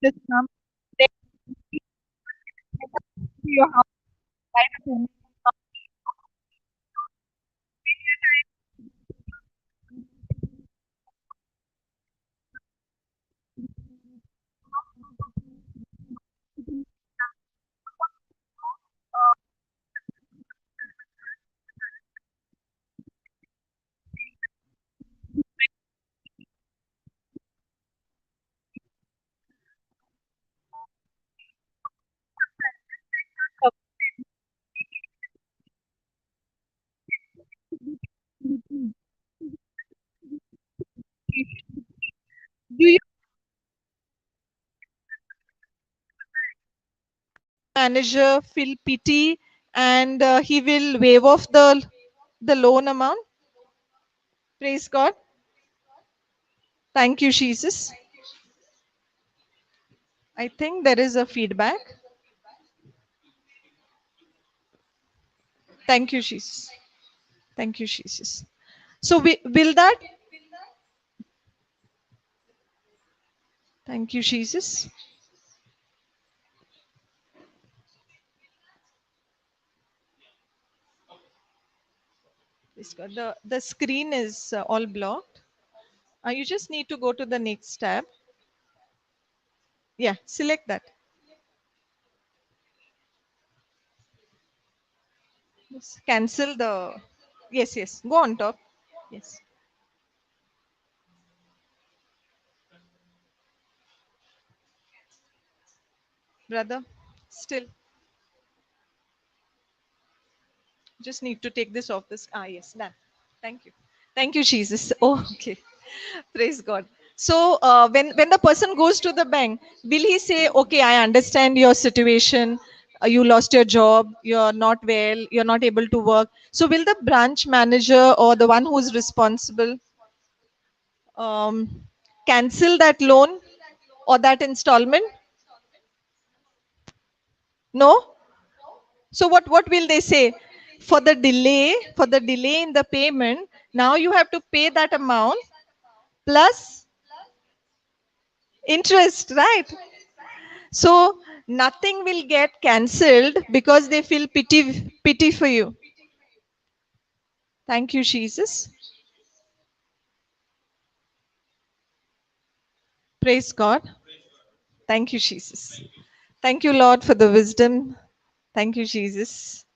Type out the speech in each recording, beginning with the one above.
Just come to your house. Do you manager feel pity and he will waive off the loan amount? Praise God. Thank you, Jesus. I think there is a feedback. Thank you, Jesus. Thank you, Jesus. So will that? Thank you, Jesus. Praise God. The screen is all blocked. You just need to go to the next tab. Yeah, select that. Yes, cancel the. Yes, yes. Go on top. Yes, brother. Still, just need to take this off this. Yes, done. Thank you. Thank you, Jesus. Oh, okay. Praise God. So when the person goes to the bank, will he say, "Okay, I understand your situation. You lost your job. You're not well. You're not able to work." So will the branch manager or the one who is responsible um, cancel that loan or that installment? No. So what will they say? For the delay in the payment, now you have to pay that amount plus interest, right? So nothing will get cancelled because they feel pity for you. Thank you, Jesus. Praise God. Thank you, Jesus. Thank you, Lord, for the wisdom. Thank you, Jesus.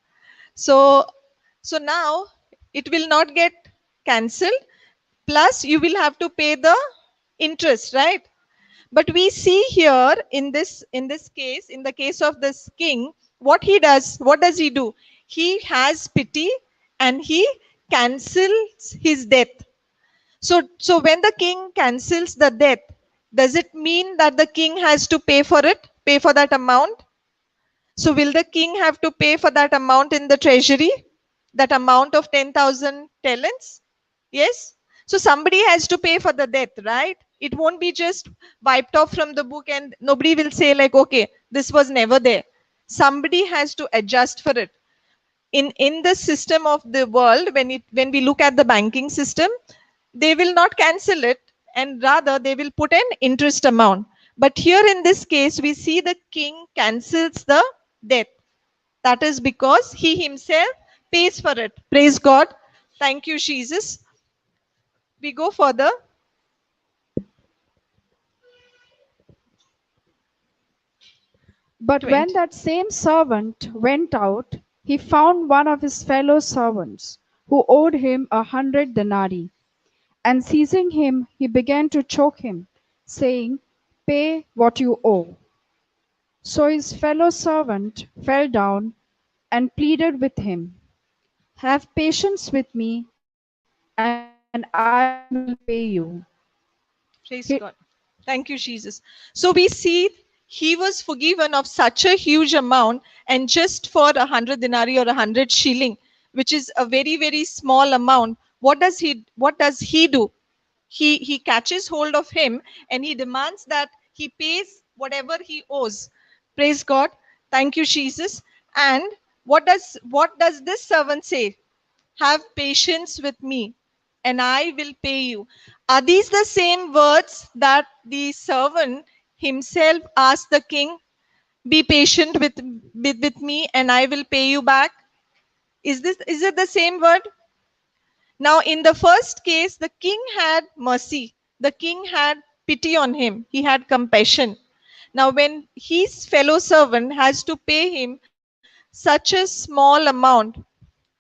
So, so now it will not get cancelled. Plus, you will have to pay the interest, right? But we see here in this case, in the case of this king, what does he do? He has pity and he cancels his debt. So when the king cancels the debt, does it mean that the king has to pay for it, pay for that amount? So will the king have to pay for that amount in the treasury, that amount of 10,000 talents? Yes. So somebody has to pay for the debt, right? It won't be just wiped off from the book and nobody will say like, okay, this was never there. Somebody has to adjust for it. In the system of the world, when we look at the banking system, they will not cancel it, and rather they will put an interest amount. But here in this case, we see the king cancels the debt. That is because he himself pays for it. Praise God. Thank you, Jesus. We go further. But when 20. that same servant went out, he found one of his fellow servants who owed him 100 denarii. And seizing him, he began to choke him, saying, "Pay what you owe." So his fellow servant fell down and pleaded with him, "Have patience with me, and I will pay you." He, Praise God. Thank you, Jesus. So we see he was forgiven of such a huge amount, and just for 100 denarii or 100 shilling, which is a very, very small amount, what does he do? He catches hold of him and he demands that he pays whatever he owes. Praise God. Thank you, Jesus. And what does this servant say? Have patience with me and I will pay you. Are these the same words that the servant himself asked the king? Be patient with me and I will pay you back. Is it the same word? Now, in the first case, the king had mercy. The king had pity on him. He had compassion. Now, when his fellow servant has to pay him such a small amount,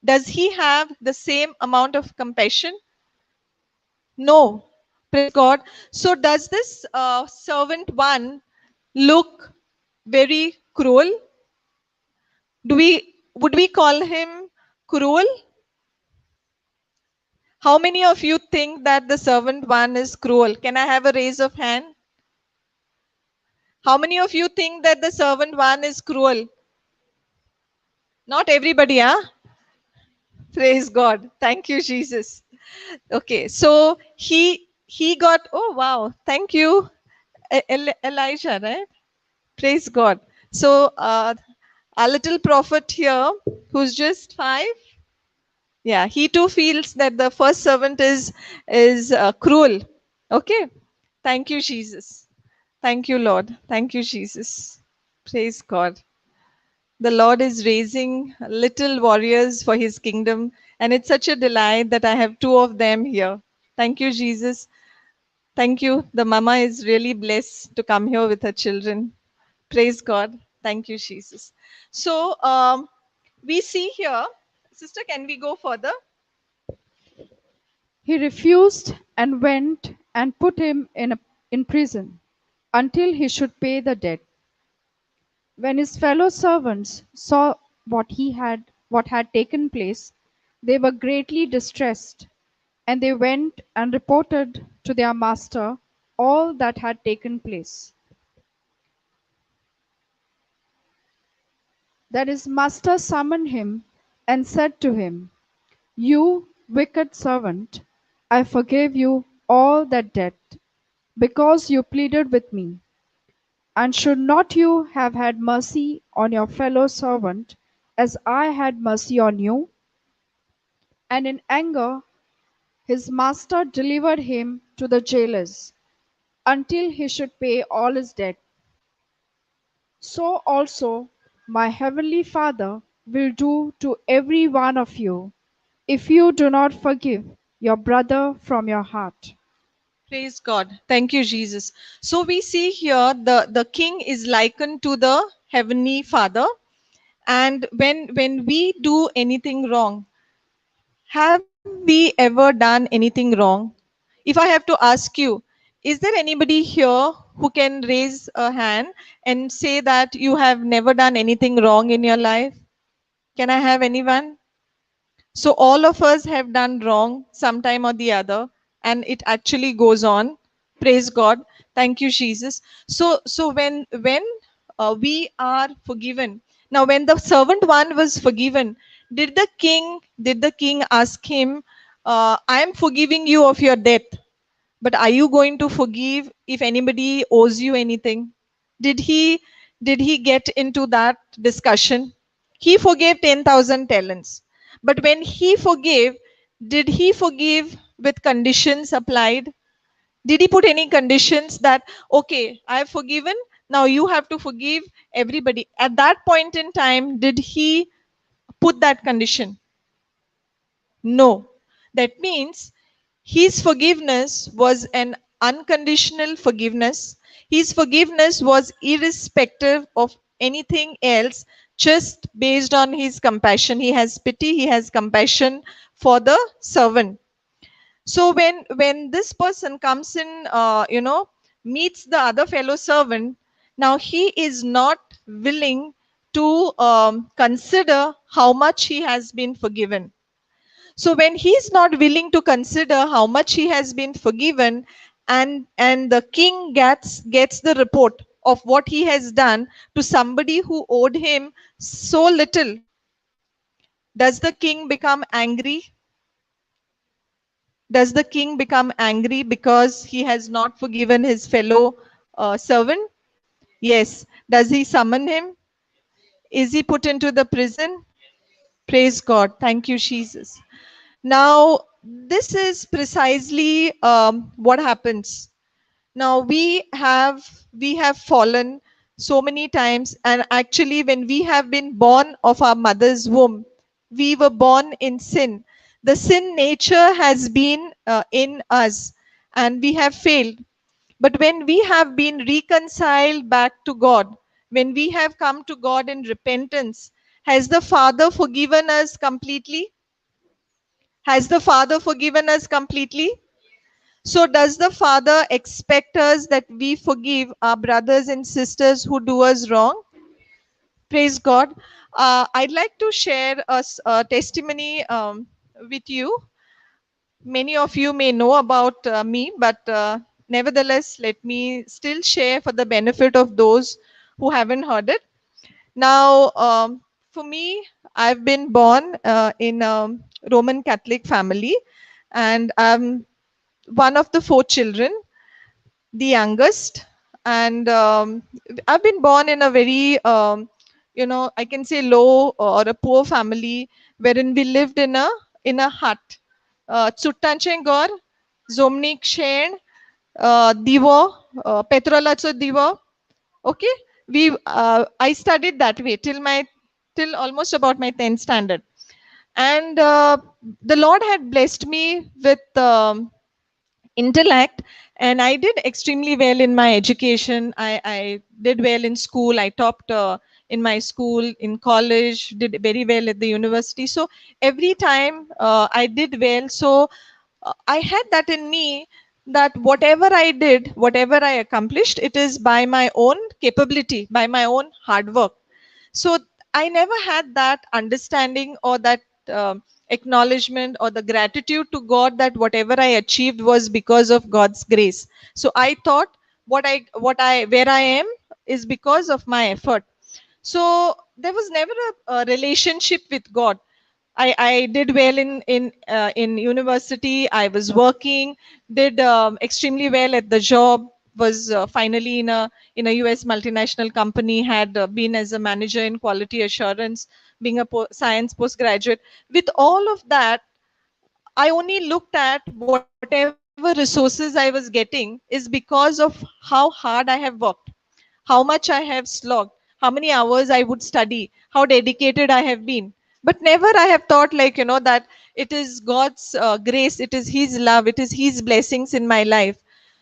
does he have the same amount of compassion? No. Praise God. So, does this servant one look very cruel? Would we call him cruel? How many of you think that the servant one is cruel? Can I have a raise of hand? How many of you think that the servant one is cruel? Not everybody, huh? Praise God. Thank you, Jesus. Okay, so he got. Oh wow, thank you, Elijah. Right? Praise God. So our little prophet here, who's just 5, yeah, he too feels that the first servant is cruel. Okay, thank you, Jesus. Thank you, Lord. Thank you, Jesus. Praise God. The Lord is raising little warriors for his kingdom, and it's such a delight that I have 2 of them here. Thank you, Jesus. Thank you. The mama is really blessed to come here with her children. Praise God. Thank you, Jesus. So we see here, sister, can we go further? he refused and went and put him in prison until he should pay the debt. When his fellow servants saw what had taken place, they were greatly distressed, and they went and reported to their master all that had taken place. That his master summoned him and said to him, "You wicked servant, I forgave you all that debt, because you pleaded with me. And should not you have had mercy on your fellow servant, as I had mercy on you?" And in anger his master delivered him to the jailers, until he should pay all his debt. So also my heavenly Father will do to every one of you, if you do not forgive your brother from your heart. Praise God. Thank you, Jesus. So we see here the king is likened to the heavenly Father, And when we do anything wrong, have we ever done anything wrong? If I have to ask you, is there anybody here who can raise a hand and say that you have never done anything wrong in your life? Can I have anyone? So all of us have done wrong sometime or the other, and it actually goes on. Praise God. Thank you, Jesus. So when we are forgiven. Now, when the servant one was forgiven, did the king ask him, "I am forgiving you of your debt, but are you going to forgive if anybody owes you anything?" Did he did he get into that discussion? He forgave 10,000 talents, but when he forgave, did he forgive with conditions applied? Did he put any conditions that, okay, I have forgiven, now you have to forgive everybody? At that point in time, did he put that condition? No. That means his forgiveness was an unconditional forgiveness. His forgiveness was irrespective of anything else, just based on his compassion. He has pity, he has compassion for the servant. So when this person comes in, meets the other fellow servant, now he is not willing to consider how much he has been forgiven. So when he's not willing to consider how much he has been forgiven, and the king gets the report of what he has done to somebody who owed him so little, does the king become angry? Does the king become angry because he has not forgiven his fellow servant? Yes. Does he summon him? Is he put into the prison? Praise God. Thank you, Jesus. Now, this is precisely what happens. Now we have fallen so many times, and actually, when we have been born of our mother's womb, we were born in sin. The sin nature has been in us, and we have failed. But when we have been reconciled back to God, when we have come to God in repentance, has the Father forgiven us completely? Has the Father forgiven us completely? So, does the Father expect us that we forgive our brothers and sisters who do us wrong? Praise God. I'd like to share a testimony with you. Many of you may know about me, but nevertheless, let me still share for the benefit of those who haven't heard it. Now, for me, I've been born in a Roman Catholic family, and I'm one of the four children, the youngest. And I've been born in a very, I can say low or a poor family, wherein we lived in a hut. Chuttanchen Gor, Zomnik Shen, Divo, Petrolacho Divo. Okay, I studied that way till almost about my 10th standard, and the Lord had blessed me with intellect, and I did extremely well in my education. I did well in school. I topped in my school, in college, did very well at the university. So every time I did well. So I had that in me, that whatever I did, whatever I accomplished, it is by my own capability, by my own hard work. So I never had that understanding or that acknowledgement or the gratitude to God that whatever I achieved was because of God's grace. So I thought what I where I am is because of my effort. So there was never a relationship with God. I did well in university. I was working, did extremely well at the job. Was finally in a US multinational company. Had been as a manager in quality assurance, being a science postgraduate. With all of that, I only looked at whatever resources I was getting is because of how hard I have worked, how much I have slogged, how many hours I would study, how dedicated I have been. But never I have thought, like, that it is God's grace, it is His love, it is His blessings in my life.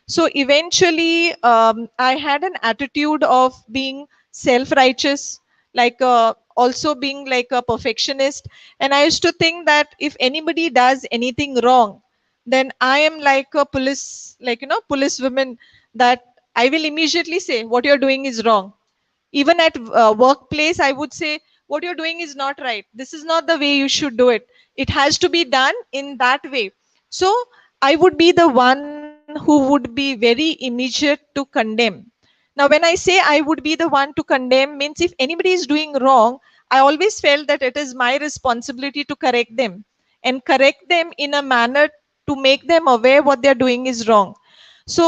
So eventually, I had an attitude of being self righteous. like also being like a perfectionist. And I used to think that if anybody does anything wrong, then I am like a police, like, police woman, that I will immediately say what you're doing is wrong. Even at workplace, I would say what you're doing is not right. This is not the way you should do it. It has to be done in that way. So I would be the one who would be very immediate to condemn. Now when I say I would be the one to condemn, means if anybody is doing wrong, I always felt that it is my responsibility to correct them, and correct them in a manner to make them aware what they're doing is wrong. So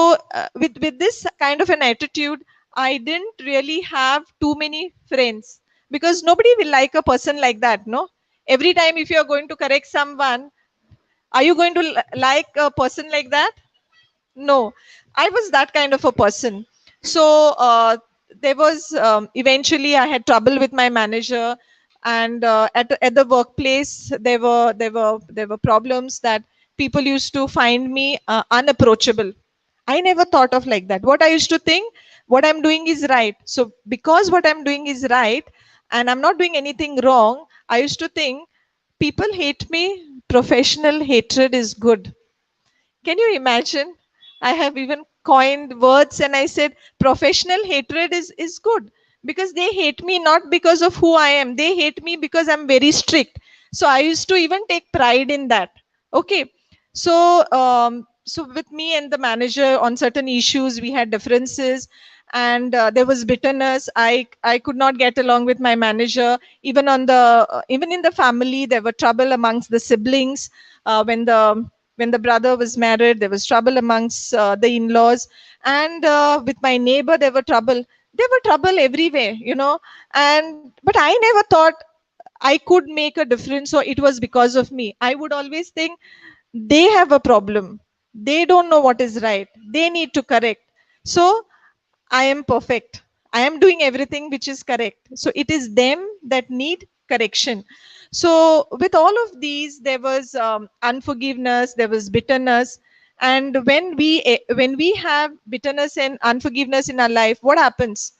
with this kind of an attitude, I didn't really have too many friends, because nobody will like a person like that, no? Every time if you're going to correct someone, are you going to like a person like that? No, I was that kind of a person. So there was eventually I had trouble with my manager, and at the workplace there were problems that people used to find me unapproachable. I never thought of like that. What I used to think, what I'm doing is right. So because what I'm doing is right, and I'm not doing anything wrong, I used to think people hate me. Professional hatred is good. Can you imagine? I have even coined words and I said professional hatred is good, because they hate me not because of who I am. They hate me because I'm very strict. So I used to even take pride in that. Okay. So with me and the manager on certain issues, we had differences, and there was bitterness. I could not get along with my manager. Even on the even in the family, there were trouble amongst the siblings. When the brother was married, there was trouble amongst the in-laws, and with my neighbor there were trouble. There were trouble everywhere, and but I never thought I could make a difference, or it was because of me. I would always think they have a problem, they don't know what is right, they need to correct. So I am perfect. I am doing everything which is correct. So it is them that need correction. So with all of these, there was unforgiveness, there was bitterness, and when we have bitterness and unforgiveness in our life, what happens?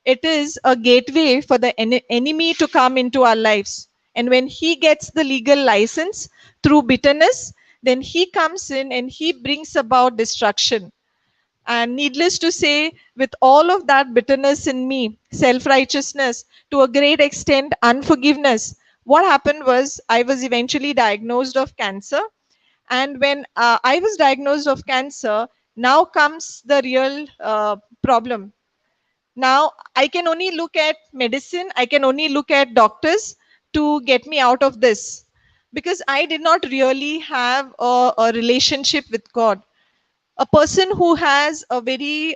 It is a gateway for the enemy to come into our lives. And when he gets the legal license through bitterness, then he comes in and he brings about destruction. And needless to say, with all of that bitterness in me, self righteousness, to a great extent, unforgiveness, what happened was I was eventually diagnosed of cancer. And when I was diagnosed of cancer, now comes the real problem. Now I can only look at medicine, I can only look at doctors to get me out of this, because I did not really have a relationship with God. A person who has a very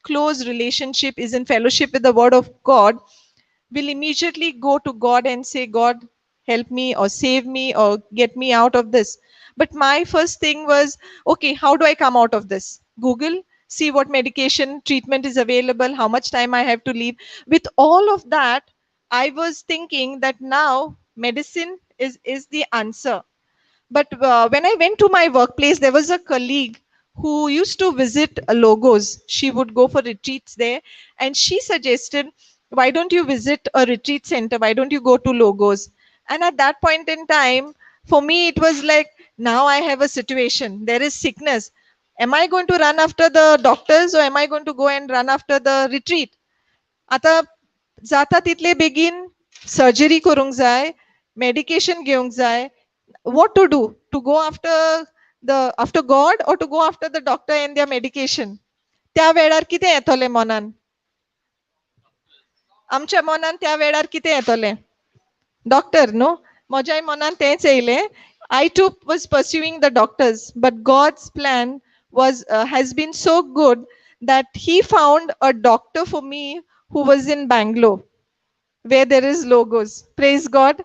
close relationship, is in fellowship with the word of God, will immediately go to God and say, God, help me or save me or get me out of this. But my first thing was, okay, how do I come out of this? Google, see what medication treatment is available, how much time I have to leave. With all of that, I was thinking that now medicine is the answer. But when I went to my workplace, there was a colleague who used to visit Logos. She would go for retreats there. And she suggested, why don't you visit a retreat center? Why don't you go to Logos? And at that point in time, for me, it was like, now I have a situation. There is sickness. Am I going to run after the doctors, or am I going to go and run after the retreat? आता जाता तितले बेगीन surgery करूंक जाय, medication घेवंक जाय. What to do? To go after God, or to go after the doctor and their medication? त्या वेळार कितें येतोलें मनान? आमच्या मनान त्या वेळार कितें येतोलें? डॉक्टर न्हू. म्हज्याय मनान तेंच येयलें. I too was pursuing the doctors, but God's plan has been so good that He found a doctor for me who was in Bangalore, where there is Logos. Praise God.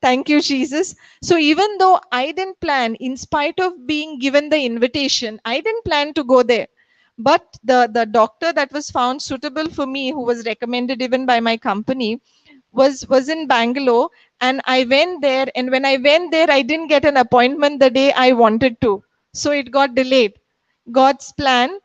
Thank you, Jesus. So even though I didn't plan, in spite of being given the invitation, I didn't plan to go there. But the doctor that was found suitable for me, who was recommended even by my company, was in Bangalore. And I went there. And when I went there, I didn't get an appointment the day I wanted to. So it got delayed. God's plan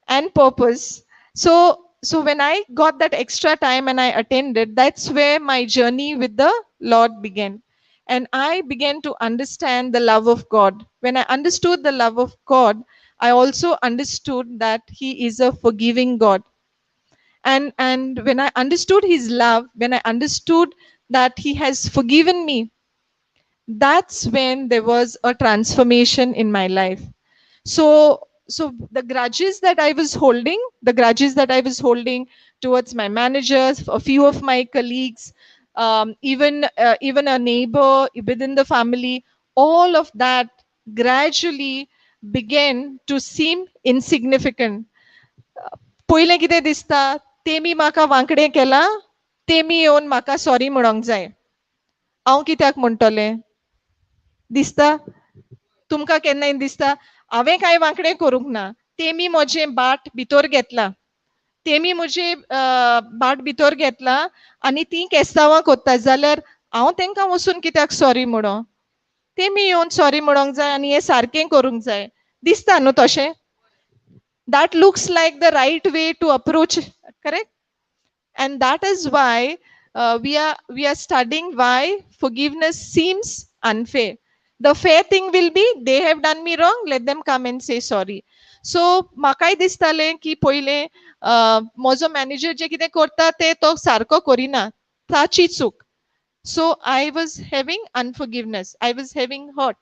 and purpose. So so when I got that extra time and I attended, that's where my journey with the Lord began. And I began to understand the love of God. When I understood the love of God, I also understood that He is a forgiving God. And when I understood His love, when I understood that He has forgiven me, that's when there was a transformation in my life. So the grudges that I was holding, towards my managers, a few of my colleagues, even a neighbor within the family, all of that gradually began to seem insignificant. पयलें कितें दिसता, तेमी म्हाका वांकडें केलां, तेमी येवन म्हाका sorry म्हणोंक जाय. हांव कित्याक म्हणटलें? दिसता तुमकां केन्नाय दिसता हांवें कांय वांकडें करूंक ना, तेमी म्हजें बाट भितर घेतलां, तेमी म्हजें बाट भितर घेतलां आनी तीं केस्तांवां कोत्ता जाल्यार हांव तेंकां वचून कित्याक सॉरी म्हणो? तेमी येवन सॉरी म्हणोंक जाय आनी हें सारकें करूंक जाय. दिसता न्हू तशें? That looks like the right way to approach, correct? And that is why we are studying why forgiveness seems unfair. The fair thing will be they have done me wrong, let them come and say sorry. So म्हाकाय दिसतालें की पयले म्हजो manager जे कितें करता ते तो सारको करिना, ताची चूक. So I was having unforgiveness, I was having hurt.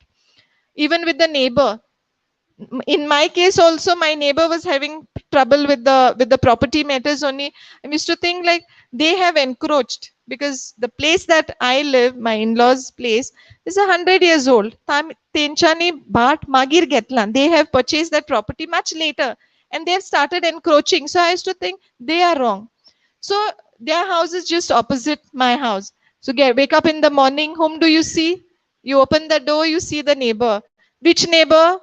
Even with the neighbor, in my case also my neighbor was having trouble with the property matters only. I used to think like they have encroached, because the place that I live, my in-laws place, is 100 years old. तेंच्यांनी भाट मागीर घेतला, they have purchased that property much later, and they have started encroaching. So I used to think they are wrong. So their house is just opposite my house. So wake up in the morning, whom do you see? You open the door, you see the neighbor. Which neighbor?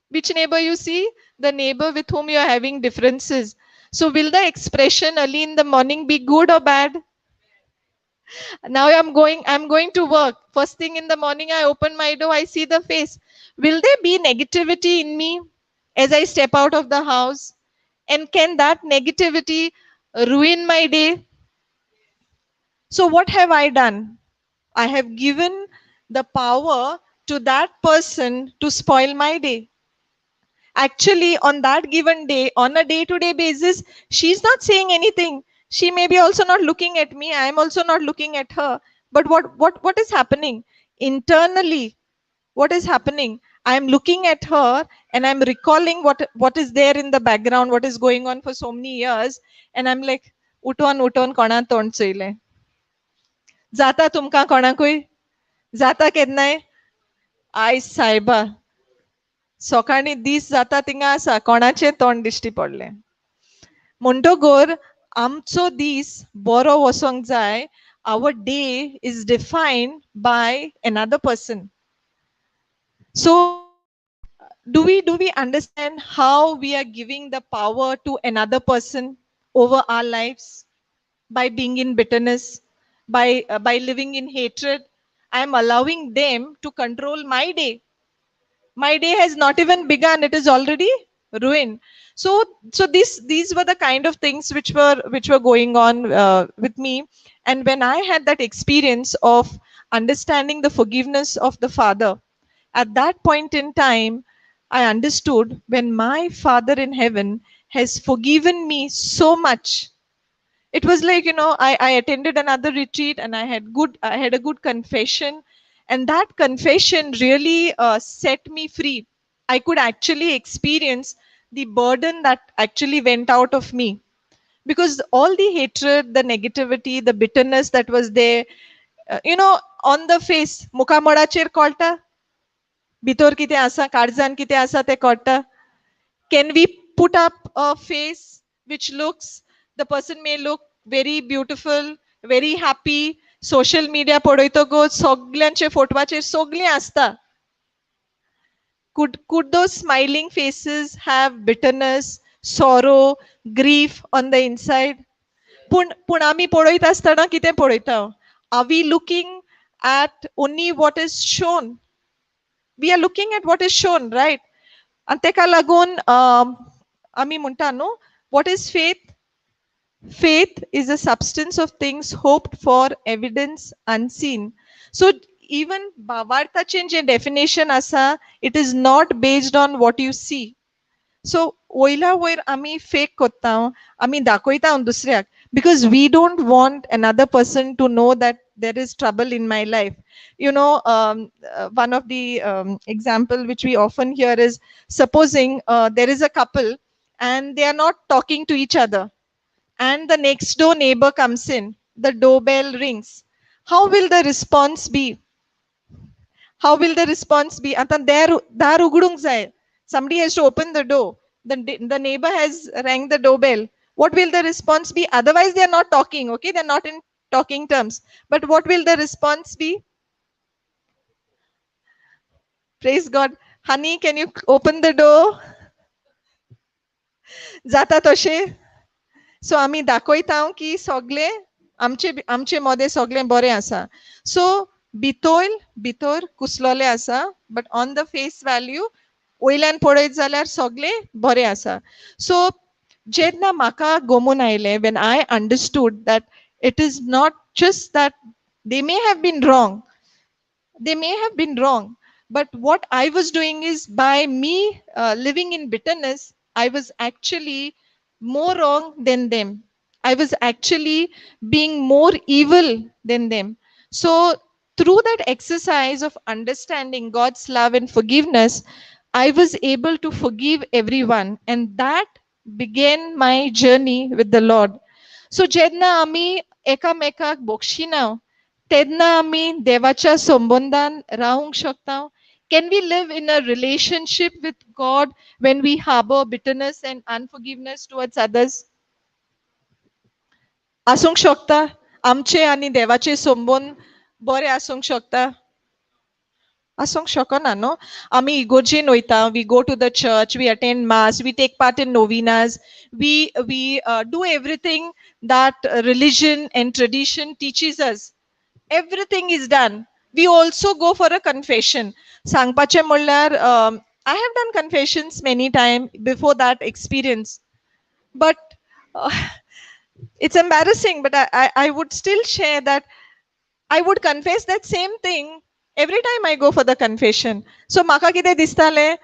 Which neighbor you see? The neighbor with whom you are having differences. So will the expression early in the morning be good or bad? Now I'm going to work. First thing in the morning, I open my door, I see the face. Will there be negativity in me as I step out of the house? And can that negativity ruin my day? So what have I done? I have given the power to that person to spoil my day. Actually, on that given day, on a day-to-day basis, she's not saying anything. She may be also not looking at me, I am also not looking at her. But what is happening internally? What is happening? I am looking at her and I'm recalling what is there in the background, what is going on for so many years, and I'm like, uton kona tond चोयलें. जाता तुमकां कोणाकूय? जाता केन्नाय? आयज सायबा सकाळी दीस जाता थिंगा आसा, कोणाचें तोंड दिश्टी पडलें. म्हणटोगोर आमचो दीस बरो वसोंक जाय. Our day is defined by another person. So do we understand how we are giving the power to another person over our lives? By being in bitterness, by living in hatred, I am allowing them to control my day. My day has not even begun, it is already ruined. So these were the kind of things which were going on with me. And when I had that experience of understanding the forgiveness of the Father, at that point in time I understood, when my Father in heaven has forgiven me so much, it was like, I attended another retreat and I had a good confession, and that confession really set me free. I could actually experience the burden that actually went out of me, because all the hatred, the negativity, the bitterness that was there, on the face, muka modacher kolta, भितर कितें आसा, काळजान कितें आसा तें कळटा. Can we put up a face which looks, the person may look very beautiful, very happy, social media पळयतकच सगळ्यांचे फोटवाचेर सगळीं आसता. Could those smiling faces have bitterness, sorrow, grief on the inside? पूण आमी पळयत आसतना कितें पळयता? Are we looking at only what is shown? We are looking at what is shown, right? आणि तेका लागून आमी म्हणटा न्हू, What is faith? Faith is a substance of things hoped for, evidence unseen. So even Bhavartachen je definition asa, it is not based on what you see. So oila वयर आम्ही fake कोत्ता आम्ही दाखोयता दुसऱ्याक because we don't want another person to know that there is trouble in my life. You know, one of the example which we often hear is supposing there is a couple and they are not talking to each other, and the next door neighbor comes in, the doorbell rings. How will the response be? How will the response be? Atan dar ugudung zay. Somebody has to open the door. The neighbor has rang the doorbell. What will the response be? Otherwise, they are not talking, okay? They're not in talking terms. But what will the response be? Praise God. Honey, can you open the door? Zata toshe. सो आम्ही दाखयता की सगळे आमचे आमचे मदे सगळे बरे आसा. सो भितर भितर कुसलोले आसा, but on the face value वयल्यान पळयत जाल्यार सगळे बरे आसा. सो जेन्ना म्हाका गमून आयले, when I understood that it is not just that they may have been wrong, they may have been wrong, but what I was doing is, by me living in bitterness, I was actually more wrong than them. I was actually being more evil than them. So through that exercise of understanding God's love and forgiveness, I was able to forgive everyone, and that began my journey with the Lord. So जेन्ना आम्ही एकामेकाक बोक्षिना, तेन्ना आम्ही देवाच्या संबंधान रावंक शकता. Can we live in a relationship with God when we harbor bitterness and unforgiveness towards others? आसूंक शकता. आमचे आनी देवाचे संबंध बरे आसूंक शकता. आसूंक शकना न्हू. आमी इगोर्जेन वयता, we go to the church, we attend mass, we take part in novenas, we do everything that religion and tradition teaches us. Everything is done. We also go for a confession. सांगपाचें म्हणल्यार I have done confessions many times before that experience, but uh, it's embarrassing, but I would still share that I would confess that same thing every time I go for the confession. So म्हाका कितें दिसतालें,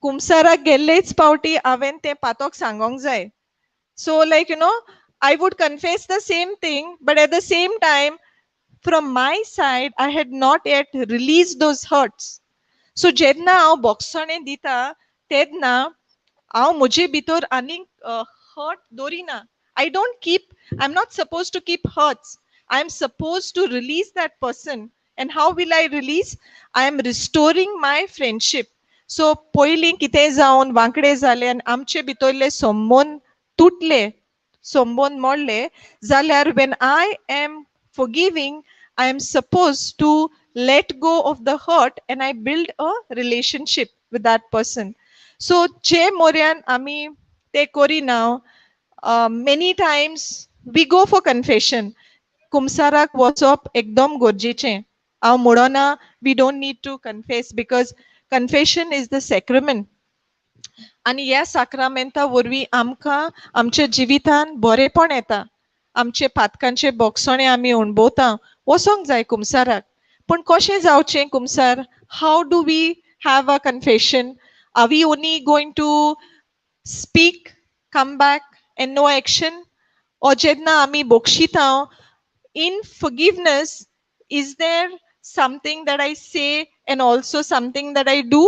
कुमसाराक गेल्लेच पावटी हांवें तें पातोक सांगोंक जाय. So like, you know, I would confess the same thing, but at the same time, from my side, I had not yet released those hurts. So जेन्ना हांव बोगसणे दिता, तेन्ना हांव म्हजे भितर आनीक hurt दवरिना. I don't keep, I'm not supposed to keep hurts. I'm supposed to release that person. And how will I release? I am restoring my friendship. So पयलीं कितें जावन वांकडे जाले आनी आमचे भितरले संबंध तुटले, संबंध मोडले, जाल्यार when I am forgiving, I am supposed to let go of the hurt and I build a relationship with that person. So जे मोऱ्यान आमी ते करिना, many times we go for confession. कुमसाराक वचप एकदम गरजेचें. हांव म्हणना we don't need to confess, because confession is the sacrament. आणि ह्या साक्रामेंता वरवीं आमकां आमच्या जिवितान बरेपण येता. आमचे पातकांचे बोगसणे आमी अणभवता. वसोंक जाय कुमसाराक. पण कशें जावचें कुमसार? How do we have a confession? Are we only going to speak, come back and no action? ओ जेन्ना आमी बोगशिता, in forgiveness, is there something that I say and also something that I do?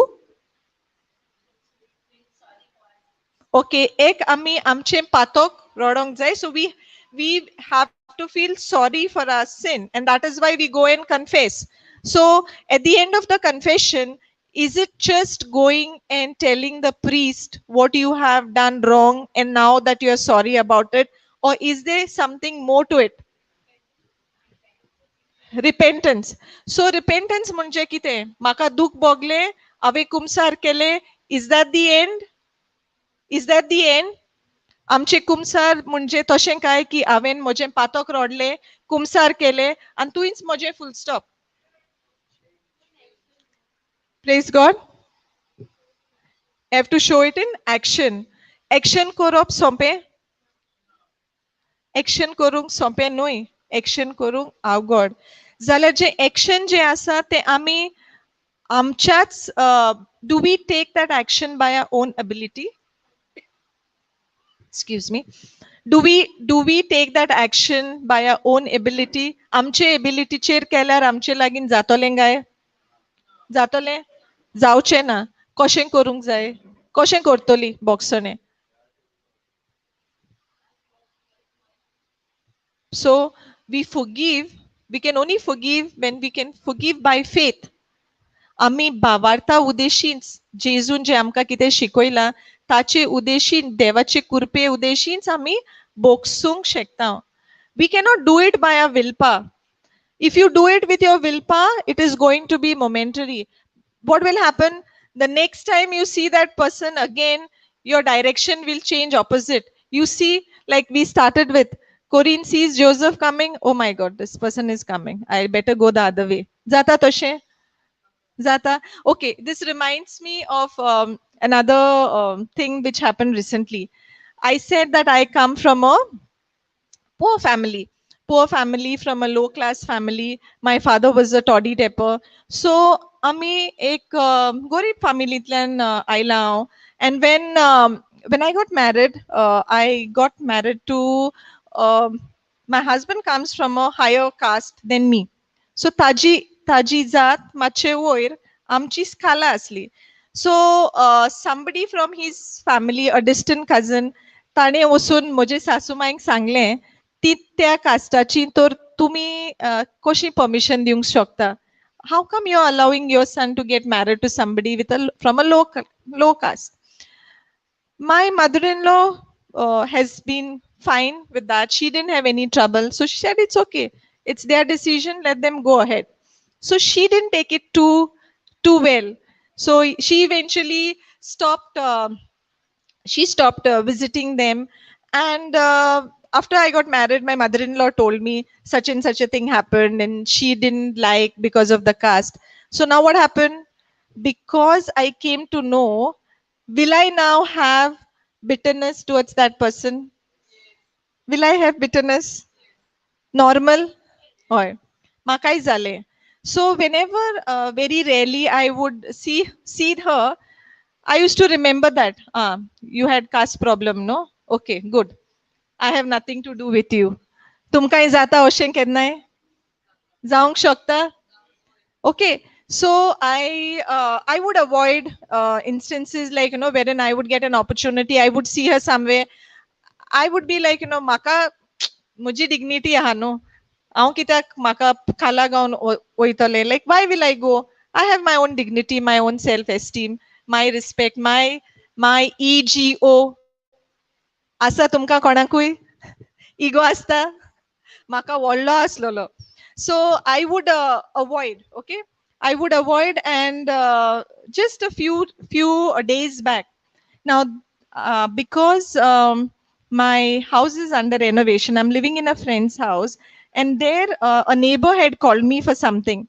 Okay, ek ami amche patok rodong jai. So we have to feel sorry for our sin, and that is why we go and confess. So at the end of the confession, is it just going and telling the priest what you have done wrong and now that you are sorry about it, or is there something more to it? Repentance. So repentance म्हणजे कितें? म्हाका दूख भोगले, हांवें कुमसार केले. Is that the end? Is that the end? आमचे कुमसार म्हणजे तशें काय की हांवें म्हजें पातक रोडलें, कुमसार केले आनी तुवेंच म्हजें full stop. Praise God. I have to show it in action. Action करप सोंपें एक्शन करूंक सोंपें न्हय एक्शन करूंक अवघड जाल्यार जे एक्शन जे आसा ते आमी आमच्याच do we take that action by our own ability excuse me do we take that action by our own ability आमचे एबिलिटीचेर केल्यार आमचे लागीं जातोलें काय जातोलें जावचें ना कशें करूंक जाय कशें करतली बोगसणें so we can only forgive when we can forgive by faith आमी भावार्था उदेशींच जेजून जे आमकां कितें शिकयलां ताचे उदेशीन देवाचे कृपे उदेशींच आमी बोगसूंक शकता we cannot do it by our willpower if you do it with your willpower it is going to be momentary what will happen the next time you see that person again your direction will change opposite you see like we started with Corinne sees Joseph coming oh my god this person is coming I better go the other way jata toshe Zata. Okay, this reminds me of another thing which happened recently. I said that I come from a poor family, poor family from a low class family. My father was a toddy dapper. So, ami ek gorib family tlan aila हांव. And when I got married, I got married to um my husband comes from a higher caste than me. So ताजी जात मातशे वयर आमची स्काला असली सो somebody from his family a distant cousin ताणे वचून म्हजे सासूमाईक सांगलें ती त्या कास्टाची तर तुमी कशी परमिशन दिवंक शकता how come you're allowing your son to get married to somebody with from a low caste my mother-in-law has been fine with that she didn't have any trouble so she said it's okay it's their decision let them go ahead so she didn't take it too well so she eventually stopped visiting them and after I got married my mother-in-law told me such and such a thing happened and she didn't like because of the caste so now what happened because I came to know will I now have bitterness towards that person will I have bitterness normal or makai zale so whenever very rarely I would see her I used to remember that you had caste problem no okay good I have nothing to do with you तुमकांय जाता अशें केन्नाय जावंक शकता okay so I would avoid instances like wherein I would get an opportunity I would see her somewhere I would be like म्हाका म्हजी dignity आहा न्हू हांव कित्याक म्हाका खाला गावन वयतलें like why will I go I have my own dignity my own self esteem my respect my ego आसा तुमकां कोणाकूय ego आसता म्हाका व्हडलो आसलोलो so I would avoid okay I would avoid and just a few days back now because my house is under renovation I'm living in a friend's house and there a neighbor had called me for something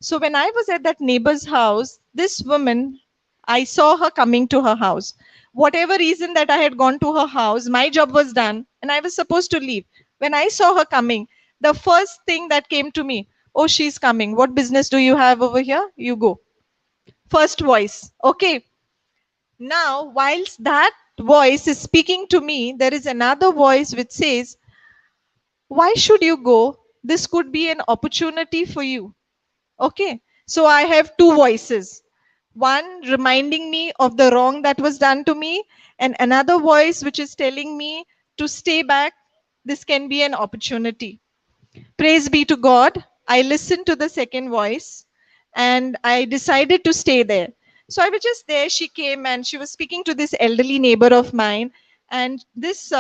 so when I was at that neighbor's house this woman I saw her coming to her house whatever reason that I had gone to her house my job was done and I was supposed to leave when I saw her coming the first thing that came to me oh she's coming what business do you have over here you go first voice okay now whilst that voice is speaking to me there is another voice which says why should you go this could be an opportunity for you okay so I have two voices one reminding me of the wrong that was done to me and another voice which is telling me to stay back this can be an opportunity praise be to god I listened to the second voice and I decided to stay there so I was just there she came and she was speaking to this elderly neighbor of mine and this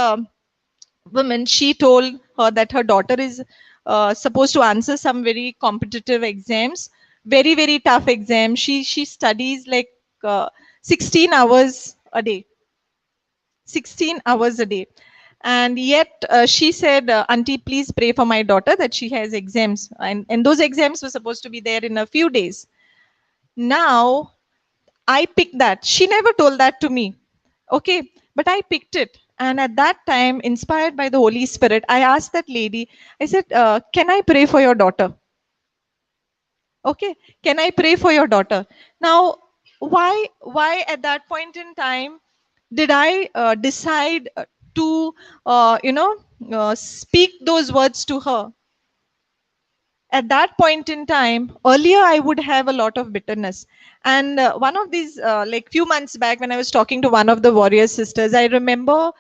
woman she told her that her daughter is supposed to answer some very competitive exams very tough exams she studies like 16 hours a day 16 hours a day and yet she said auntie please pray for my daughter that she has exams and those exams were supposed to be there in a few days now I picked that she never told that to me okay But I picked it. And at that time, inspired by the Holy Spirit, I asked that lady, I said, can I pray for your daughter? Okay, can I pray for your daughter? Now, why at that point in time did I decide to, speak those words to her? At that point in time, earlier I would have a lot of bitterness. And one of these, like few months back, when I was talking to one of the warrior sisters, I remember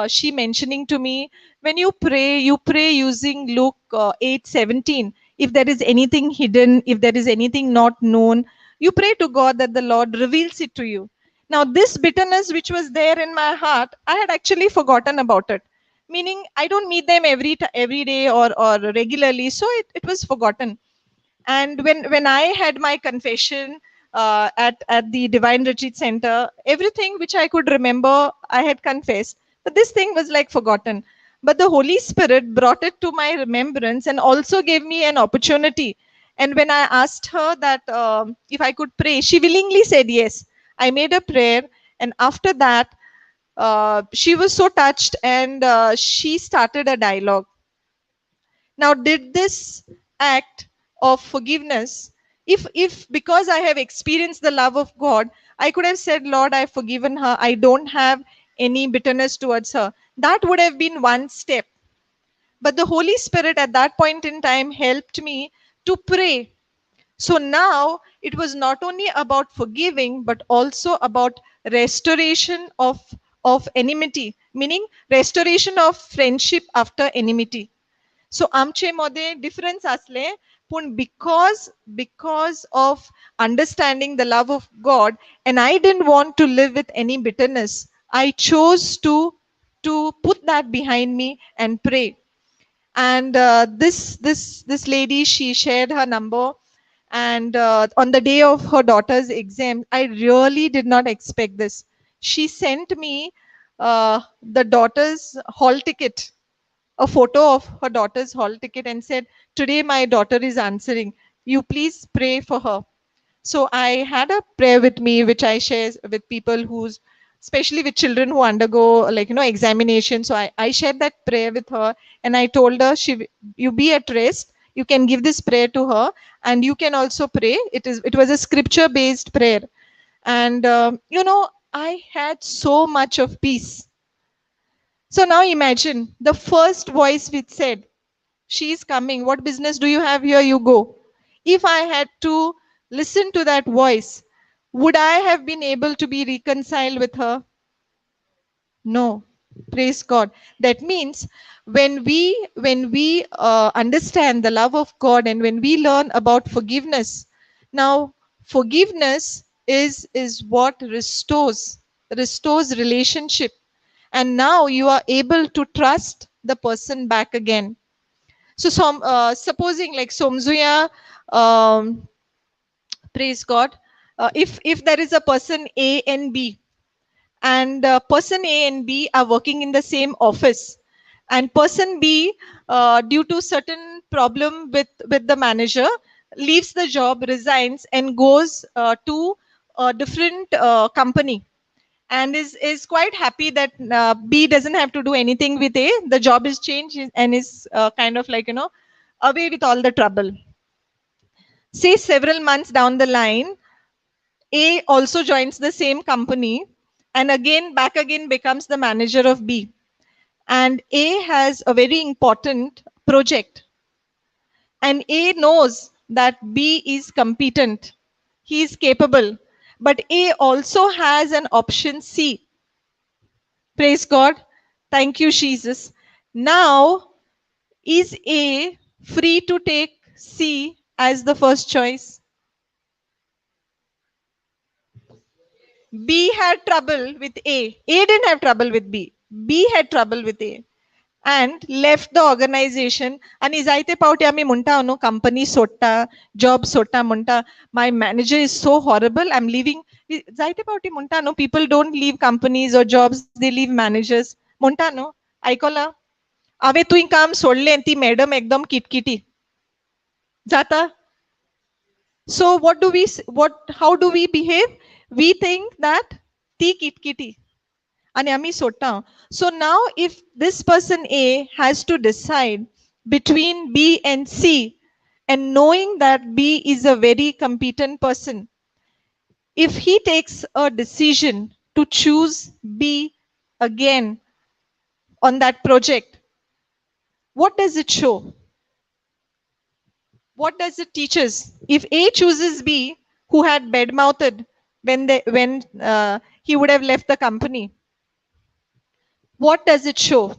she mentioning to me, when you pray using Luke 8:17. If there is anything hidden, if there is anything not known, you pray to God that the Lord reveals it to you. Now this bitterness which was there in my heart, I had actually forgotten about it, meaning I don't meet them every day or regularly, so it was forgotten. And when I had my confession at the Divine Retreat Center, everything which I could remember I had confessed, but this thing was like forgotten. But the Holy Spirit brought it to my remembrance and also gave me an opportunity. And when I asked her that, if I could pray, she willingly said yes. I made a prayer, and after that, she was so touched, and she started a dialogue. Now, did this act of forgiveness, if because I have experienced the love of God, I could have said, Lord, I've forgiven her, I don't have any bitterness towards her. That would have been one step. But the Holy Spirit at that point in time helped me to pray. So now it was not only about forgiving, but also about restoration of enmity, meaning restoration of friendship after enmity. So आमचे मध्ये difference असले, पण because of understanding the love of God, and I didn't want to live with any bitterness, I chose to put that behind me and pray. And this lady, she shared her number. And on the day of her daughter's exam, I really did not expect this. She sent me the daughter's hall ticket, a photo of her daughter's hall ticket, and said, today my daughter is answering, you please pray for her. So I had a prayer with me, which I share with people who's, especially with children who undergo, like, examination. So I shared that prayer with her, and I told her, you be at rest, you can give this prayer to her, and you can also pray. It was a scripture based prayer. And I had so much of peace. So now imagine the first voice which said, she's coming, what business do you have here, you go. If I had to listen to that voice, would I have been able to be reconciled with her? No. Praise God. That means when we understand the love of God, and when we learn about forgiveness, now forgiveness is what restores relationship. And now you are able to trust the person back again. So supposing like Somzuya, um, praise God, if there is a person A and B, and person A and B are working in the same office, and person B, due to certain problem with the manager, leaves the job, resigns, and goes to a different company, and is quite happy that B doesn't have to do anything with A. The job is changed, and is kind of like, away with all the trouble. Say several months down the line, A also joins the same company, and again back again becomes the manager of B. And A has a very important project, and A knows that B is competent, he is capable, but A also has an option C. Praise God. Thank you, Jesus. Now, is A free to take C as the first choice? B had trouble with A. A didn't have trouble with B. B had trouble with A and left the organization. And जायते पावटी आम्ही म्हणता no company सोडटा, job सोडटा म्हणता, my manager is so horrible, I'm leaving. जायते पावटी म्हणता no, people don't leave companies or jobs, they leave managers. म्हणता नो, ऐकला. अवे तुई काम सोडले ती मॅडम एकदम किटकिटी जाता. So what how do we behave? We think that ती किटकिटी. आणि आम्ही सोडटा. So now if this person A has to decide between B and C, and knowing that B is a very competent person, if he takes a decision to choose B again on that project, what does it show? What does it teach us? If A chooses B, who had bad-mouthed when he would have left the company, what does it show?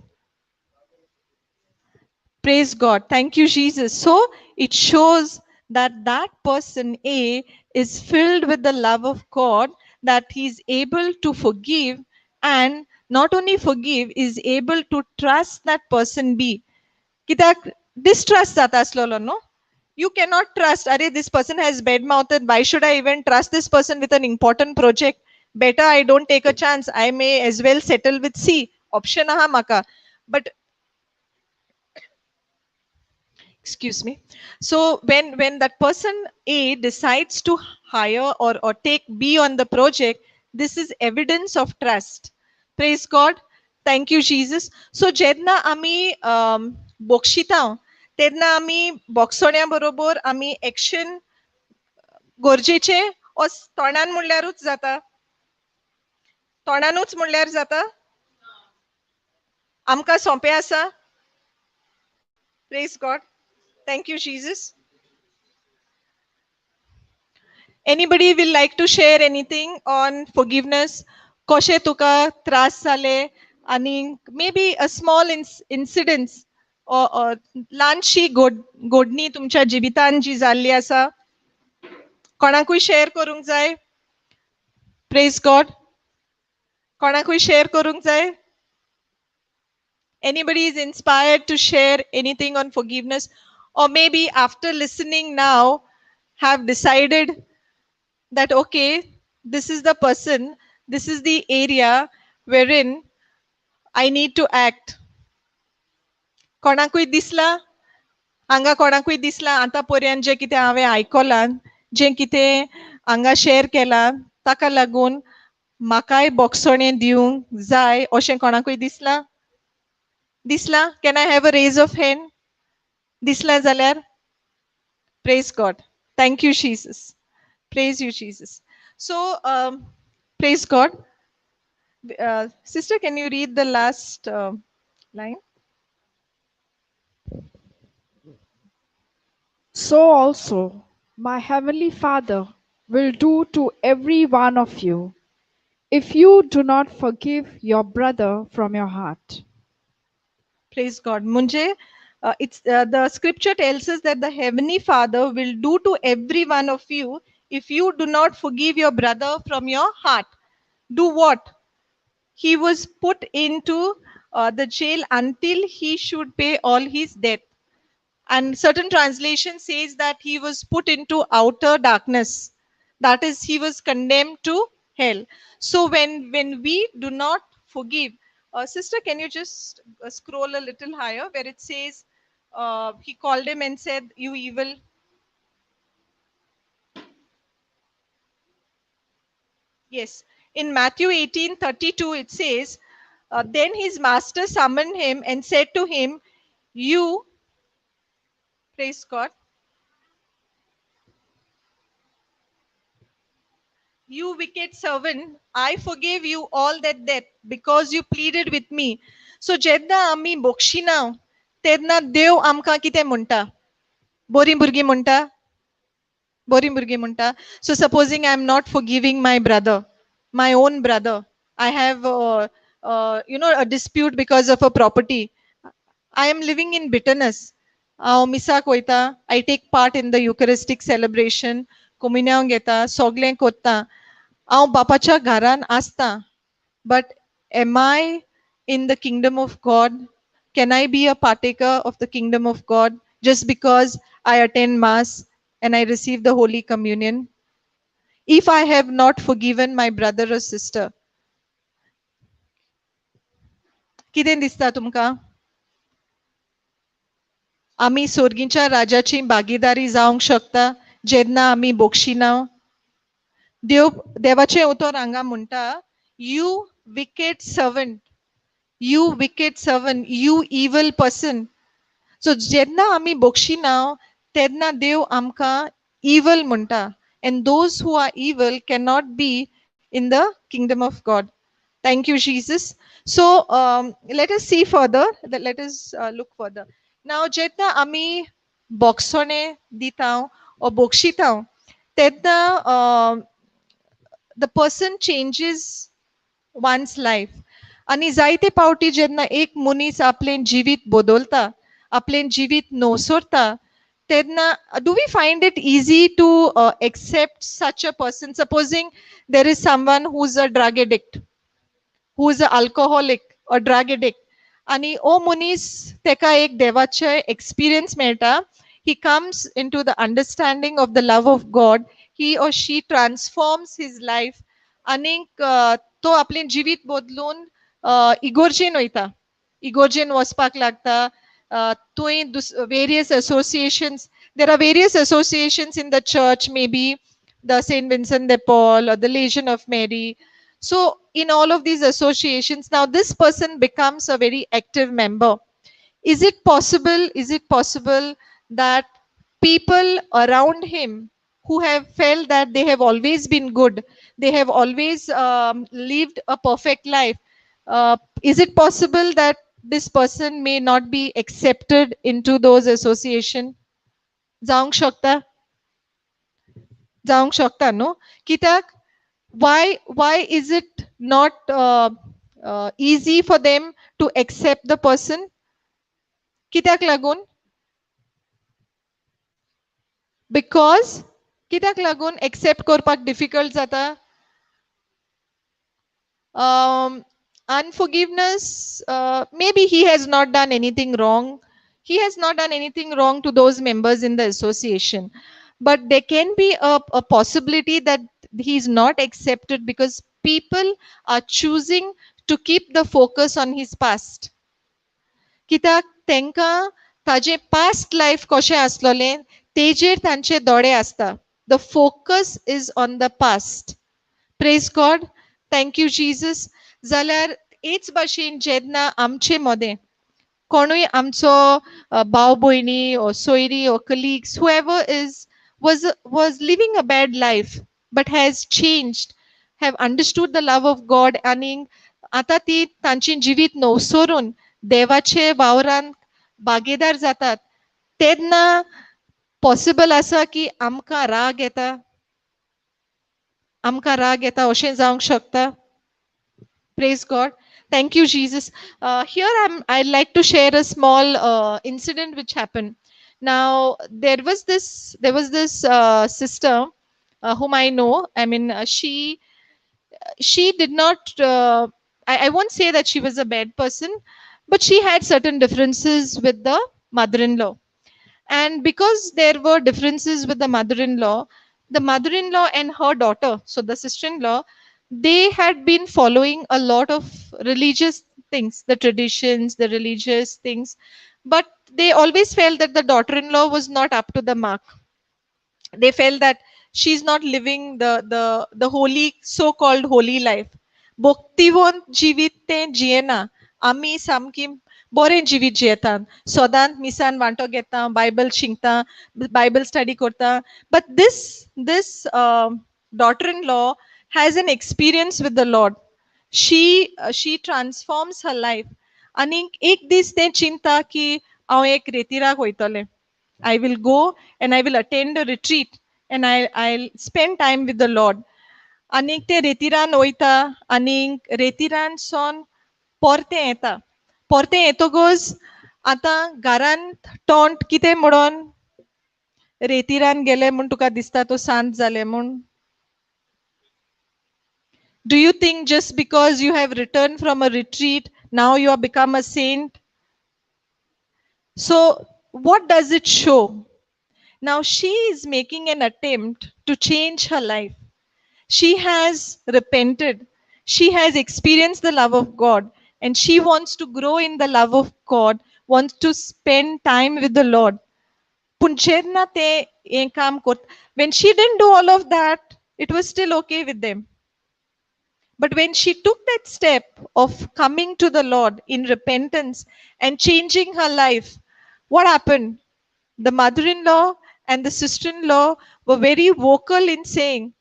Praise God. Thank you, Jesus. So it shows that that person A is filled with the love of God, that he's able to forgive, and not only forgive, is able to trust that person B. कित्याक distrust जाता आसलोलो no. You cannot trust, Are, this person has bad mouthed. Why should I even trust this person with an important project? Better I don't take a chance. I may as well settle with C. Option aha maka. But excuse me. So when that person A decides to hire or take B on the project, this is evidence of trust. Praise God. Thank you, Jesus. So जेन्ना आम्ही बोक्षिता तेन्ना आम्ही बोक्सोण्या बरोबर आम्ही action गरजेचे ओ तोंडान म्हणल्यारूच जाता. तोंडानूच म्हणल्यार जाता. आमकां सोंपें आसा. Praise God. Thank you, Jesus. Anybody will like to share anything on forgiveness? Koshe tuka tras sale, आणि maybe a small incidents or ल्हानशी घडणी तुमच्या जिवितान जी जाल्ली आसा, कोणाकूय शेअर करूंक जाय? Praise God. कोणाकूय शेअर करूंक जाय? Anybody is inspired to share anything on forgiveness, or maybe after listening now have decided that okay, this is the person, this is the area wherein I need to act. कोणाकूय दिसला? हांगा कोणाकूय दिसला आतां पर्यंत जे कितें हांवें आयकलां, जे कितें हांगा शेअर केलां, ताका लागून म्हाकाय बोगसोणें दिवंक जाय अशें कोणाकूय दिसलां? दिसलां? Can I have a raise of hand? दिसलां जाल्यार? Praise God. Thank you, Jesus. Praise you, Jesus. So, praise God. Sister, can you read the last line? So also my heavenly Father will do to every one of you if you do not forgive your brother from your heart. Praise God. Munje, it's the scripture tells us that the heavenly Father will do to every one of you if you do not forgive your brother from your heart. Do what? He was put into the jail until he should pay all his debt. And certain translation says that he was put into outer darkness. That is, he was condemned to hell. So when we do not forgive, sister, can you just scroll a little higher where it says, he called him and said, you evil. Yes. In Matthew 18:32, it says, then his master summoned him and said to him, you, praise God, you wicked servant, I forgave you all that debt because you pleaded with me. So जेन्ना आमी बोक्षिना तेन्ना देव आमकां कितें म्हणटा? बोरी भुरगीं म्हणटा? बोरी भुरगीं म्हणटा. So supposing I am not forgiving my brother, my own brother, I have a dispute because of a property. I am living in bitterness. हांव मिसाक वयता, I take part in the Eucharistic celebration, communion घेता, सगळें करता. हांव बापाच्या घरान आसता, but am I in the kingdom of God? Can I be a partaker of the kingdom of God just because I attend mass and I receive the Holy Communion? If I have not forgiven my brother or sister, कितें दिसता तुमकां? आमी सोर्गींच्या राजाची भागीदारी जावंक शकता जेन्ना आमी बोक्षिना? देवाचे उतर हांगा म्हणटा, you wicked servant, you wicked servant, you evil person. So जेन्ना आमी बोक्षिना तेन्ना देव आमकां evil म्हणटा, and those who are evil cannot be in the kingdom of God. Thank you, Jesus. So let us see further. Let us look further. Now जेन्ना आमी boxone दितां or बोक्षितां तेन्ना the person changes one's life. आणि जायते पावटी जेन्ना एक मनीस आपलें जिवीत बदलता, आपलें जिवीत नवसोरता, तेन्ना do we find it easy to accept such a person? Supposing there is someone who's a drug addict, who is an alcoholic or drug addict, आणि ओ मनीस तेका एक देवाचे experience मेळटा, he comes into the understanding of the love of God, he or she transforms his life, आणि तो आपलें जिवीत बदलून इगोर्जेन वयता, इगोर्जेन वचपाक लागता. थंय various associations, there are various associations in the church, maybe the Saint Vincent de Paul or the Legion of Mary. So in all of these associations, now this person becomes a very active member. Is it possible that people around him who have felt that they have always been good, they have always lived a perfect life, is it possible that this person may not be accepted into those association? जावंक शकता, जावंक शकता न्हू? कित्याक why is it not easy for them to accept the person? कित्याक लागून? Because कित्याक लागून accept करपाक difficult जाता? Unforgiveness, maybe he has not done anything wrong. He has not done anything wrong to those members in the association. But there can be a possibility that he is not accepted because people are choosing to keep the focus on his past. कित्याक तांकां ताजें past life कशें आसलोलें तेजेर तांचे दोळे आसता. The focus is on the past. Praise God. Thank you Jesus. जाल्यार हेच भाशेन जेन्ना आमचे मदें कोणूय आमचो भाव भयणी or सोयरी or colleagues, whoever was living a bad life but has changed, have understood the love of God, आणि आतां ती तांची जिवीत नवसोरून देवाचे वावरान भागीदार जातात, तेन्ना पॉसिबल आसा की आमकां राग येता, आमकां राग येता अशें जावंक शकता. Praise God. Thank you, Jesus. Here I'd like to share a small incident which happened. Now there was this sister whom I know. I mean, she did not. I won't say that she was a bad person, but she had certain differences with the mother-in-law. And because there were differences with the mother-in-law and her daughter, so the sister-in-law, they had been following a lot of religious things, the traditions, the religious things, but they always felt that the daughter-in-law was not up to the mark. They felt that she's not living the holy, so-called holy life. Bhaktivant जिवीत तें जियेना, आमी सामकी बरें जिवीत जियेतात, सदांच मिसान वांटो घेता, Bible शिंकता, Bible study करता. But this daughter-in-law has an experience with the Lord. She transforms her life. आणि एक दीस तें चिंता की हांव एक रेतिराक वयतलें. I will go and I will attend a retreat and I'll spend time with the Lord. आनीक ते रेतिरान वयता आनीक रेतिरान सोन परतें येता. परतें येतगोच आतां घरांत तोंड कितें म्हणून रेतिरान गेले म्हूण तुका दिसता तो सांत जाले म्हूण? Do you think just because you have returned from a retreat, now you have become a saint? So what does it show? Now she is making an attempt to change her life. She has repented. She has experienced the love of God and she wants to grow in the love of God, wants to spend time with the Lord. Puncherna te en kam kot. When she didn't do all of that, it was still okay with them. But when she took that step of coming to the Lord in repentance and changing her life, what happened? The mother in law and the sister in law were very vocal in saying,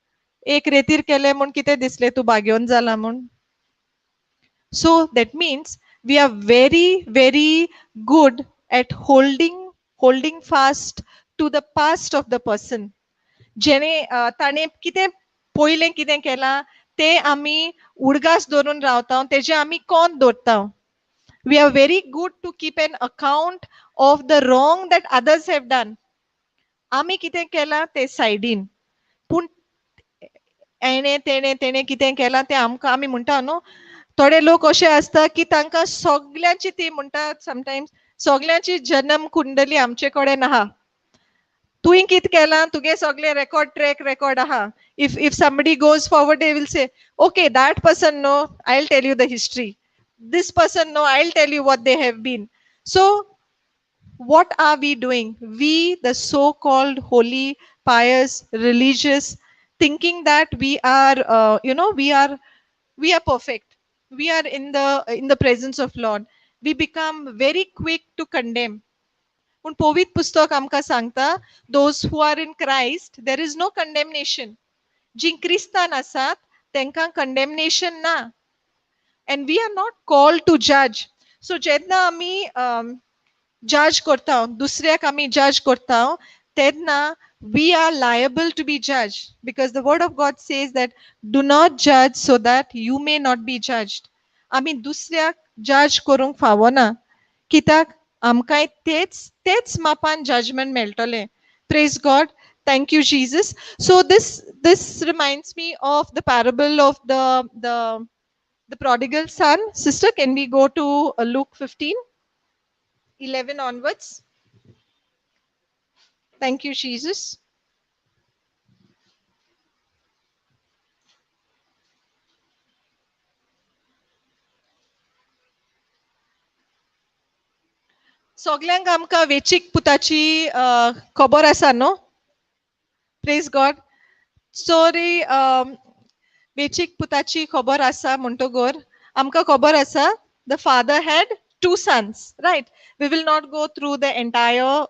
एक रेतीर केले म्हूण कितें दिसलें तूं बागेवन जाला म्हूण. So that means we are very, very good at holding fast to the past of the person. जेणे ताणें कितें पयलें कितें केलां तें आमी उडगास धरून रावता तेजे आमी कोंत दवरता. We are very good to keep an account of the wrong that others have done. आमी कितें केलां तें सायडीन. पूण एणे तेणे तेणे कितें केलां तें आमकां आमी म्हणटा न्हू. थोडे लोक अशे आसता की तांकां सगल्यांची ती म्हणटात समटायम्स सगल्यांची जन्म कुंडली आमचे कडेन आहा. तुवें कितें केलां तुगे सगळे रेकॉर्ड ट्रॅक रेकॉर्ड आहा. If somebody goes forward, they will say, okay, that person, no, I'll tell you the history. This person, no, I'll tell you what they have been. So what are we doing? We, the so-called holy, pious, religious, thinking that we are, we are perfect. We are in the presence of Lord. We become very quick to condemn. पूण पवित्र पुस्तक आमकां सांगता, those who are in Christ, there is no condemnation. जी क्रिस्तान आसात तांकां condemnation ना. And we are not called to judge. So जेन्ना आमी judge करता, दुसऱ्याक आमी judge करता, तेन्ना we are liable to be judged, because the word of God says that do not judge so that you may not be judged. आमी दुसऱ्याक judge करूंक फावना, कित्याक आमकांय तेच मापान judgment मेळटलें. Praise God. Thank you, Jesus. So this reminds me of the parable of the prodigal son. Sister, can we go to Luke 15:11 onwards? Thank you, Jesus. सगल्यांक आमकां वेचीक पुताची खबर आसा न्हू. Praise God. सॉरी, वेचीक पुताची खबर आसा म्हणटोगर आमकां खबर आसा the father had two sons, right? We will not go through the entire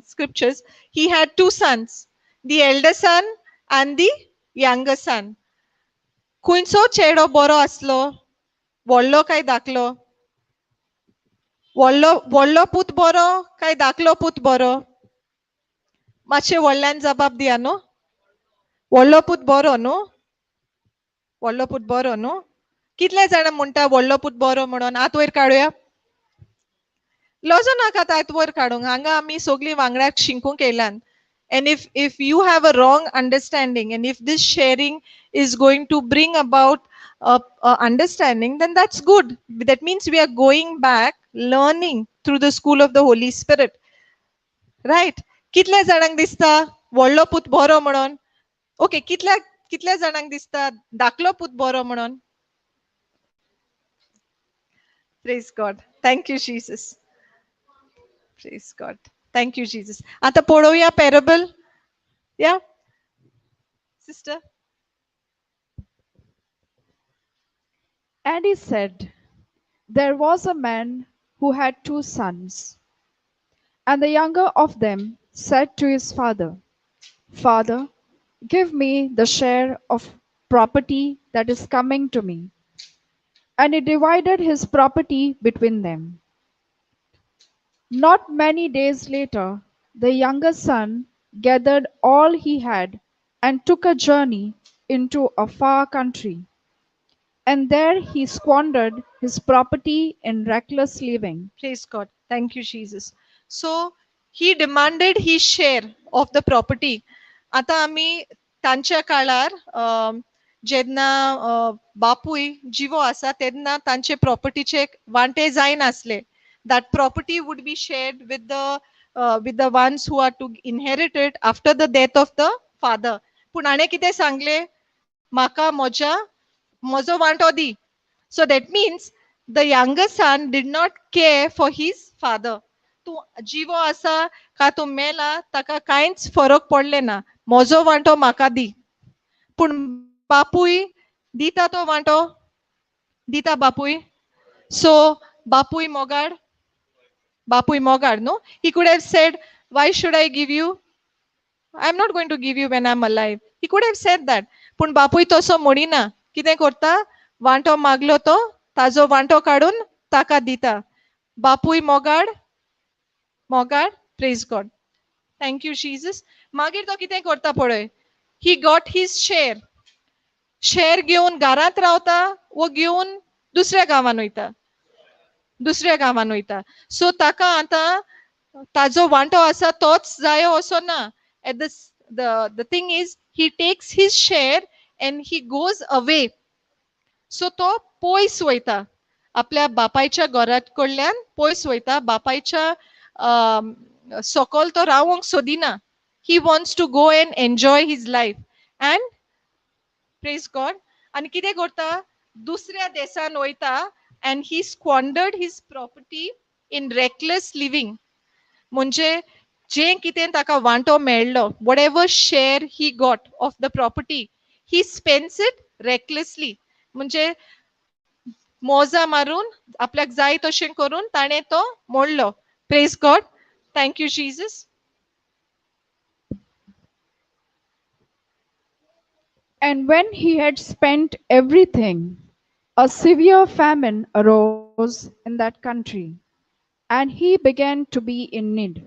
scriptures. He had two sons, the elder son and the younger son. खंयचो चेडो बरो आसलो, व्हडलो काय धाकलो? व्हडलो पूत बरो काय धाकलो पूत बरो? मातशें व्हडल्यान जबाब दिया न्हू. व्हडलो पूत बरो न्हू. व्हडलो पूत बरो न्हू. कितले जाणां म्हणटा व्हडलो पूत बरो म्हणून? हात वयर काडुया. लजो नाका हात वयर काडूंक. हांगा आमी सगळीं वांगडाक शिंकूंक येयल्यान. And if you have a wrong understanding, and if this sharing is going to bring about a understanding, then that's good. That means we are going back learning through the school of the Holy Spirit, right? कितल्या जाणांक दिसता व्हडलो पूत बरो म्हणून? Okay, कितल्या जाणांक दिसता धाकलो पूत बरो म्हणून? Praise God. Thank you, Jesus. Praise God. Thank you, Jesus. आता पळोवया parable. Yeah, sister. And he said, there was a man who had two sons. And the younger of them said to his father, Father, give me the share of property that is coming to me. And he divided his property between them. Not many days later, the younger son gathered all he had and took a journey into a far country. And there he squandered his property in reckless living. Praise God. Thank you, Jesus. So he demanded his share of the property. आता आम्ही तांच्या काळार जेन्ना बापूय जिवो आसा तेन्ना तांचे प्रॉपर्टीचे वांटे जायनासले. That property would be shared with the ones who are to inherit it after the death of the father. पूण हाणें कितें सांगले, म्हाका म्हजो वांटो दी. So that means the younger son did not care for his father. तू जिवो आसा का तू मेला ताका कांयच फरक पडले ना. म्हजो वांटो म्हाका दी. पूण बापूय Dita to wanto. Dita bapui. So bapui mogad. Bapui mogad, no? He could have said, why should I give you? I'm not going to give you when I'm alive. He could have said that. Pun bapui toso modina. Kite korta? Wanto maglo to. Tazo wanto kadun. Taka dita. Bapui mogad. Mogad. Praise God. Thank you, Jesus. Magir to kite korta pore. He got his share. Share घेऊन घरात रावता वो घेऊन दुसऱ्या गावान वयता दुसऱ्या गावान वयता सो ताका आतां ताजो वांटो आसा तोच जायो असो ना at the thing is he takes his share and he goes away so तो पयस वयता आपल्या बापायच्या घरात कडल्यान पयस वयता बापायच्या सकल तो रावंक सोदिना he wants to go and enjoy his life and praise God आणि कितें करता दुसऱ्या देशान वयता and he squandered his property in reckless living म्हणजे जे कितें ताका वांटो मेळ्ळो whatever share he got of the property he spends it recklessly म्हणजे मोजा मारून आपल्याक जाय तशें करून ताणें तो मोडलो praise God thank you Jesus And when he had spent everything, a severe famine arose in that country, and he began to be in need.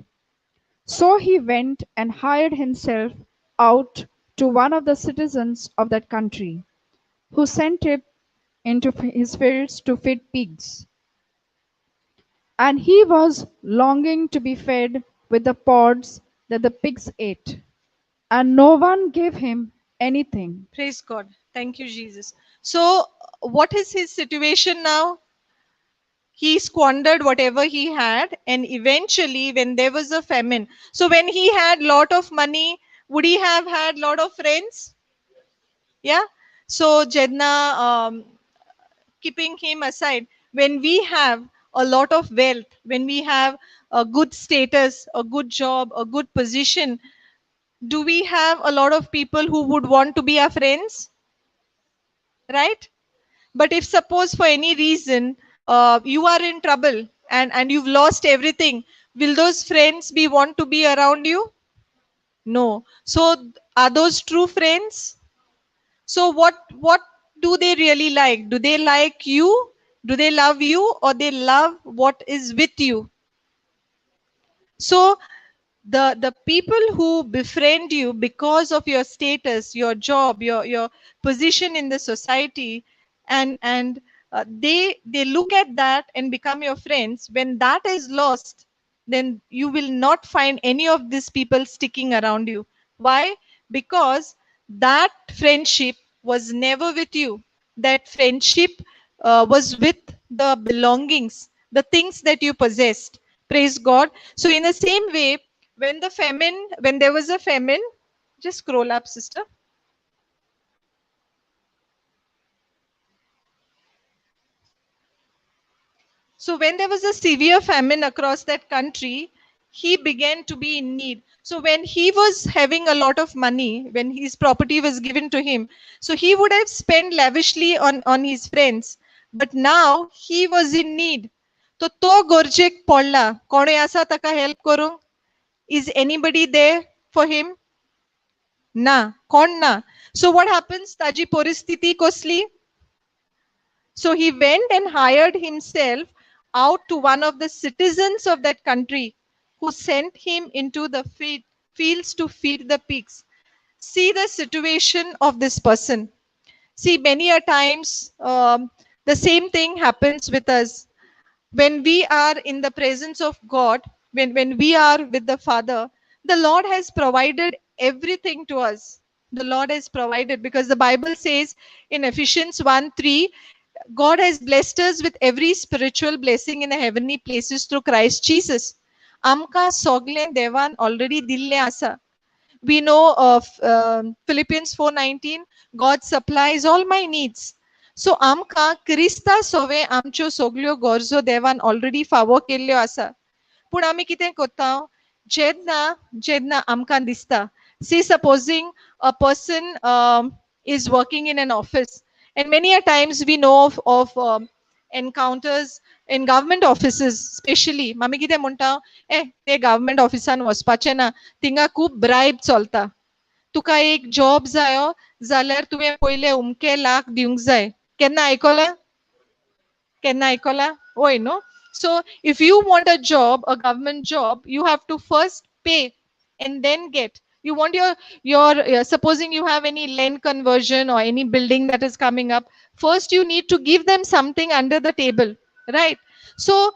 So he went and hired himself out to one of the citizens of that country, who sent him into his fields to feed pigs. And he was longing to be fed with the pods that the pigs ate, and no one gave him anything. praise god thank you jesus so what is his situation now he squandered whatever he had and eventually when there was a famine so when he had lot of money would he have had lot of friends yeah so jedna keeping him aside when we have a lot of wealth when we have a good status a good job a good position do we have a lot of people who would want to be our friends right but if suppose for any reason you are in trouble and you've lost everything will those friends be want to be around you no so are those true friends so what do they really like do they like you do they love you or they love what is with you so the people who befriend you because of your status your job your position in the society and they look at that and become your friends when that is lost then you will not find any of these people sticking around you why because that friendship was never with you that friendship was with the belongings the things that you possessed praise god so in the same way when there was a famine just scroll up sister so when there was a severe famine across that country he began to be in need so when he was having a lot of money when his property was given to him so he would have spent lavishly on his friends but now he was in need तो गरजेक पडला कोणूय आसा ताका help करूंक is anybody there for him ना कोण ना so what happens ताजी परिस्थिती कसली so he went and hired himself out to one of the citizens of that country who sent him into the fields to feed the pigs see the situation of this person see many a times the same thing happens with us when we are in the presence of god when we are with the father the lord has provided everything to us the lord has provided because the bible says in ephesians 1:3 god has blessed us with every spiritual blessing in the heavenly places through christ jesus amka sogle devan already dille asa we know of philippians 4:19 god supplies all my needs so amka krista sove amcho soglio gorzo devan already फावो केल्ल्यो आसा पूण आमी कितें कोत्ता जेन्ना जेन्ना आमकां दिसता see supposing a person is working in an office And many a times we know of encounters in government offices, especially. Mami kite munta, te government officean वचपाचे ना, तिंगा खूप bribe चलता. तुका एक जॉब जायो जाल्यार तुवें पयले उमके लाख दिवंक जाय. केन्ना आयकला? केन्ना आयकला? होय no? So if you want a job, a government job, you have to first pay and then get. You want your supposing you have any land conversion or any building that is coming up, first you need to give them something under the table, right? So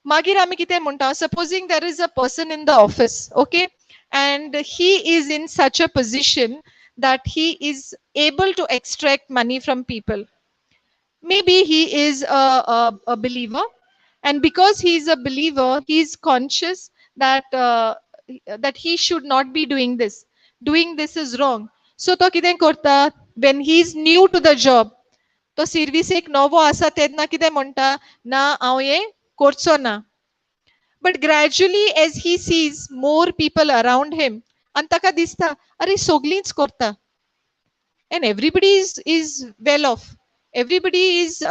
मागीर आमी कितें म्हणटा, supposing there is a person in the office, okay, and he is in such a position that he is able to extract money from people. Maybe he is a believer, and because he is a believer, he is conscious that he should not be doing this. Doing this is wrong. So to कितें करता, when he is new to the job, तो service एक नवो आसा तेन्ना कितें म्हणटा, ना हांव हे करचो ना. But gradually, as he sees more people around him, and ताका दिसता, अरे सगळींच करता, and everybody is well off. Everybody is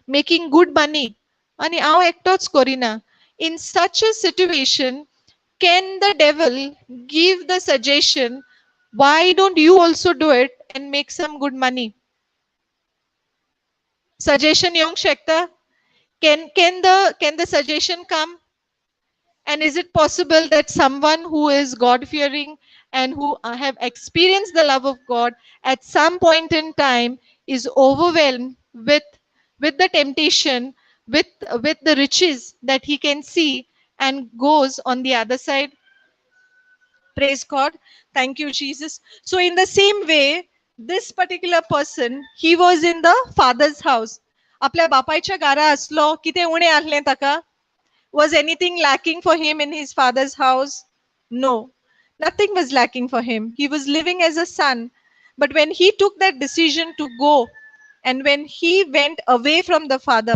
making good money. आणि हांव एकटोच करिना. In such a situation, can the devil give the suggestion, why don't you also do it and make some good money? Suggestion येवंक शकता? Can the suggestion come? And is it possible that someone who is God fearing and who have experienced the love of God at some point in time is overwhelmed with the temptation, with with the riches that he can see, and goes on the other side? Praise God. Thank you, Jesus. So in the same way, this particular person, he was in the father's house. आपल्या बापायच्या घरा असलो, कितें उणें आहलें ताका? Was anything lacking for him in his father's house? No, nothing was lacking for him. He was living as a son. But when he took that decision to go, and when he went away from the father,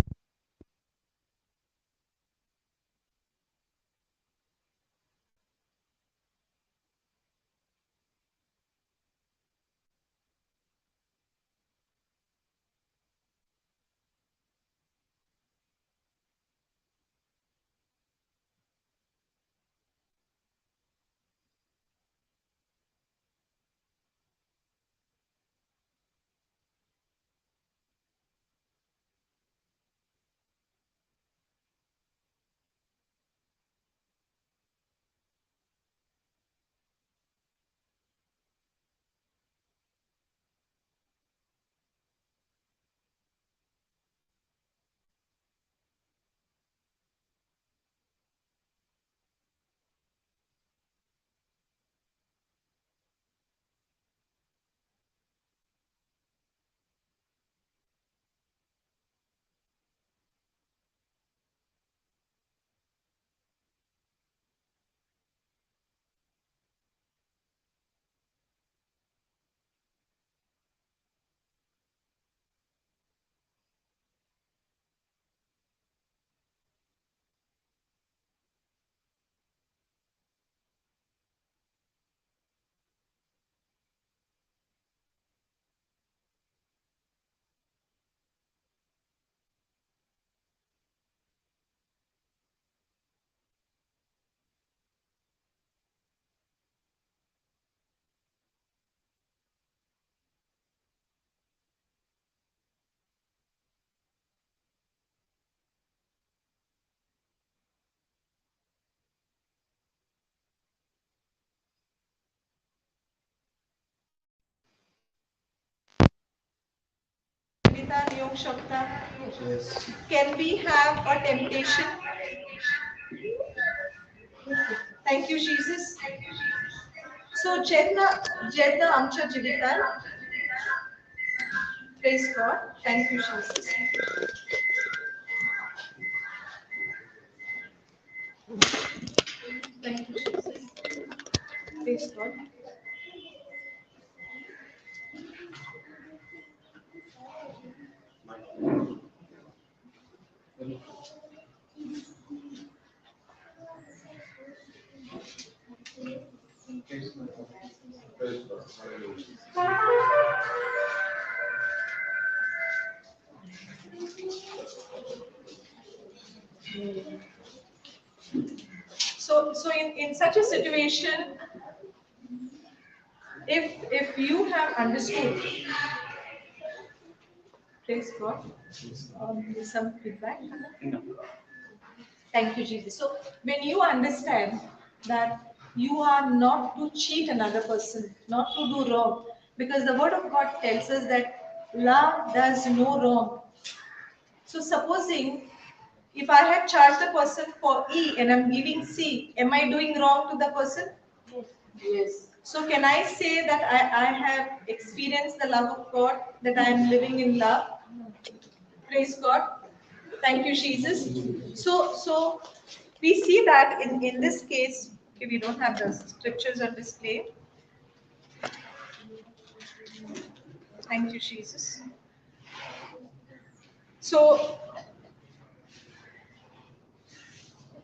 can we have a temptation? Thank you, Jesus. So, Jedna Amcha Jivitan. Praise God. Thank you, Jesus. Thank you, Jesus. Praise God. in such a situation, if you have understood, praise God, some feedback. Thank you, Jesus. So when you understand that you are not to cheat another person, not to do wrong, because the word of God tells us that love does no wrong. So supposing if I have charged the person for E and I'm giving C, am I doing wrong to the person? Yes. So can I say that I have experienced the love of God, that I am living in love? Praise God. Thank you, Jesus. So we see that in this case, okay, we don't have the scriptures on display. Thank you, Jesus. So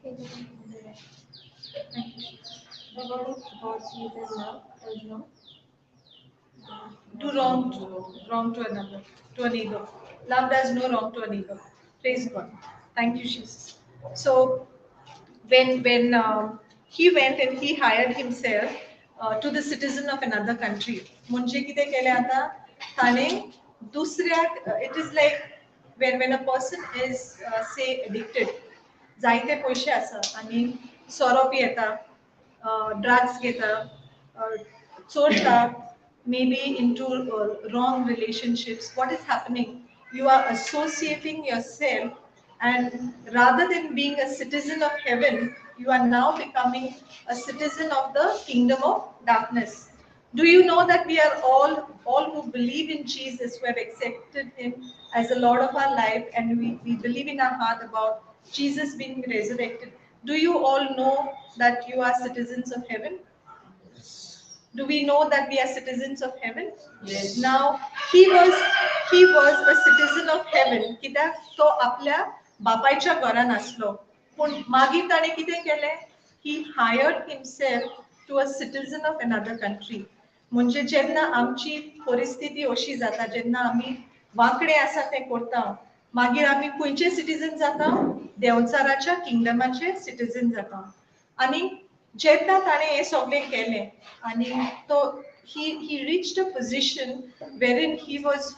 the word of God says love does not do wrong to another, to a neighbor. Love does no wrong to a neighbor. Praise God. Thank you, Jesus. So when he went and he hired himself to the citizen of another country. म्हणजे कितें केलें आतां ताणें दुसऱ्याक it is like when a person is say addicted जायते पयशे आसा आनी सोरो पियेता ड्रग्स घेता चोरता maybe into wrong relationships. What is happening? You are associating yourself, and rather than being a citizen of heaven, you are now becoming a citizen of the kingdom of darkness. Do you know that we are all who believe in Jesus, who have accepted him as the Lord of our life, and we believe in our heart about Jesus being resurrected? Do you all know that you are citizens of heaven? Do we know that we are citizens of heaven? Yes. Now he was a citizen of heaven. कित्याक तो आपल्या बापायच्या घरान आसलो. पूण मागीर ताणें कितें केलें? He hired himself to a citizen of another country. म्हणजे जेन्ना आमची परिस्थिती अशी जाता, जेन्ना आमी वांकडे आसा तें करता, मागीर आमी खंयचे सिटीजन जाता? देंवचाराच्या किंगडमाचे सिटीजन जाता. आनी जेन्ना ताणें हें सगळें केलें आनी तो he reached a position wherein he was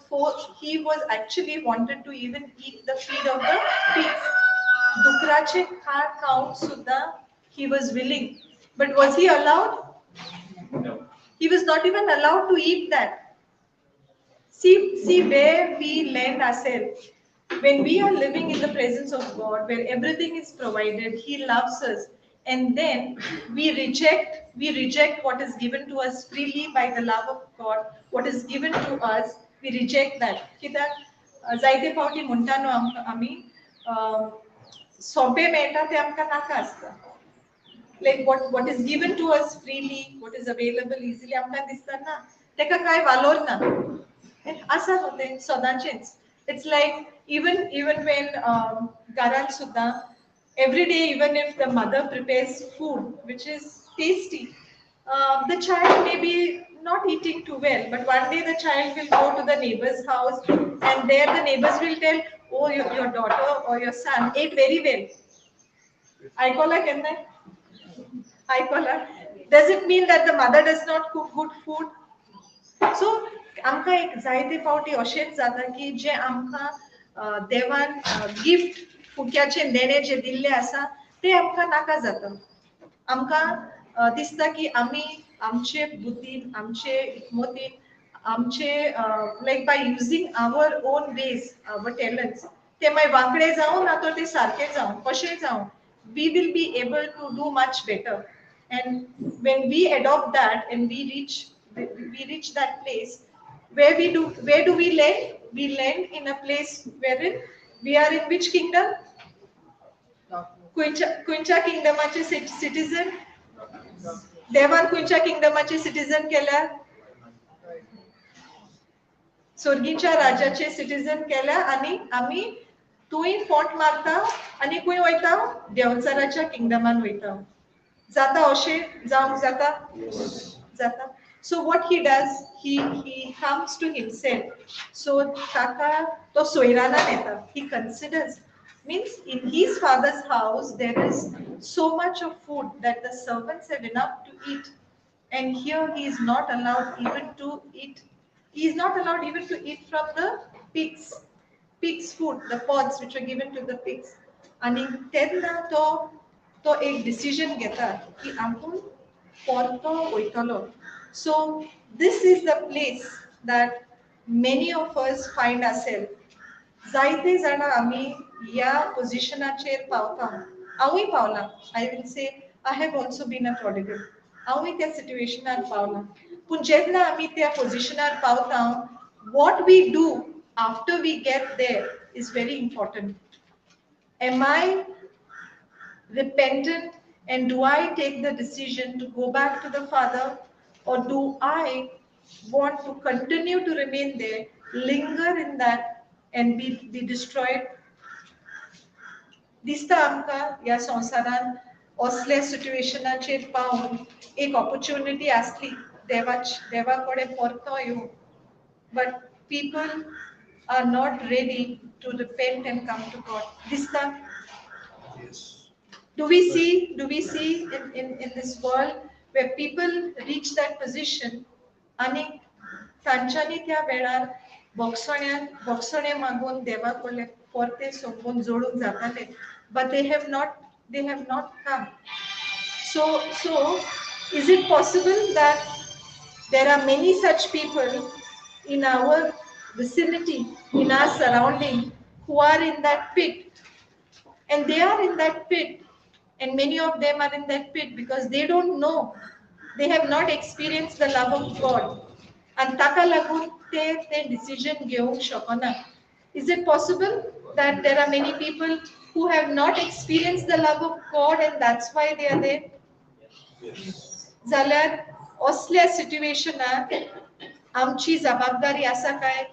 actually wanted to even eat the feed of the pigs. डुकराचे खार खाऊन सुद्धा he was willing. But was he allowed? No. He was not even allowed to eat that. See where we land ourselves. When we are living in the presence of God, where everything is provided, He loves us, and then we reject what is given to us freely by the love of God. What is given to us, we reject that. कित्याक जायते फावटी म्हणटा न्हू आमी सोंपें मेळटा तें आमकां नाका आसता. Like what is given to us freely, what is available easily, आमकां दिसता ना तेका काय वालोर ना. आसा न्हू तें सदांचेंच. It's like even when घरान सुद्दां every day, even if the mother prepares food which is tasty, the child may be not eating too well, but one day the child will go to the neighbor's house, and there the neighbors will tell, oh, your daughter or your son ate very well. आयकोला केन्नाय? आयकोला? Does it mean that the mother does not cook good food? सो आमकां एक जायते फावटी अशेंच जाता की जे आमकां देवान गिफ्ट फुक्याचें देणें जें दिल्लें आसा तें आमकां नाका जाता. आमकां दिसता की आमी आमचे बुद्दीन, आमचे हिकमतीन, आमचे like by using our own ways, our talents, ते मागीर वांकडे जावं ना तर ते सारके जावं, कशेंय जावं, we will be able to do much better. And when we adopt that and we reach that place, where do we land? We land in a place wherein we are in which kingdom? खंयच्या किंगडमाचे citizen? देवान खंयच्या किंगडमाचे citizen केल्या? स्वर्गीच्या राज्याचे citizen केल्या, आनी आमी थंय font मारता आनी खंय वयता? देंवचाराच्या किंगडमान वयता. जाता अशें जावंक जाता? जाता. So what he does, he comes to himself. So ताका तो सोयरानान येता. He considers Means in his father's house there is so much of food that the servants have enough to eat, and here he is not allowed even to eat. He is not allowed even to eat from the pigs food, the pods which are given to the pigs. आणि तेन्ना तो एक decision घेता की आपूण परतो वयतलो. So this is the place that many of us find ourselves. जायते जाणां आमी ह्या पोझिशनाचेर पावता. हांवूय पावला. I will say I have also been a prodigal. हांवूय त्या सिट्युएशनार पावला. पूण जेन्ना आमी त्या पोझिशनार पावता, what we do after we get there is very important. Am I repentant, and do I take the decision to go back to the Father, or do I want to continue to remain there, linger in that, and be destroyed? दिसता आमकां ह्या संवसारान असले सिट्युएशनाचेर पावून एक opportunity आसली देवा कडेन परतो येवं, but people are not ready to repent and come to God. दिसता. Do we see in this world where people reach that position आणि तांच्यांनी त्या वेळार बोगसणे मागून देवा कडले परते सोंपून जोडूंक जाताले, but they have not come. So is it possible that there are many such people in our vicinity, in our surrounding, who are in that pit, and they are in that pit, and many of them are in that pit because they don't know, they have not experienced the love of God, and taka lagun te decision घेवंक शकना. Is it possible that there are many people who have not experienced the love of God and that's why they are there? जाल्यार असल्या सिट्युएशनाक आमची जबाबदारी आसा काय?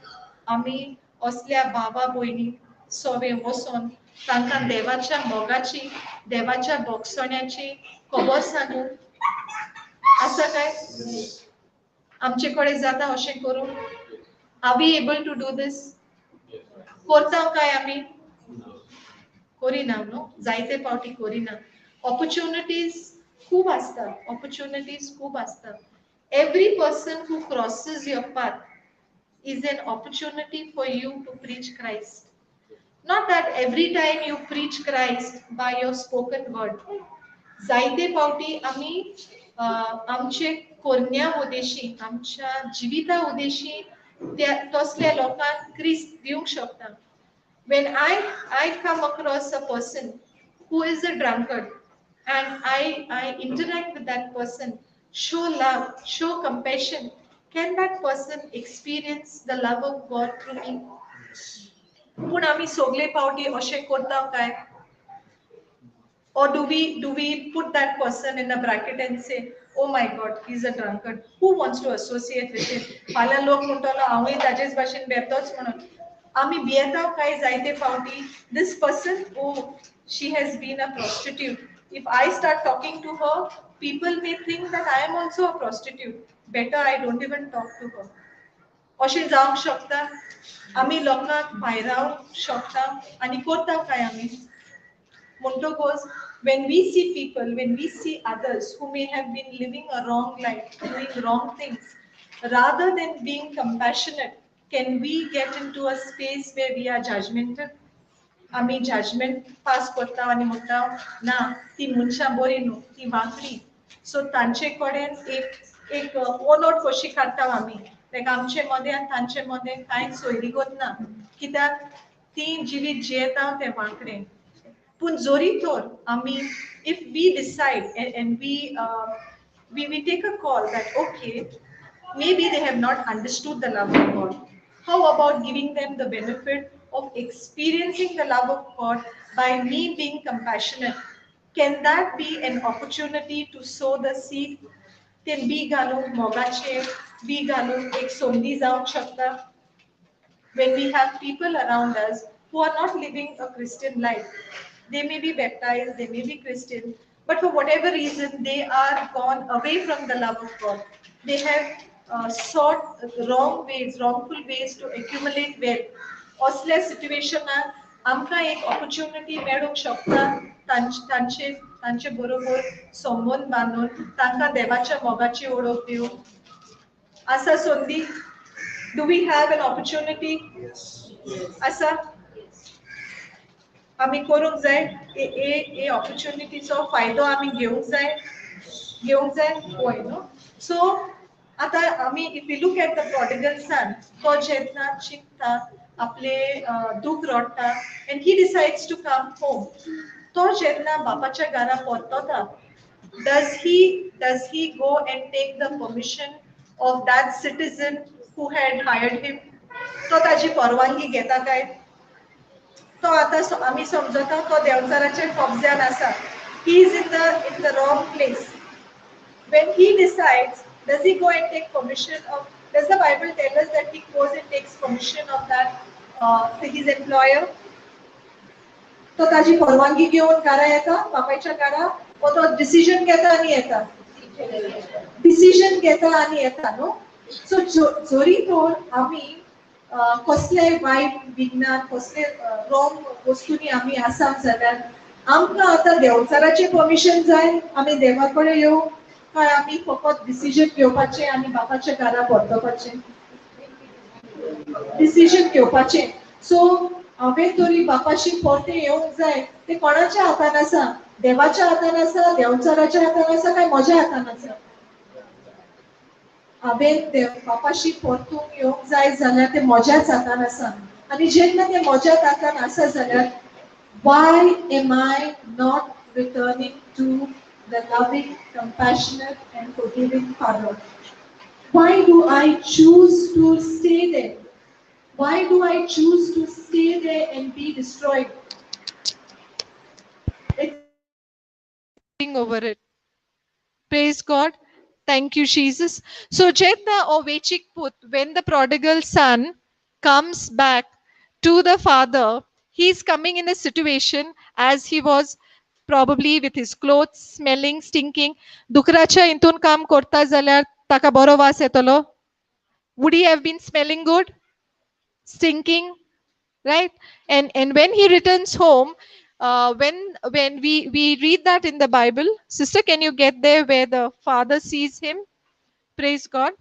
आमी असल्या भावा भयणी सोवे वचोन तांकां देवाच्या मोगाची, देवाच्या बोगसण्याची खबर सांगूं आसा काय? आमचे कडेन जाता अशें करूं? Are we able to do this? करता काय आमी? करिना न्हू, जायते फावटी करिना. Opportunities खूब आसता, opportunities खूब आसता. Every person who crosses your path is an opportunity for you to preach Christ. Not that every time you preach Christ by your spoken word. जायते फावटी आमी आमचे कोरण्या उद्देशी, आमच्या जिविता उद्देशी तसल्या लोकांक क्रिस्त दिवंक शकता. When I come across a person who is a drunkard and I interact with that person, show love, show compassion, can that person experience the love of God through me? पूण आमी सगळे फावटी अशें करता काय? Or do we put that person in a bracket and say, oh my God, he's a drunkard. Who wants to associate with him? फाल्यां लोक म्हणटलो हांवूय ताजेच भाशेन बेतोच म्हणून. आमी भियेता काय जायते फावटी? This person, oh, she has been a prostitute. If I start talking to her, people may think that I am also a prostitute. Better I don't even talk to her. अशें जावंक शकता. आमी लोकांक भायरावंक शकता आनी करता काय आमी? Monto when we see people, when we see others who may have been living a wrong life, doing wrong things, rather than being compassionate, can we get into a space where we are judgmental? आम्ही judgement पास करता आणि म्हणटा ना ती मनशां बरी न्हू, ती वांकडी. सो तांचे कडेन एक ओनोट कशी काडटा आमी, लायक आमचे मदें आनी तांचे मदें कांयच सोयरीगत ना, कित्याक ती जिवीत जियेता तें वांकडें. पूण जोरी तर आमी if we decide and we take a call that okay, maybe they have not understood the love of God. How about giving them the benefit of experiencing the love of God by me being compassionate? Can that be an opportunity to sow the seed? ते B घालून मोगाचे B घालून एक सोंदी जावंक शकता. When we have people around us who are not living a Christian life. They may be baptized, they may be Christian, but for whatever reason, they are gone away from the love of God. They have sought wrongful ways to accumulate wealth. Osle situation आमकां एक opportunity मेळूंक शकता तांचे तांचे बरोबर संबंद बांदून तांकां देवाच्या मोगाची ओळख दिवंक आसा संदी. Do we have an opportunity? आसा आमी करूंक जाय. ए ऑपॉर्च्युनिटीचो फायदो आमी घेवंक जाय पळय न्हू. सो आतां आमी if you look at the prodigal son, तो जेन्ना चिंतता आपले दूख रडटा and he decides to come home. तो जेन्ना बापाच्या घरा परतता, does he go and take the permission of that citizen who had hired him? तो ताजी परवानगी घेता काय? तो आतां आमी समजता तो देंवचाराच्या कब्ज्यान आसा. He is in the wrong place. When he decides, does he go and take permission of? Does the Bible tell us that he goes and takes permission of that his employer? तो ताजी परवानगी घेऊन घरा येता बापायच्या घरा, व तो डिसिजन घेता आनी येता. डिसिजन घेता आनी येता न्हू. सो जरी तर आमी कसले वायट विज्ञान कसले रॉंग वस्तूंनी आमी आसात जाल्यार आमकां आतां देंवचाराचें परमिशन जाय आमी देवा कडेन येवं, काय आमी फकत डिसिजन घेवपाचें आनी बापाच्या घरा परतपाचें? डिसिजन घेवपाचें. सो हांवें तरी बापाशी परतें येवंक जाय. तें कोणाच्या हातान आसा? देवाच्या हातान आसा, देंवचाराच्या हातान आसा, काय म्हज्या हातान आसा? हांवें बापाशी परतूंक येवंक जाय जाल्यार तें म्हज्याच हातान आसा. आनी जेन्ना तें म्हज्याच हातान आसा जाल्यार why am I not returning to the loving, compassionate and forgiving Father? Why do I choose to stay there? Why do I choose to stay there and be destroyed? Over it. Praise God. Thank you, Jesus. So, Jedna or Vechik Put, when the prodigal son comes back to the father, he's coming in a situation as he was probably with his clothes smelling, stinking. Dukracha intun kam korta zalyar taka boro vas yetolo. Would he have been smelling good? Stinking? Right? And when he returns home, when we read that in the Bible, sister, can you get there where the father sees him? Praise God.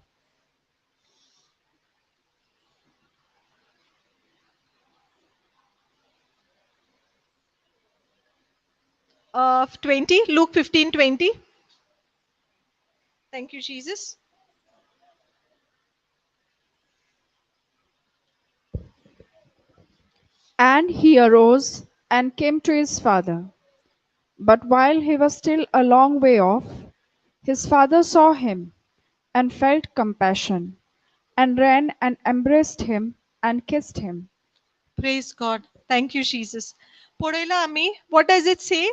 20, Luke 15:20. Thank you, Jesus. And he arose and came to his father. But while he was still a long way off, his father saw him and felt compassion, and ran and embraced him and kissed him. Praise God. Thank you, Jesus. Podaila Ami, what does it say?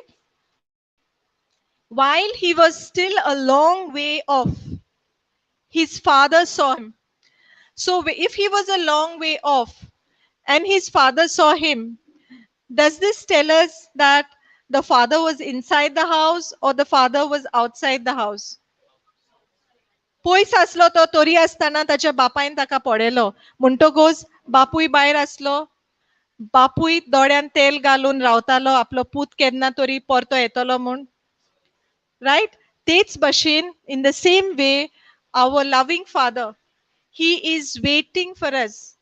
While he was still a long way off, his father saw him. So if he was a long way off and his father saw him, does this tell us that the father was inside the house or the father was outside the house? पयस आसलो तो तरी आसतना ताच्या बापायन ताका पडयलो म्हणटकूच बापूय भायर आसलो. बापूय दोळ्यान तेल घालून रावतालो आपलो पूत केन्ना तरी परतो येतलो म्हूण. रायट? तेच भाशेन in the same way our loving father, he is waiting for us.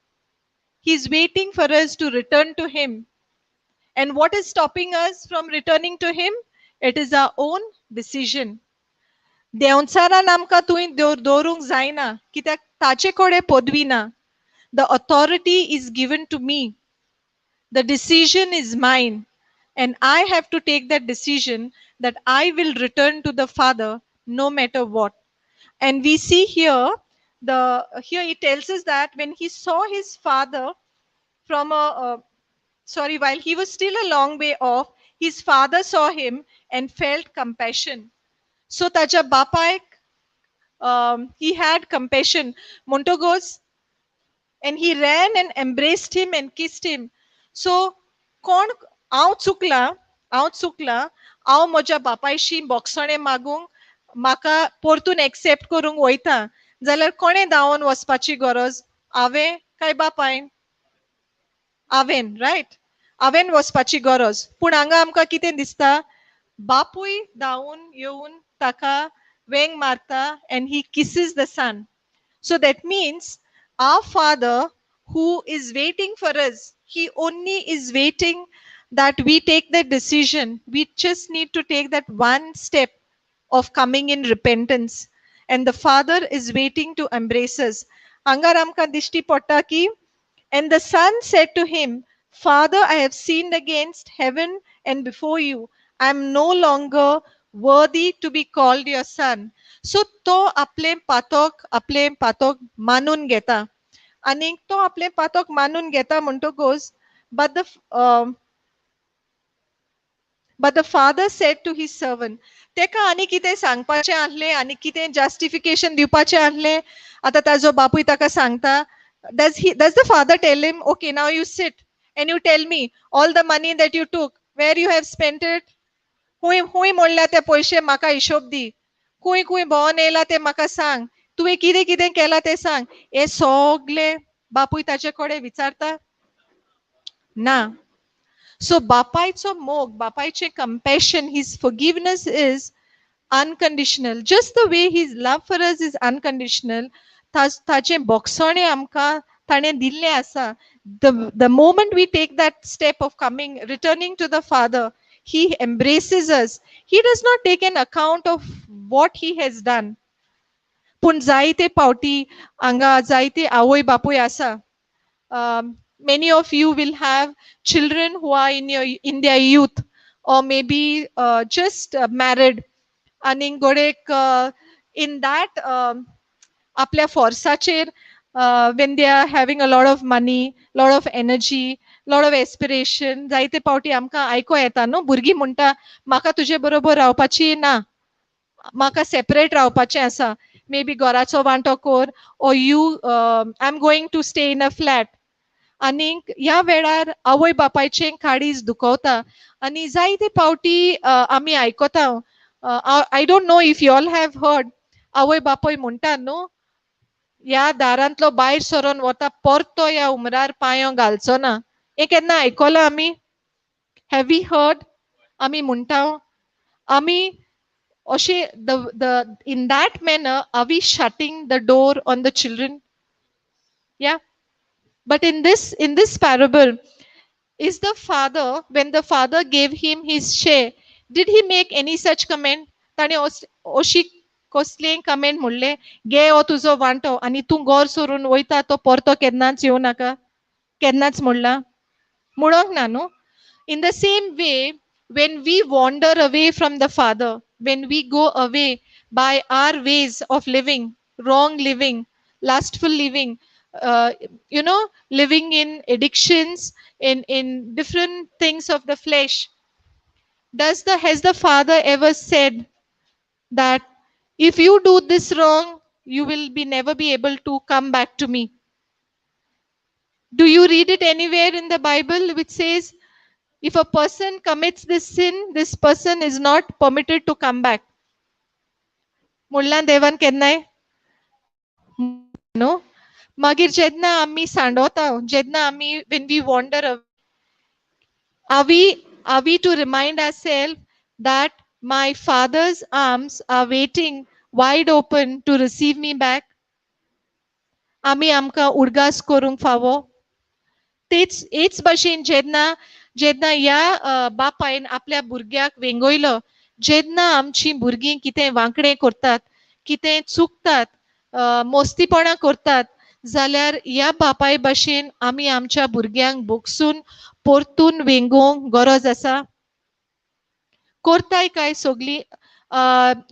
He's waiting for us to return to him. And what is stopping us from returning to him? It is our own decision. देंवचारान आमकां तुंय दवरूंक जायना कित्याक ताचे कडेन पदवी ना. The authority is given to me. The decision is mine. And I have to take that decision that I will return to the Father no matter what. And we see here, here it tells us that when he saw his father from while he was still a long way off, his father saw him and felt compassion. So taja bapaek, he had compassion. Montogos, and he ran and embraced him and kissed him. So, कोण हांव चुकला हांव म्हज्या बापायशी बोगसणे मागूंक म्हाका परतून accept करूंक वयता जाल्यार कोणें धांवन वचपाची गरज? हांवें काय बापायन? हांवें, रायट? हांवें वचपाची गरज. पूण हांगा आमकां कितें दिसता, बापूय धांवन येवन ताका वेंग मारता and he kisses the son. So that means our Father who is waiting for us, He only is waiting that we take the decision. We just need to take that one step of coming in repentance. And the Father is waiting to embrace us. Angaramka dishti potta ki, and the son said to him, Father, I have sinned against heaven and before you. I am no longer worthy to be called your son. So to आपले पातोक मानून घेता. आणि तो आपले पातोक मानून घेता म्हणटकूच but the but the father said to his servant, तेका आनी कितें सांगपाचें आहलें आनी कितें जस्टिफिकेशन दिवपाचें आहलें आतां ताजो बापूय ताका सांगता. Does the father tell him, okay, now you sit and you tell me all the money that you took, where you have spent it? खूंय खूंय मोडल्या ते पयशे म्हाका हिशोब दी. खूंय खूंय भोंवन येयला ते म्हाका सांग. तुवें कितें कितें केलां तें सांग. हे सगळे बापूय ताचे कडेन विचारता ना. So Bapaicho Mog, Bapaiche compassion, his forgiveness is unconditional. Just the way his love for us is unconditional. Tache boxone amka tane dille asa. The moment we take that step of coming, returning to the Father, he embraces us. He does not take an account of what he has done. Pun zaite pauti anga zaite awoi bapoi asa. Many of you will have children who are in their youth or maybe just married आणि गोडेक in that आपल्या फोर्साचेर when they are having a lot of money, lot of energy, lot of aspiration, जायते पावटी आमकां आयको येता न्हू, भुरगीं म्हणटा म्हाका तुजे बरोबर रावपाची ना, म्हाका सेपरेट रावपाचें आसा, मे बी घराचो वांटो कोर, or you I am going to stay in a flat. आणि ह्या वेळार आवय बापायचें काळीज दुखवता आणि जायते पावटी आमी आयकता. I don't know if you all have heard, आवय बापूय म्हणटा न्हू, ह्या दारांतलो भायर सरोन वता परतो ह्या उमरार पांयो घालचो ना. हें केन्ना आयकलां आमी? Have we heard? आमी म्हणटा आमी अशें in that manner are we shutting the door on the children? Yeah. But in this parable, is the father, when the father gave him his share, did he make any such comment? ताणे अशी कसलें comment म्हणलें, घे हो तुजो वांटो आनी तूं घर सोडून वयता तो परतो केन्नाच येवं नाका? केन्नाच म्हणला? म्हणोंक ना न्हू. In the same way, when we wander away from the Father, when we go away by our ways of living, wrong living, lustful living, uh, living in addictions, in different things of the flesh, has the Father ever said that if you do this wrong, you will be never be able to come back to me? Do you read it anywhere in the Bible which says if a person commits this sin, this person is not permitted to come back? मुळ्ळां देवान केन्नाय न्हू. मागीर जेन्ना आमी सांडोता, जेन्ना आमी when we wander away, are we to remind ourselves that my Father's arms are waiting wide open to receive me back? आमी आमकां उडगास करूंक फावो? तेच भाशेन जेन्ना जेन्ना ह्या बापायन आपल्या भुरग्याक वेंगयलो, जेन्ना आमची भुरगीं कितें वांकडें करतात, कितें चुकतात, मोस्तीपणां करतात, जाल्यार ह्या बापाय भाशेन आमी आमच्या भुरग्यांक बोगसून परतून वेंगोवंक गरज आसा? करताय काय सगळीं?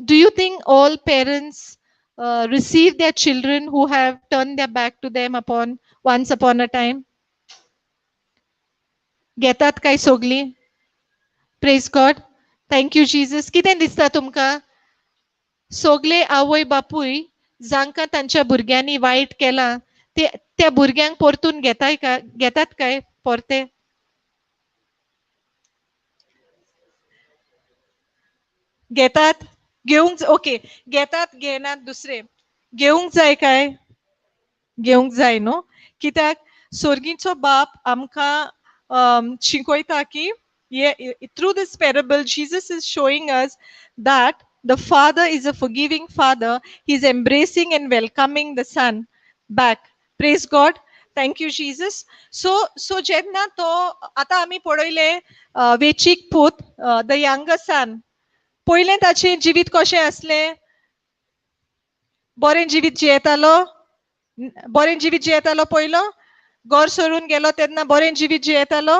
Do you think all parents receive their children who have turned their back to them once upon a time? घेतात काय सगळीं? Praise God. Thank you Jesus. कितें दिसता तुमकां? सगळे आवय बापूय जांकां तांच्या भुरग्यांनी वायट केलां त्या भुरग्यांक परतून घेतात काय परते? घेतात? घेवंक ओके, घेतात घेनात दुसरे. घेवंक जाय काय? घेवंक जाय न्हू. कित्याक सर्गीचो बाप आमकां Sequeira aqui. Yeah, through this parable, Jesus is showing us that the Father is a forgiving Father. He's embracing and welcoming the Son back. Praise God. Thank you, Jesus. So जेन्ना तो आता आम्ही पळयले वेचीक पूत द यंगर सन पयलें ताचें जिवीत कशें आसलें बरें जिवीत जियेतालो बरें जिवीत जियेतालो पयलो घर सोडून गेलो तेन्ना बरें जिवीत जियेतालो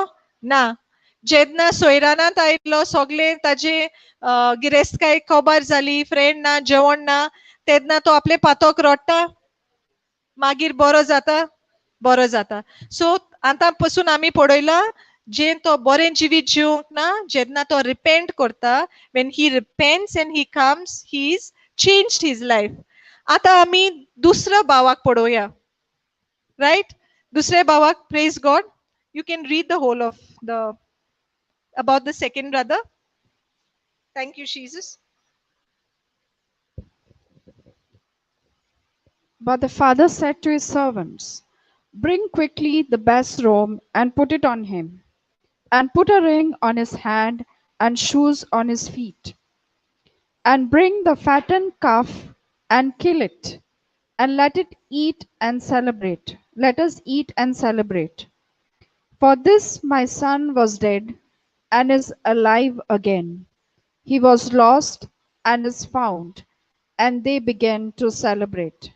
ना जेन्ना सोयरानांत आयलो सगळे ताजे गिरेस्तकाय खबर जाली फ्रेंड ना जेवण ना तेन्ना तो आपले पातोक रडटा मागीर बरो जाता सो आतां पासून आमी पळयला जे तो बरें जिवीत जिवंक ना जेन्ना तो रिपेंट करता when he repents and he comes he's changed his life आता आमी दुसऱ्या भावाक पळोवया right दुसऱ्या भावाक praise God you can read the whole of the about the second brother thank you Jesus But the father said to his servants, "Bring quickly the best robe and put it on him, and put a ring on his hand and shoes on his feet. And bring the fattened calf and kill it, and let it eat and celebrate. Let us eat and celebrate. For this my son was dead and is alive again. He was lost and is found." And they began to celebrate.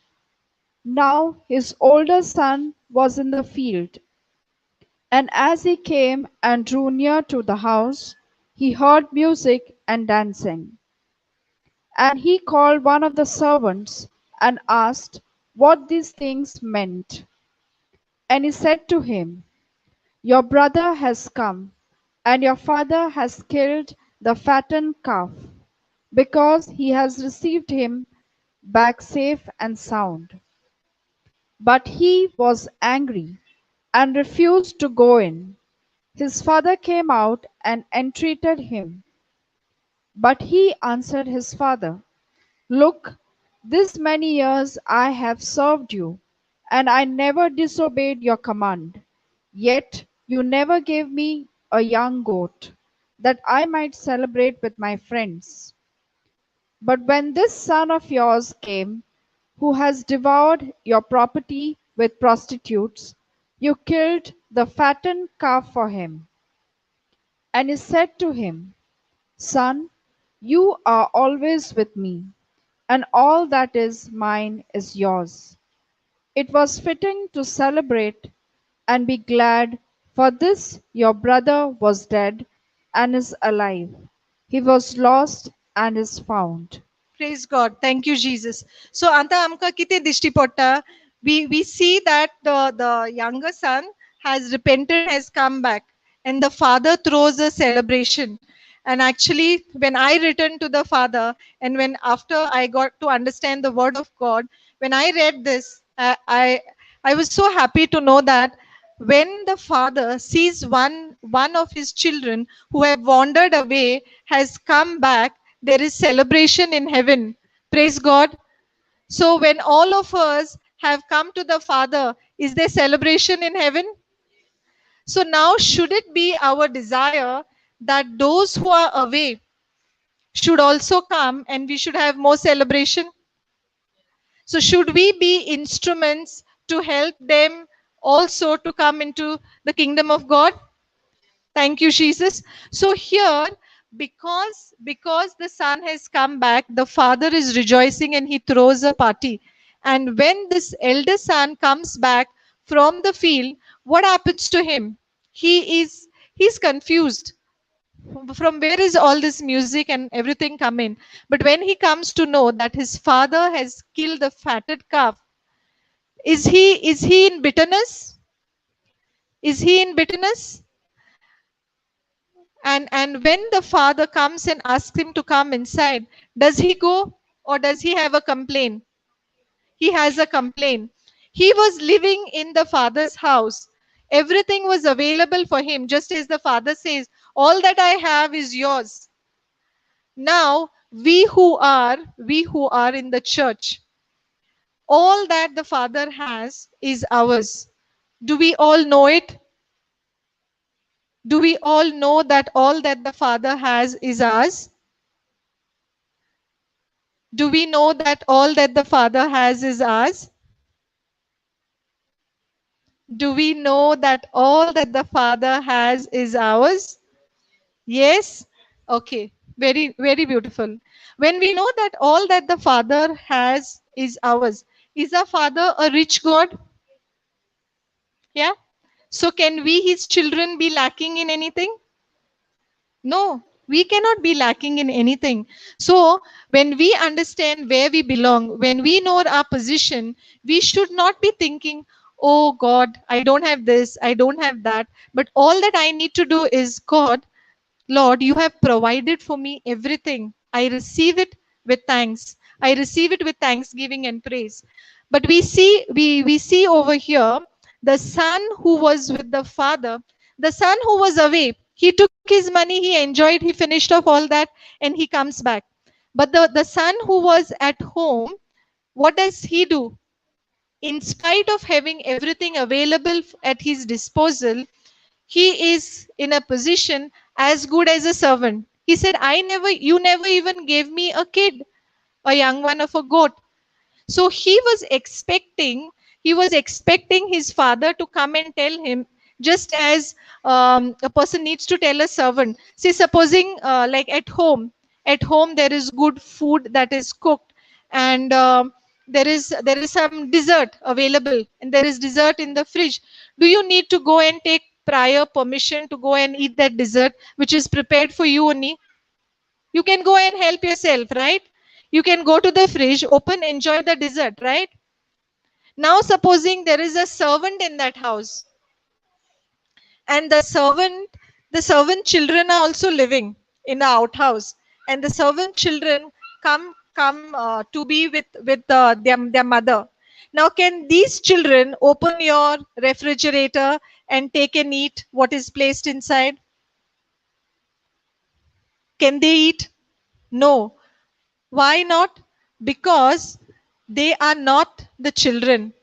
Now his older son was in the field, and as he came and drew near to the house, he heard music and dancing. And he called one of the servants and asked what these things meant. And he said to him, "Your brother has come, and your father has killed the fattened calf, because he has received him back safe and sound." But he was angry and refused to go in. His father came out and entreated him. But he answered his father, "Look, this many years I have served you, and I never disobeyed your command. Yet you never gave me a young goat, that I might celebrate with my friends. But when this son of yours came, who has devoured your property with prostitutes, you killed the fattened calf for him." And he said to him, "Son, you are always with me, and all that is mine is yours. It was fitting to celebrate and be glad, for this your brother was dead and is alive. He was lost and is found." Praise God. Thank you, Jesus. So, anta amka kite dishti potta. We see that the younger son has repented, has come back, and the father throws a celebration. And actually, when I returned to the father, and when after I got to understand the word of God, when I read this, I was so happy to know that when the father sees one of his children who have wandered away has come back, there is celebration in heaven. Praise God. So when all of us have come to the father, is there celebration in heaven? So now should it be our desire that those who are away should also come and we should have more celebration? So should we be instruments to help them also to come into the kingdom of God? Thank you, Jesus. So here, because the son has come back, the father is rejoicing and he throws a party. And when this elder son comes back from the field, what happens to him? He's confused. From where is all this music and everything coming? But when he comes to know that his father has killed the fatted calf, is he in bitterness? Is he in bitterness? And when the father comes and asks him to come inside, does he go or does he have a complaint? He has a complaint. He was living in the father's house. Everything was available for him, just as the father says, all that I have is yours. Now we who are in the church, all that the father has is ours. Do we all know it? Do we all know that all that the Father has is ours? Do we know that all that the Father has is ours? Do we know that all that the Father has is ours? Yes? Okay. Very, very beautiful. When we know that all that the Father has is ours, is our Father a rich God? Yeah? So can we, his children, be lacking in anything? No, we cannot be lacking in anything. So, when we understand where we belong, when we know our position, we should not be thinking, oh God, I don't have this, I don't have that. But all that I need to do is, God, Lord, you have provided for me everything. I receive it with thanks. I receive it with thanksgiving and praise. But we see over here the son who was with the father, the son who was away. He took his money, he enjoyed, he finished off all that, and he comes back. But the son who was at home, what does he do? In spite of having everything available at his disposal, he is in a position as good as a servant. He said, you never even gave me a kid, a young one of a goat. So he was expecting his father to come and tell him, just as a person needs to tell a servant. See, supposing like at home there is good food that is cooked, and there is some dessert available, and there is dessert in the fridge. Do you need to go and take prior permission to go and eat that dessert, which is prepared for you only? You can go and help yourself, right? You can go to the fridge, open, enjoy the dessert, right? Now, supposing there is a servant in that house, and the servant children are also living in the outhouse, and the servant children come to be with their mother. Now, can these children open your refrigerator and take and eat what is placed inside? Can they eat? No. Why not? Because they are not the children.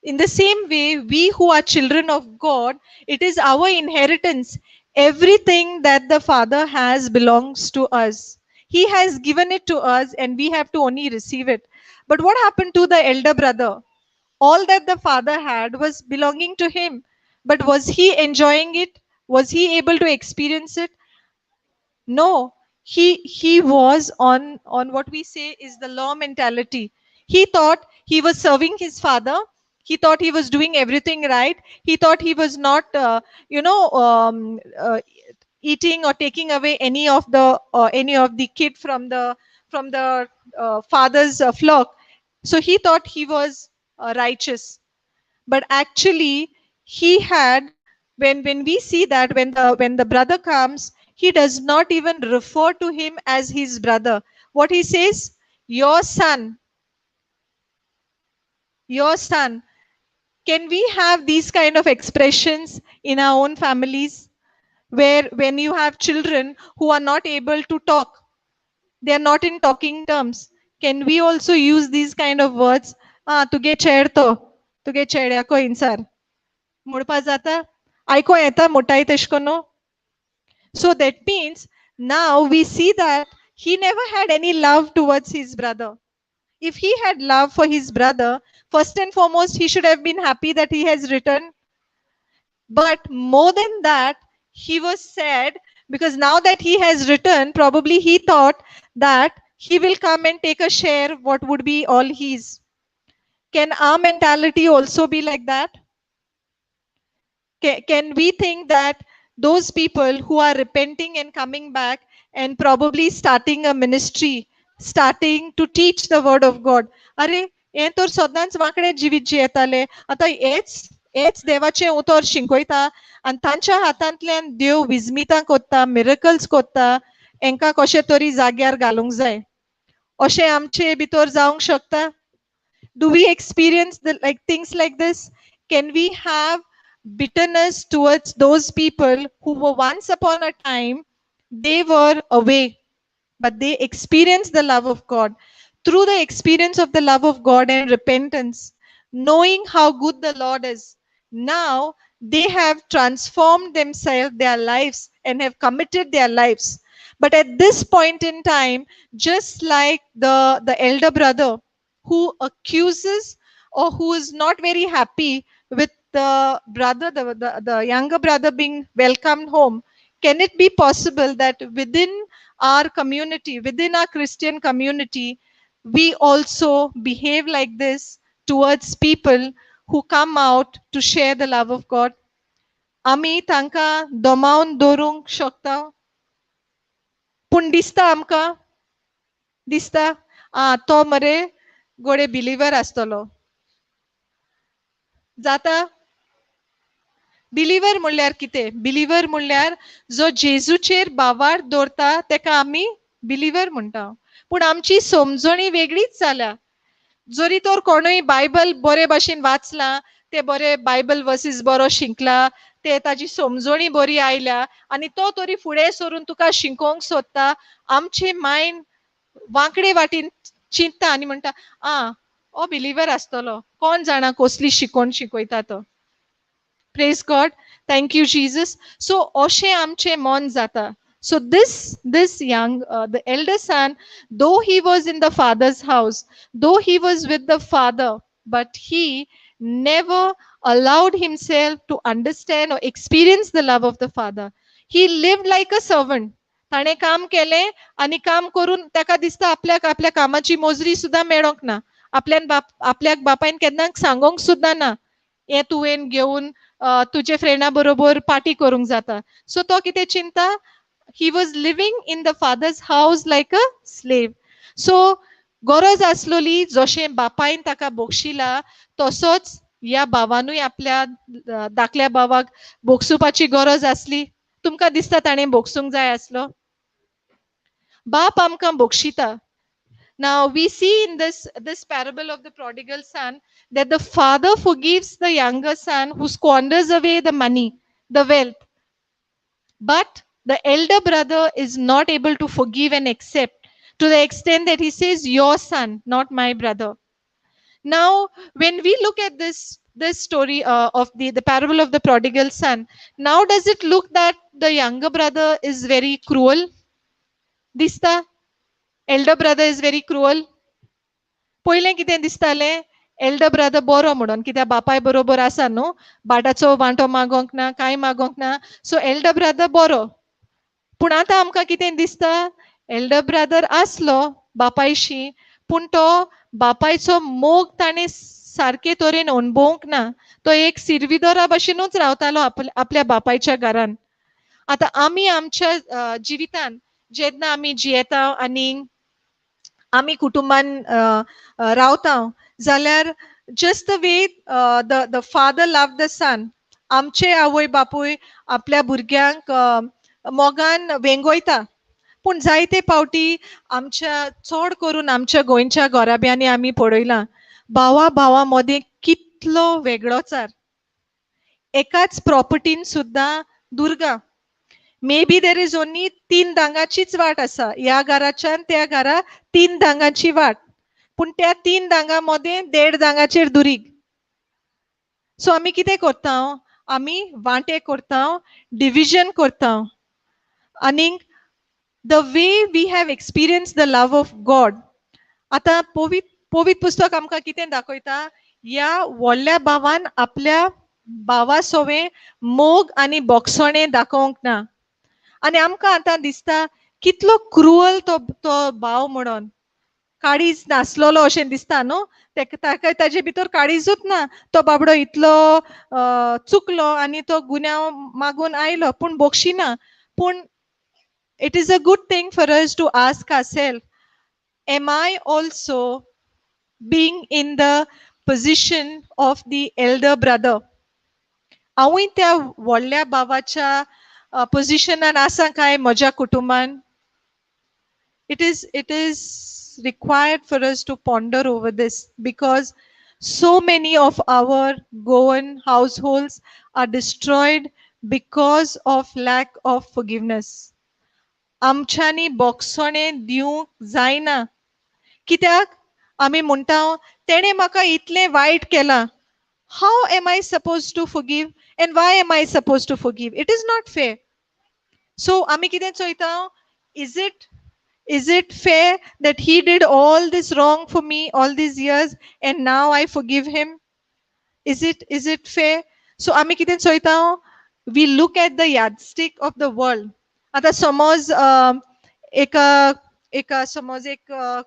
In the same way, we who are children of God, it is our inheritance. Everything that the Father has belongs to us. He has given it to us, and we have to only receive it. But what happened to the elder brother? All that the Father had was belonging to him. But was he enjoying it? Was he able to experience it? No, he was on what we say is the law mentality. He thought he was serving his father. He thought he was doing everything right. He thought he was not, eating or taking away any of the kid from the father's flock. So he thought he was righteous, but actually he had, when we see that when the brother comes, he does not even refer to him as his brother. What he says, your son, your son. Can we have these kind of expressions in our own families, where when you have children who are not able to talk, they are not in talking terms? Can we also use these kind of words? तुगे छेडतो, तुगे छेड्याको इंसार मुडपा जाता, आयको येता मोठाई तेशकोनो. So that means now we see that he never had any love towards his brother. If he had love for his brother, first and foremost, he should have been happy that he has returned. But more than that, he was sad because now that he has returned, probably he thought that he will come and take a share, what would be all his. Can our mentality also be like that? Can we think that those people who are repenting and coming back and probably starting a ministry, starting to teach the word of God, अरे हे तर सदांच वांकडे जिवीत जियेताले, आतां हेच देवाचें उतर शिंकयता आनी तांच्या हातांतल्यान देव विजमितां कोत्ता, मिरेकल्स कोत्ता, हेंकां कशें तरी जाग्यार घालूंक जाय, अशें आमचे भितर जावंक शकता? Do we experience like things like this? Can we have bitterness towards those people who were once upon a time, they were away, but they experienced the love of God? Through the experience of the love of God and repentance, knowing how good the Lord is, now They have transformed themselves, their lives, and have committed their lives. But at this point in time, just like the elder brother who accuses or who is not very happy with the brother, the younger brother being welcomed home, can it be possible that within our community, within our Christian community, we also behave like this towards people who come out to share the love of God? आम्ही तांकां दमावन दवरूंक शकता, पूण दिसता आमकां, दिसता तो मरे गोडे बिलिवर आसतलो. जाता. बिलिवर म्हणल्यार कितें? बिलिवर म्हणल्यार जो जेजूचेर बावार दवरता तेका आमी बिलिवर म्हणटा. पूण आमची समजणी वेगळीच जाल्या. जरी तर कोणूय बायबल बरे भाशेन वाचला, ते बरे बायबल वर्सीस बरो शिंकला, ते ताजी समजणी बरी आयल्या आनी तो तरी फुडें सरून तुका शिकोवंक सोदता, आमचे मायंड वांकडे वाटेन चिंतता आनी म्हणटा हो बिलिवर आसतलो, कोण जाणा कसली शिकोवन शिकयता तो. Praise God. Thank you, Jesus. So, Oshe amche mon zata. So this young, the elder son, though he was in the father's house, though he was with the father, but he never allowed himself to understand or experience the love of the father. He lived like a servant. ताणे काम केले आणि काम करून ताका दिसता आपल्याक आपल्या कामाची मोजरी सुद्धा मेळोंक ना. आपल्याक बापायन केन्नाक सांगोंक सुद्धा ना, हे तुवें घेवन तुजे फ्रेंडा बरोबर पार्टी करूंक जाता. सो तो कितें चिंता? He was living in the father's house like a slave. So गरज आसलोली जशें बापायन ताका बोगशिला तसोच ह्या भावानूय आपल्या धाकल्या भावाक बोगसुपाची गरज आसली. तुमकां दिसता ताणें बोगसूंक जाय आसलो? बाप आमकां बोगशिता. Now we see in this parable of the prodigal son that the father forgives the younger son who squanders away the money, the wealth. But the elder brother is not able to forgive and accept, to the extent that he says, "Your son, not my brother." Now, when we look at this story of the parable of the prodigal son, now does it look that the younger brother is very cruel? Dista, elder brother is very cruel. पहिले कितें दिसतालें, Elder brother बरो म्हणून, कित्याक बापाय बरोबर आसा न्हू, बाटाचो वांटो मागोंक ना, कांय मागोंक ना, सो एल्डर ब्रदर बरो. पूण आतां आमकां कितें दिसता, एल्डर ब्रदर आसलो बापायशी, पूण तो बापायचो मोग ताणें सारके तरेन अणभवंक ना. तो एक सिरविदोरा भशेनूच रावतालो आपल्या बापायच्या घरान. आतां आमी आमच्या जिवितान जेन्ना आमी जियेता आनी आमी कुटुंबान रावता, जाल्यार just the way the father love the son, आमचे आवय बापूय आपल्या भुरग्यांक मोगान वेंगोयता. पूण जायते पावटी आमच्या चड करून आमच्या गोंयच्या घोराब्यांनी आमी पळयलां, भावा भावा मदें कितलो वेगळोचार. एकाच प्रॉपर्टीन सुद्दां Durga. May be there is only 3 दांगाचीच वाट आसा. ह्या घराच्यान त्या घरा 3 दांगाची वाट. पूण त्या 3 दांगा मध्ये 1.5 दांगाचेर दुरीग. सो आमी कितें करता? आमी वांटे करता, डिविजन करता. आनी the way we have experience the love of God. आतां पवित्र पुस्तक आमकां कितें दाखयता? ह्या व्हडल्या भावान आपल्या भावा सोवे मोग आनी बोगसणे दाखोवंक ना. आनी आमकां आतां दिसता कितलो क्रुअल तो भाव म्हणून. काळीज नासलोलो अशें दिसता न्हू. ताका ताजे भितर काळीजूच ना. तो बाबडो इतलो चुकलो आनी तो गुन्यांव मागून आयलो, पूण बोगशिना. पूण it is a good thing for us to ask ourself, am I also being in the position of the elder brother? हांवूय त्या व्हडल्या भावाच्या पोझिशनान आसा काय म्हज्या कुटुंबान? It is required for us to ponder over this, because so many of our Goan households are destroyed because of lack of forgiveness. आमच्यानी बोगसणे दिवंक जायना. कित्याक आमी म्हणटा तेणें म्हाका इतलें वायट केलां, How am I supposed to forgive? And why am I supposed to forgive? It is not fair. So আমি কিতেं চইতাও, is it fair that he did all this wrong for me all these years and now I forgive him? Is it fair? So আমি কিতেं চইতাও, we look at the yardstick of the world. आता समज एका एका समज एक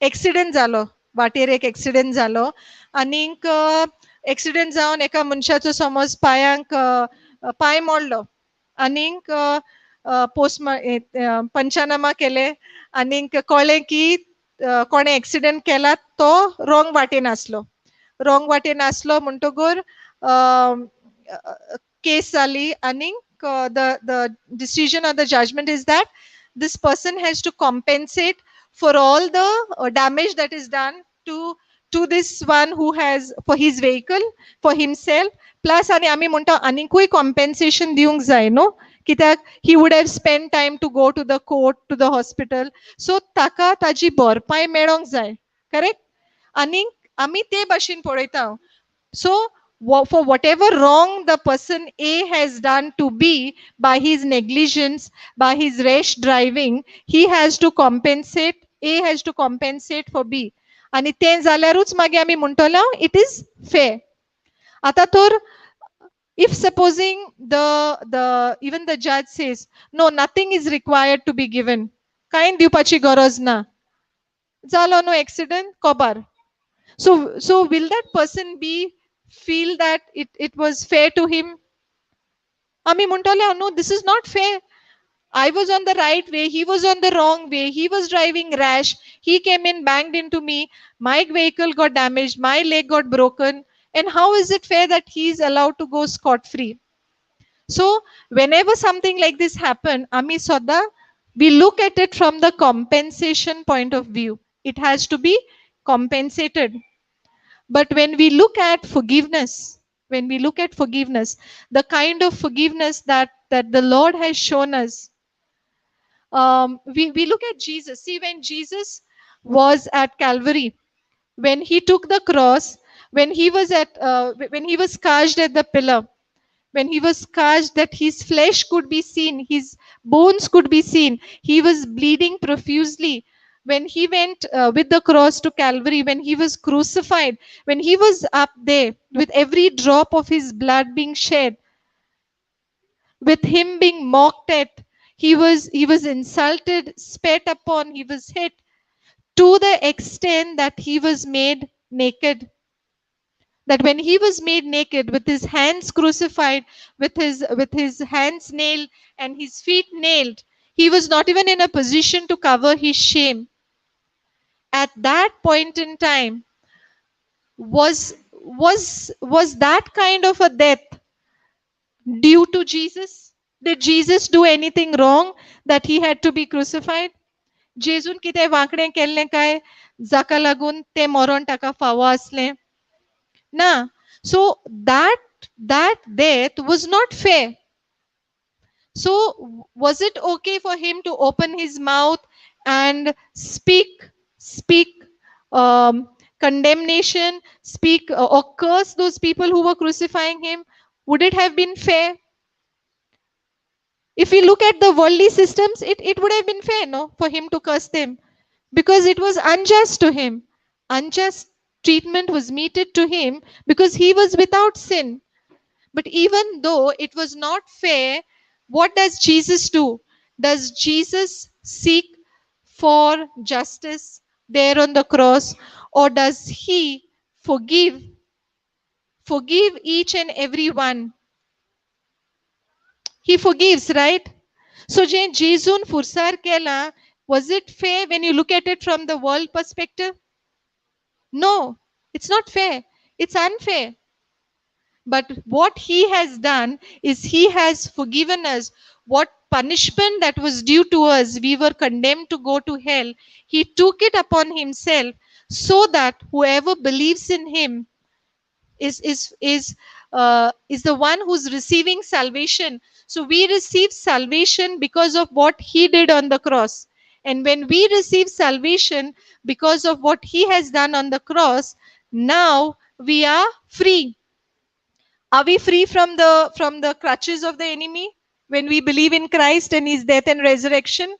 accident जालो, वाटेर एक एक्सिडेंट जालो, आनीक एक्सिडेंट जावन एका मनशाचो समज पांयांक पांय मोडलो, आनीक पोस्ट पंचनामा केले, आनीक कळ्ळें की कोणे एक्सिडेंट केला तो रॉंग वाटेन आसलो. रॉंग वाटेन आसलो म्हणटकूर केस जाली, आनीक the decision or the judgment is that this person has to compensate for all the damage that is done to this one who has for his vehicle, for himself, plus आणि आम्ही म्हणतो आनीकूय compensation दिवंक जाय न्हू, कित्याक he would have spent time to go to the court, to the hospital, so ताका ताजी भरपाय मेळोंक जाय, करेक्ट? आनीक आमी ते भाशेन पळयता. So for whatever wrong the person A has done to B by his negligence, by his rash driving, he has to compensate, A has to compensate for B. आणि ते जाल्यारूच मागीर आमी म्हणटलो it is fair. आता तर if supposing the even the judge says no, nothing is required to be given, कांय दिवपाची गरज ना, जालो न्हू accident कोबार. So will that person be feel that it was fair to him? आम्ही म्हणटले no, this is not fair. I was on the right way, he was on the wrong way, he was driving rash, he came in, banged into me, my vehicle got damaged, my leg got broken, and how is it fair that he is allowed to go scot free? So whenever something like this happen, Ami Soda, we look at it from the compensation point of view. It has to be compensated. But when we look at forgiveness, the kind of forgiveness that the Lord has shown us, we look at Jesus. See, when Jesus was at Calvary, when he took the cross, when he was scourged at the pillar, when he was scourged that his flesh could be seen, his bones could be seen, he was bleeding profusely. When he went with the cross to Calvary, when he was crucified, when he was up there with every drop of his blood being shed, with him being mocked at, he was insulted, spat upon, he was hit to the extent that he was made naked. That when he was made naked, with his hands crucified, with his hands nailed and his feet nailed, he was not even in a position to cover his shame. At that point in time, was that kind of a death due to Jesus? Did Jesus do anything wrong that he had to be crucified? जेजून कितें वांकडें केल्लें काय जाका लागून तें मरण ताका फावो आसलें? ना. So that death was not fair. So was it okay for him to open his mouth and speak condemnation, speak or curse those people who were crucifying him? Would it have been fair? If we look at the worldly systems, it would have been fair, no, for him to curse them, because it was unjust to him. Unjust treatment was meted to him because he was without sin. But even though it was not fair, what does Jesus do? Does Jesus seek for justice there on the cross, or does he forgive each and every one? He forgives, right? So जे जेजून फुरसार केला, was it fair when you look at it from the world perspective? No, it's not fair. It's unfair. But what he has done is he has forgiven us. What punishment that was due to us, we were condemned to go to hell. He took it upon himself so that whoever believes in him is the one who's receiving salvation. So we receive salvation because of what he did on the cross. And when we receive salvation because of what he has done on the cross, now we are free. Are we free from the crutches of the enemy when we believe in Christ and his death and resurrection?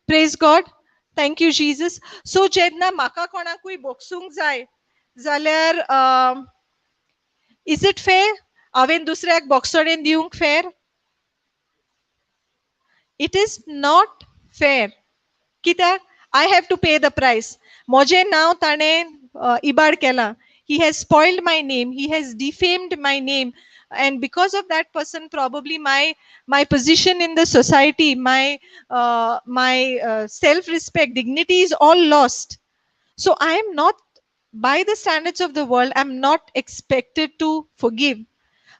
Praise God. Thank you, Jesus. So जेन्ना म्हाका कोणाकूय बोक्सूंक जाय जाल्यार is it fair हांवें दुसऱ्याक बोक्सोडेन दिवंक fair? It is not fair. कित्याक I have to पे द प्रायस. म्हजें नांव ताणें इबाड केलां. He has spoiled my name. He has defamed my name. And because of that person, probably my position in the society, my self-respect, dignity is all lost. So I am not, by the standards of the world, I'm not expected to forgive.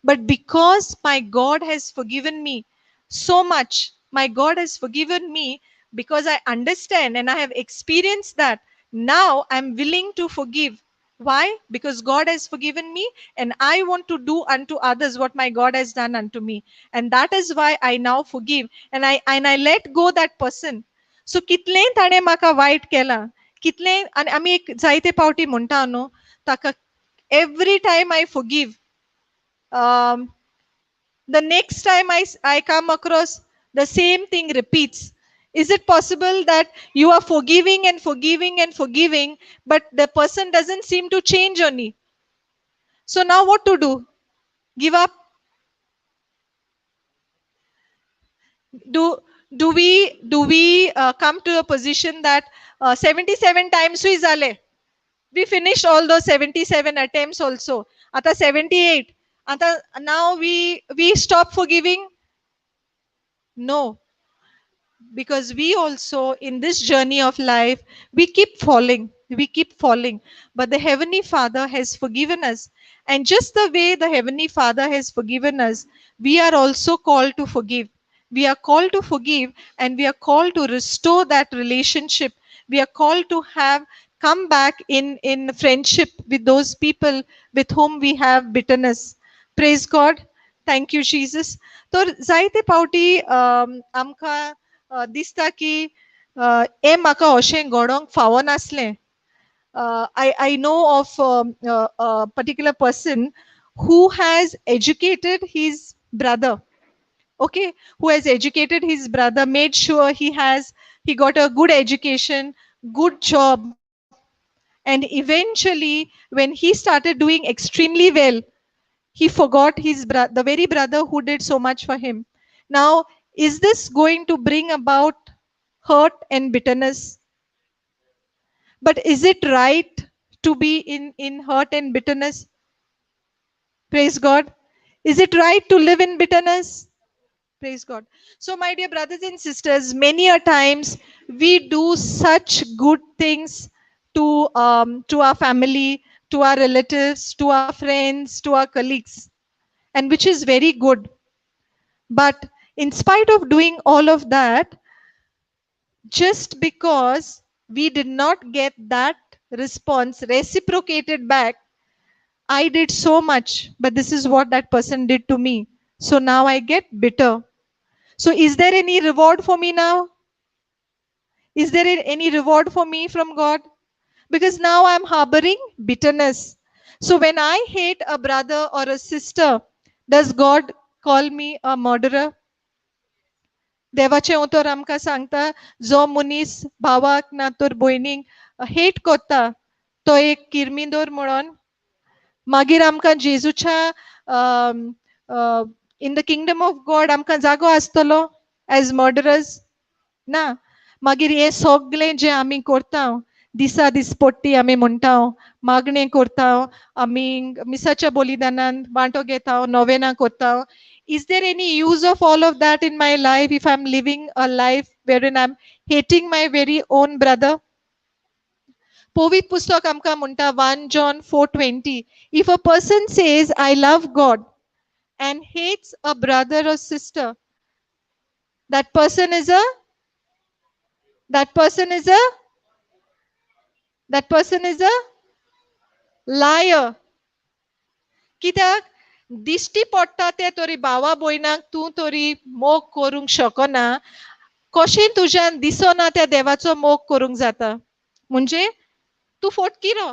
But because my God has forgiven me so much, my God has forgiven me because I understand and I have experienced that. Now I'm willing to forgive. Why? Because God has forgiven me and I want to do unto others what my God has done unto me. And that is why I now forgive and I let go that person. So कितले ताणे म्हाका वायट केला, कितले आनी आमी एक जायते पावटी म्हणटा न्हू ताका every time I forgive, um, the next time I come across the same thing repeats. Is it possible that you are forgiving and forgiving and forgiving, but the person doesn't seem to change on you? So now what to do? Give up? Do we come to a position that 77 times we zale? We finished all those 77 attempts also. Ata 78. Ata now we stop forgiving? No, because we also in this journey of life we keep falling, but the heavenly Father has forgiven us, and just the way the heavenly Father has forgiven us, we are also called to forgive. We are called to forgive, and we are called to restore that relationship. We are called to have come back in friendship with those people with whom we have bitterness. Praise God. Thank you, Jesus. तर जायते पावटी आमकां दिसता की हें म्हाका अशें घडोवंक फावो नासलें. I know of a particular person who has educated his brother. Okay, who has educated his brother, made sure he got a good education, good job, and eventually, when he started doing extremely well, he forgot the very brother who did so much for him. Now, is this going to bring about hurt and bitterness? But is it right to be in hurt and bitterness? Praise God. Is it right to live in bitterness? Praise God. So, my dear brothers and sisters, many a times we do such good things to our family, to our relatives, to our friends, to our colleagues, and which is very good. But in spite of doing all of that, just because we did not get that response reciprocated back, I did so much, but this is what that person did to me. So now I get bitter. So is there any reward for me now? Is there any reward for me from God? Because now I'm harboring bitterness. So when I hate a brother or a sister, does God call me a murderer? देवाचे उतर आमकां सांगता, जो मनीस भावाक ना तर भयणीक हेट कोत्ता तो एक किरमिंदोर म्हणून. मागीर आमकां जेजूच्या in the kingdom of God आमकां जागो आसतलो एज मर्डरर्स? ना. मागीर हे सगळें जे आमी करता, दिसा दिसपट्टी आमी म्हणटा, मागणें करता, आमी मिसाच्या बलिदानान वांटो घेता, नोवेना करता. Is there any use of all of that in my life if I'm living a life wherein I'm hating my very own brother? पवित्र पुस्तक आमकां म्हणटा 1 John 4:20, if a person says I love God and hates a brother or sister, that person is a that person is a that person is a liar. कित्याक दिश्टी पडटा ते तरी भावा भयणाक तूं तरी मोग करूंक शकना, कशें तुज्यान दिसना त्या देवाचो मोग करूंक जाता? म्हणजे तूं फोटकिरो.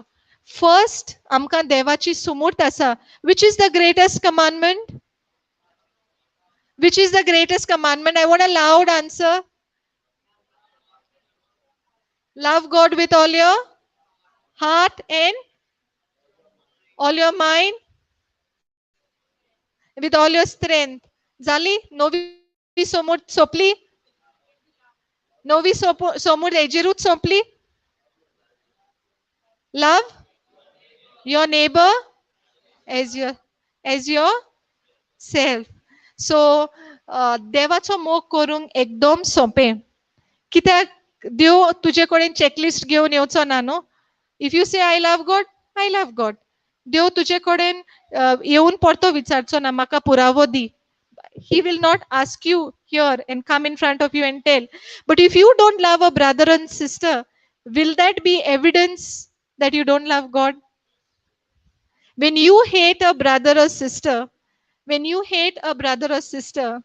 First, amka devachi sumurt asa. Which is the greatest commandment? Which is the greatest commandment? I want a loud answer. Love God with all your heart and all your mind, with all your strength. Zali, novi somut sopli, somut ejerut sopli. Love your neighbor as your as yourself. So देवाचो मोग करूंक एकदम सोंपें. कित्याक देव तुजे कडेन checklist घेवन येवचो ना न्हू. If you say I love God, I love God. देव तुजे कडेन येवन परतो विचारचो ना म्हाका पुरावो दी. He will not ask you here and come in front of you and tell. But if you don't love a brother and sister, will that be evidence that you don't love God? When you hate a brother or sister, when you hate a brother or sister,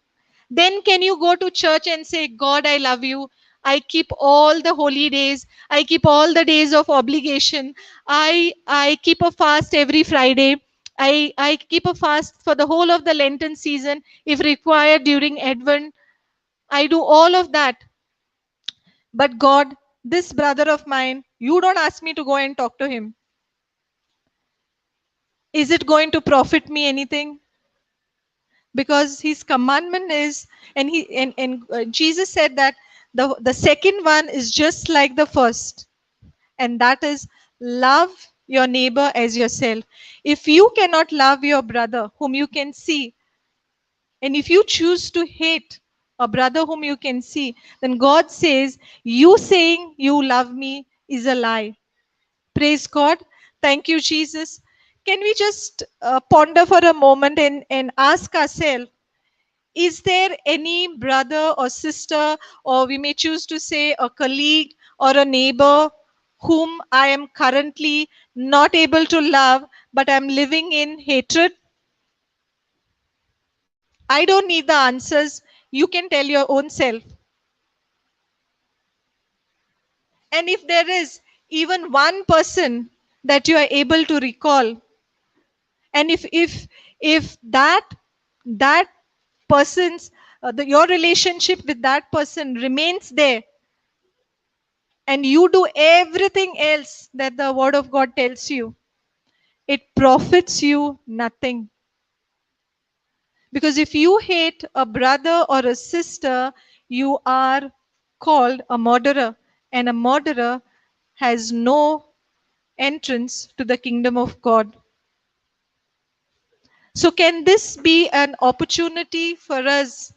then can you go to church and say, God, I love you. I keep all the holy days. I keep all the days of obligation. I keep a fast every Friday. I keep a fast for the whole of the Lenten season if required during Advent. I do all of that. But God, this brother of mine, you don't ask me to go and talk to him. Is it going to profit me anything? Because his commandment is, and Jesus said that the second one is just like the first, and that is love your neighbor as yourself. If you cannot love your brother whom you can see, and if you choose to hate a brother whom you can see, then God says you saying you love me is a lie. Praise God. Thank you, Jesus. Can we just ponder for a moment and ask ourselves, is there any brother or sister, or we may choose to say a colleague or a neighbor, whom I am currently not able to love, but I'm living in hatred? I don't need the answers. You can tell your own self. And if there is even one person that you are able to recall, and if that person's your relationship with that person remains there, and you do everything else that the word of God tells you, it profits you nothing. Because if you hate a brother or a sister, you are called a murderer, and a murderer has no entrance to the kingdom of God. So, can this be an opportunity for us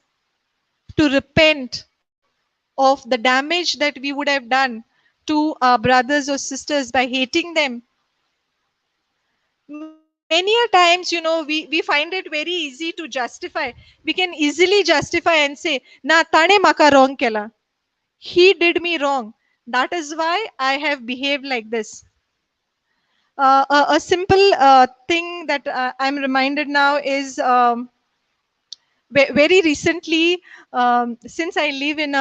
to repent of the damage that we would have done to our brothers or sisters by hating them? Many a times, we find it very easy to justify. We can easily justify and say, na tane maka wrong kela. He did me wrong. That is why I have behaved like this. A simple thing that I'm reminded now is very recently, since I live in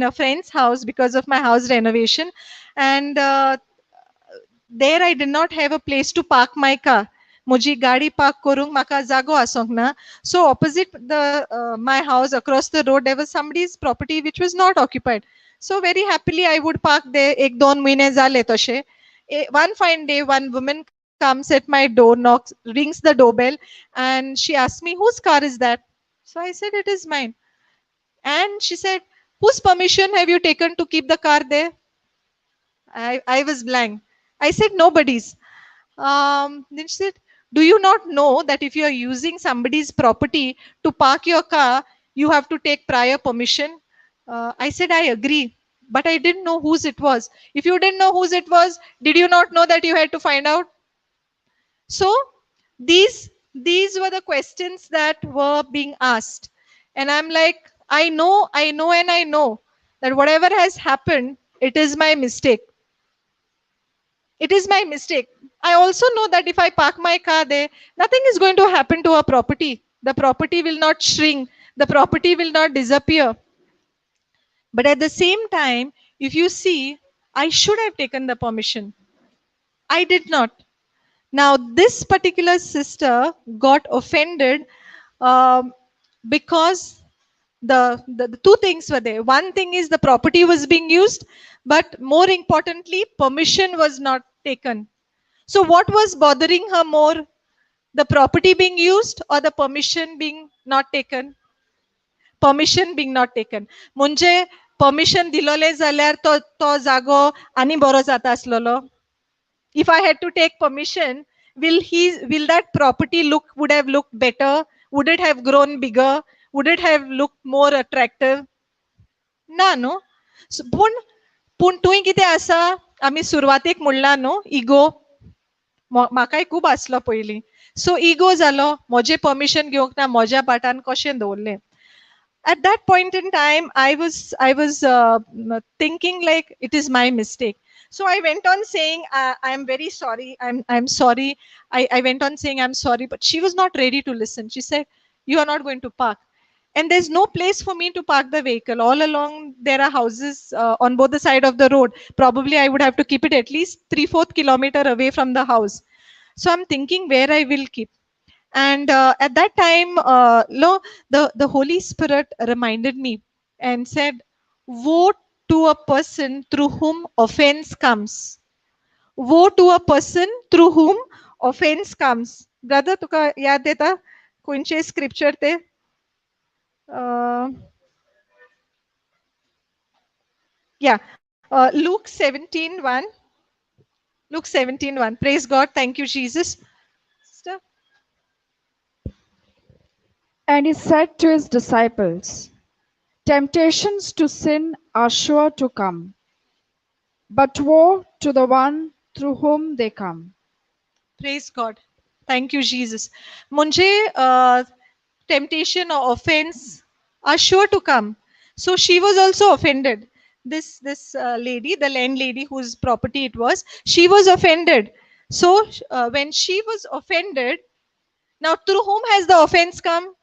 a friend's house because of my house renovation, and there I did not have a place to park my car. Muji gadi park korung maka zago asong na. So opposite my house across the road there was somebody's property which was not occupied. So very happily I would park there. Ek don mahine zale toshe. One fine day, one woman comes at my door, knocks, rings the doorbell, and she asked me, "Whose car is that?" So I said, "It is mine." And she said, "Whose permission have you taken to keep the car there?" I was blank. I said, "Nobody's." Then she said, "Do you not know that if you are using somebody's property to park your car, you have to take prior permission?" I said, "I agree, but I didn't know whose it was." If you didn't know whose it was, did you not know that you had to find out? So these were the questions that were being asked. And I'm like, and I know that whatever has happened, it is my mistake. It is my mistake. I also know that if I park my car there, nothing is going to happen to our property. The property will not shrink, the property will not disappear. But at the same time, if you see, I should have taken the permission. I did not. Now, this particular sister got offended um, because the two things were there. One thing is the property was being used, but more importantly, permission was not taken. So, what was bothering her more, the property being used or the permission being not taken? Permission being not taken. म्हणजे permission दिलोले जाल्यार तो जागो आनी बरो जाता आसलोलो. If I had to take permission, will that property would have looked better? Would it have grown bigger? Would it have looked more attractive? ना न्हू. पूण तुवें कितें आसा, आमी सुरवातेक म्हणला न्हू, इगो. म्हाकाय खूब आसलो पयलीं. सो इगो जालो, म्हजें परमिशन घेवंक ना, म्हज्या पाटान कशें दवरलें. At that point in time, I was thinking like it is my mistake. So I went on saying, I'm very sorry, I'm sorry. I went on saying I'm sorry, but she was not ready to listen. She said, you are not going to park, and there's no place for me to park the vehicle. All along there are houses on both the side of the road. Probably I would have to keep it at least 3/4 kilometer away from the house. So I'm thinking where I will keep. And at that time, the Holy Spirit reminded me and said, woe to a person through whom offense comes. Woe to a person through whom offense comes. Brother, तुका याद येता कोणचे scripture ते? Uh, yeah, Luke 17:1. Luke 17:1. Praise God. Thank you, Jesus. Sister? And he said to his disciples, temptations to sin are sure to come, but woe to the one through whom they come. Praise God. Thank you, Jesus. Munje temptation or offense are sure to come. So she was also offended. This lady, the landlady whose property it was, she was offended. So when she was offended, now through whom has the offense come?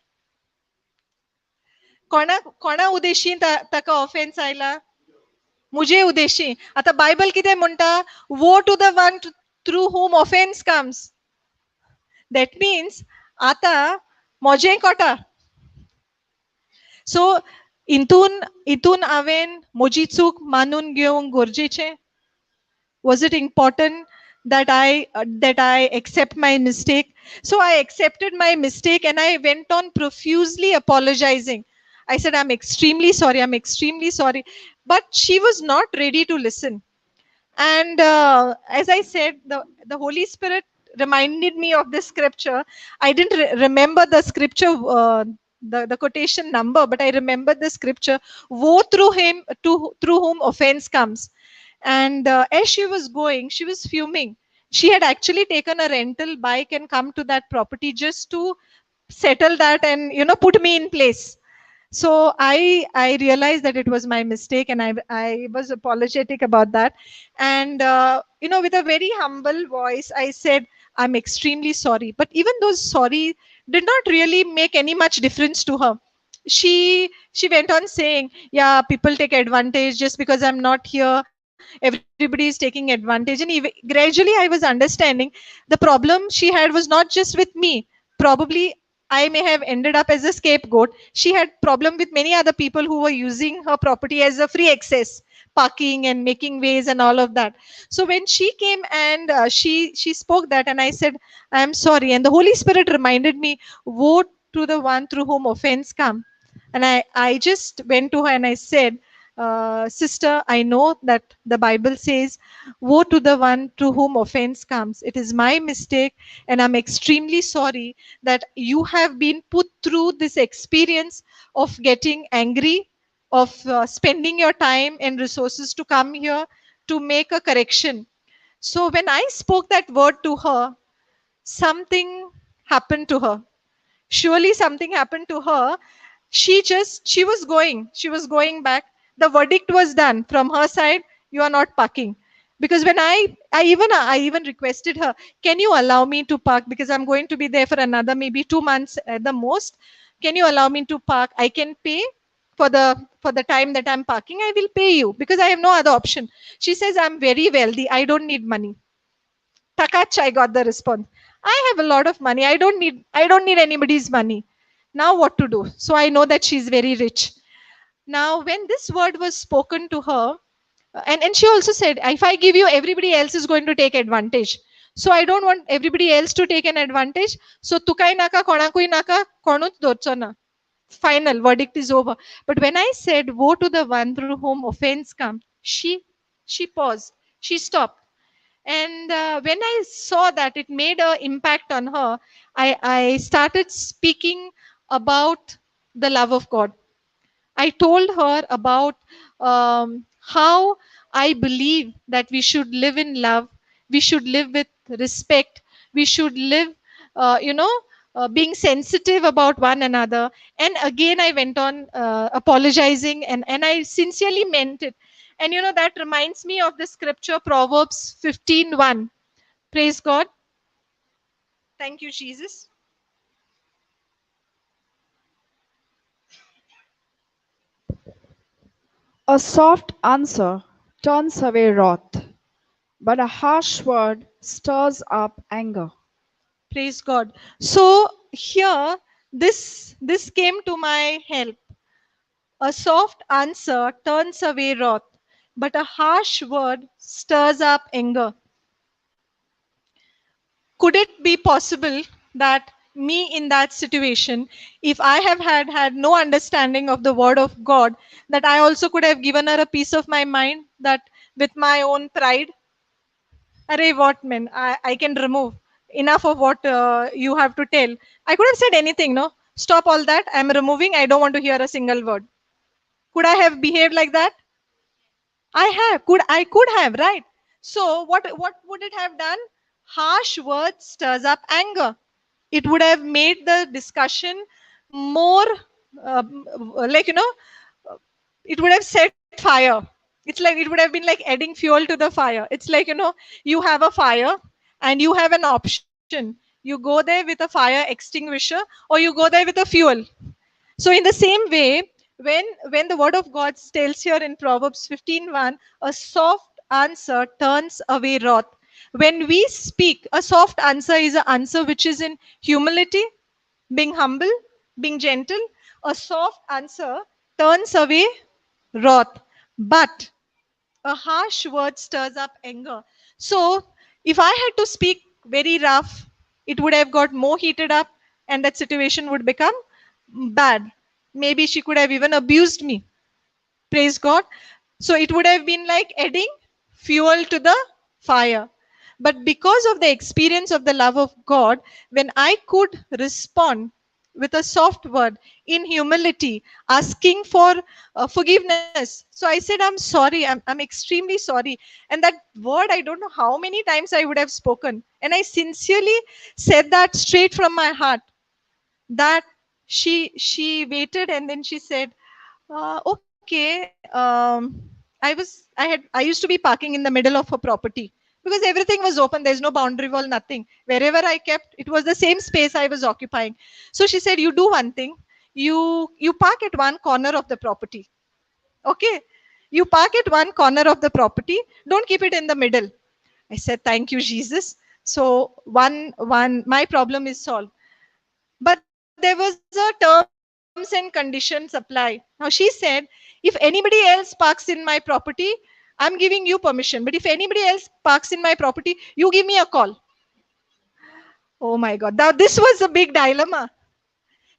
कोणा उद्देशी ताका offence आयला? मुझे उद्देशी. आता Bible कितें म्हणटा? Woe to the one through whom offense comes. That means आता मोजें कोटा. सो इतून इतून हांवें म्हजी चूक मानून घेवंक गरजेचें. Was it important that I accept my mistake? So I accepted my mistake and I went on profusely apologizing. I said, I'm extremely sorry, I'm extremely sorry. But she was not ready to listen. And as I said, the Holy Spirit reminded me of this scripture. I didn't remember the scripture, the quotation number, but I remember the scripture. Woe through him through whom offense comes. And as she was going, she was fuming. She had actually taken a rental bike and come to that property just to settle that and put me in place. So I realized that it was my mistake, and I was apologetic about that. And with a very humble voice, I said, I'm extremely sorry. But even those sorry did not really make any much difference to her. She went on saying, yeah, people take advantage just because I'm not here. Everybody is taking advantage. And gradually I was understanding the problem she had was not just with me. Probably I may have ended up as a scapegoat. She had problem with many other people who were using her property as a free access, parking and making ways and all of that. So when she came and she spoke that, and I said, I am sorry. And the Holy Spirit reminded me, woe to the one through whom offense come. And I just went to her and I said, sister, I know that the Bible says, woe to the one to whom offense comes. It is my mistake, and I'm extremely sorry that you have been put through this experience of getting angry, of spending your time and resources to come here to make a correction. So when I spoke that word to her, something happened to her. Surely something happened to her. She was going back. The verdict was done from her side. You are not parking. Because when I even requested her, can you allow me to park, because I'm going to be there for another maybe 2 months at the most. Can you allow me to park? I can pay for the time that I'm parking. I will pay you because I have no other option. She says, I'm very wealthy, I don't need money. Takach, I got the response. I have a lot of money. I don't need anybody's money. Now what to do? So I know that she's very rich. Now, when this word was spoken to her, and she also said, if I give you, everybody else is going to take advantage. So I don't want everybody else to take an advantage. So tukai naka, konakui naka, konut dochona. Final verdict is over. But when I said, woe to the one through whom offense come, she paused. She stopped. And when I saw that it made an impact on her, I started speaking about the love of God. I told her about how I believe that we should live in love, we should live with respect, we should live, being sensitive about one another. And again, I went on apologizing, and I sincerely meant it. And that reminds me of the scripture, Proverbs 15:1. Praise God. Thank you, Jesus. A soft answer turns away wrath, but a harsh word stirs up anger. Praise God. So here, this came to my help. A soft answer turns away wrath, but a harsh word stirs up anger. Could it be possible that me in that situation, if I have had no understanding of the word of God, that I also could have given her a piece of my mind, that with my own pride, array what man, I can remove enough of what you have to tell. I could have said anything, no? Stop all that. I'm removing. I don't want to hear a single word. Could I have behaved like that? I could have, right? So what would it have done? Harsh words stirs up anger. It would have made the discussion more, like, it would have set fire. It's like it would have been like adding fuel to the fire. It's like, you have a fire and you have an option. You go there with a fire extinguisher, or you go there with a fuel. So in the same way, when the word of God tells here in Proverbs 15:1, a soft answer turns away wrath. When we speak, a soft answer is an answer which is in humility, being humble, being gentle. A soft answer turns away wrath, but a harsh word stirs up anger. So if I had to speak very rough, it would have got more heated up, and that situation would become bad. Maybe she could have even abused me. Praise God. So it would have been like adding fuel to the fire. But because of the experience of the love of God, when I could respond with a soft word in humility, asking for forgiveness. So I said, I'm sorry, I'm extremely sorry. And that word, I don't know how many times I would have spoken. And I sincerely said that straight from my heart, that she waited, and then she said, okay, I used to be parking in the middle of a property, because everything was open, there's no boundary wall, nothing. Wherever I kept, it was the same space I was occupying. So she said, you do one thing, you park at one corner of the property. Okay, you park at one corner of the property, don't keep it in the middle. I said, thank you, Jesus. So one my problem is solved. But there was a terms and conditions apply. Now she said, if anybody else parks in my property, I'm giving you permission. But if anybody else parks in my property, you give me a call. Oh my God. Now this was a big dilemma.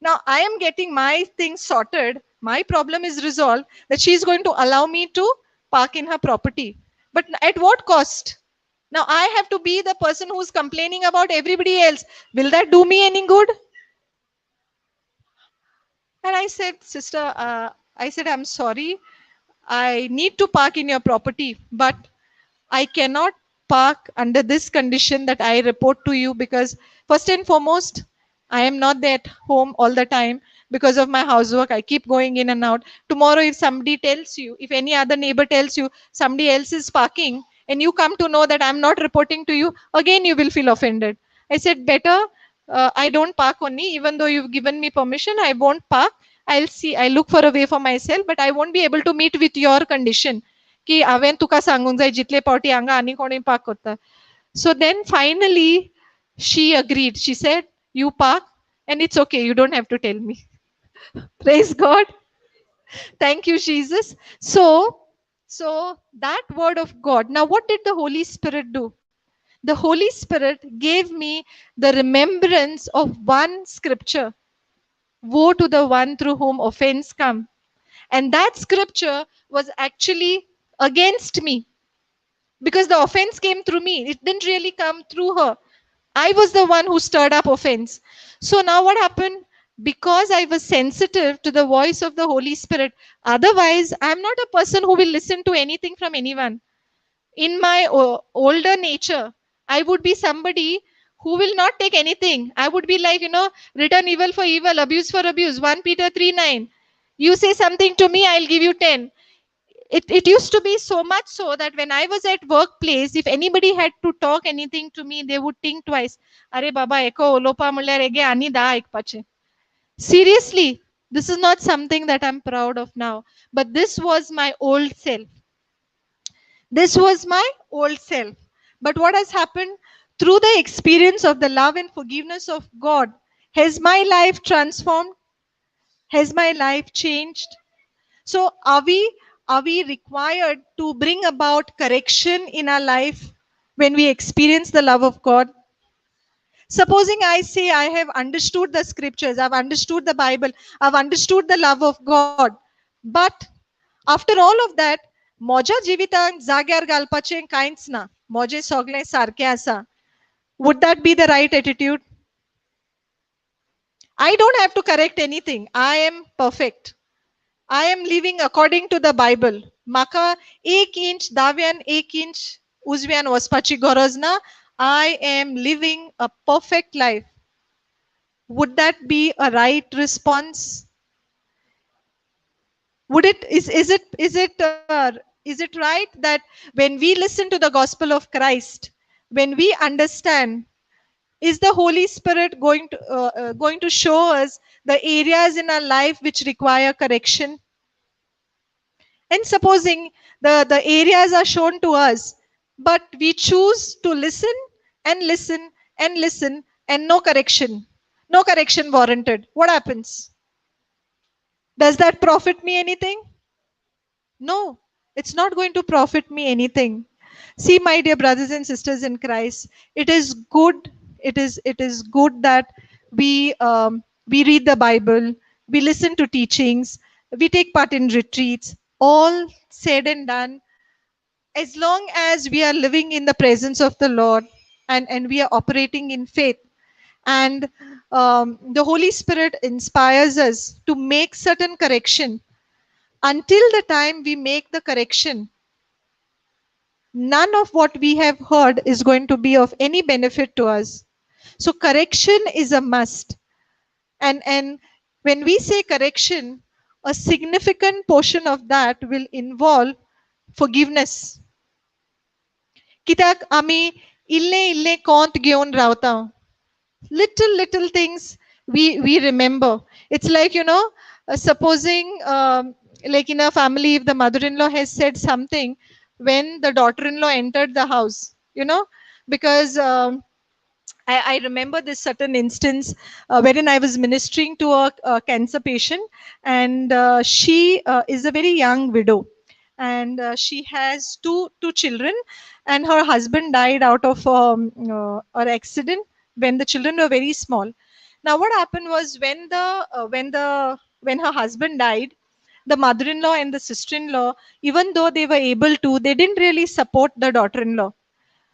Now I am getting my things sorted. My problem is resolved, that she is going to allow me to park in her property. But at what cost? Now I have to be the person who's complaining about everybody else. Will that do me any good? And I said, sister, I said, I'm sorry. I need to park in your property, but I cannot park under this condition that I report to you, because first and foremost, I am not there at home all the time because of my housework. I keep going in and out. Tomorrow, if somebody tells you, if any other neighbor tells you somebody else is parking, and you come to know that I'm not reporting to you, again you will feel offended. I said, better I don't park only, even though you've given me permission, I won't park. I'll look for a way for myself, but I won't be able to meet with your condition. की हांवें तुका सांगूंक जाय जितले पावटी हांगा आनी कोणी पार्क करता. So then finally she agreed. She said, you park and it's okay, you don't have to tell me. Praise God. Thank you, Jesus. So that word of God. Now, what did the Holy Spirit do? The Holy Spirit gave me the remembrance of one scripture. Woe to the one through whom offense come. And that scripture was actually against me because the offense came through me. It didn't really come through her. I was the one who stirred up offense. So now what happened? Because I was sensitive to the voice of the Holy Spirit. Otherwise, I'm not a person who will listen to anything from anyone. In my older nature, I would be somebody who will not take anything. I would be like, return evil for evil, abuse for abuse. 1 Peter 3:9. You say something to me, I'll give you 10. It used to be so much so that when I was at workplace, if anybody had to talk anything to me, they would think twice. Are Baba, eko olopa mulle rege ani da ikpache. Seriously, this is not something that I'm proud of now. But this was my old self. This was my old self. But what has happened through the experience of the love and forgiveness of God? Has my life transformed? Has my life changed? So are we required to bring about correction in our life when we experience the love of God? Supposing I say I have understood the scriptures, I've understood the Bible, I've understood the love of God, but after all of that, moja jivitan zagyar galpache kains na, moje sogle sarke asa. Would that be the right attitude? I don't have to correct anything. I am perfect. I am living according to the Bible. Maka ek inch davyan ek inch uzvian waspachi gorozna. I am living a perfect life. Would that be a right response? Would it is it right that when we listen to the gospel of Christ, when we understand, is the Holy Spirit going to show us the areas in our life which require correction? And supposing the areas are shown to us, but we choose to listen and listen and listen and no correction warranted. What happens? Does that profit me anything? No, it's not going to profit me anything. See, my dear brothers and sisters in Christ, it is good. It is good that we read the Bible, we listen to teachings, we take part in retreats. All said and done, as long as we are living in the presence of the Lord and we are operating in faith, and the Holy Spirit inspires us to make certain correction. Until the time we make the correction, none of what we have heard is going to be of any benefit to us. So correction is a must. And when we say correction, a significant portion of that will involve forgiveness. कित्याक आम्ही इल्ले इल्ले कोंत घेऊन रावता. Little things we remember. It's like, supposing, like in a family, if the mother-in-law has said something when the daughter-in-law entered the house, because I remember this certain instance wherein I was ministering to a cancer patient, and she is a very young widow, and she has two children, and her husband died out of an accident when the children were very small. Now, what happened was when her husband died, the mother-in-law and the sister-in-law, even though they were able to, they didn't really support the daughter-in-law.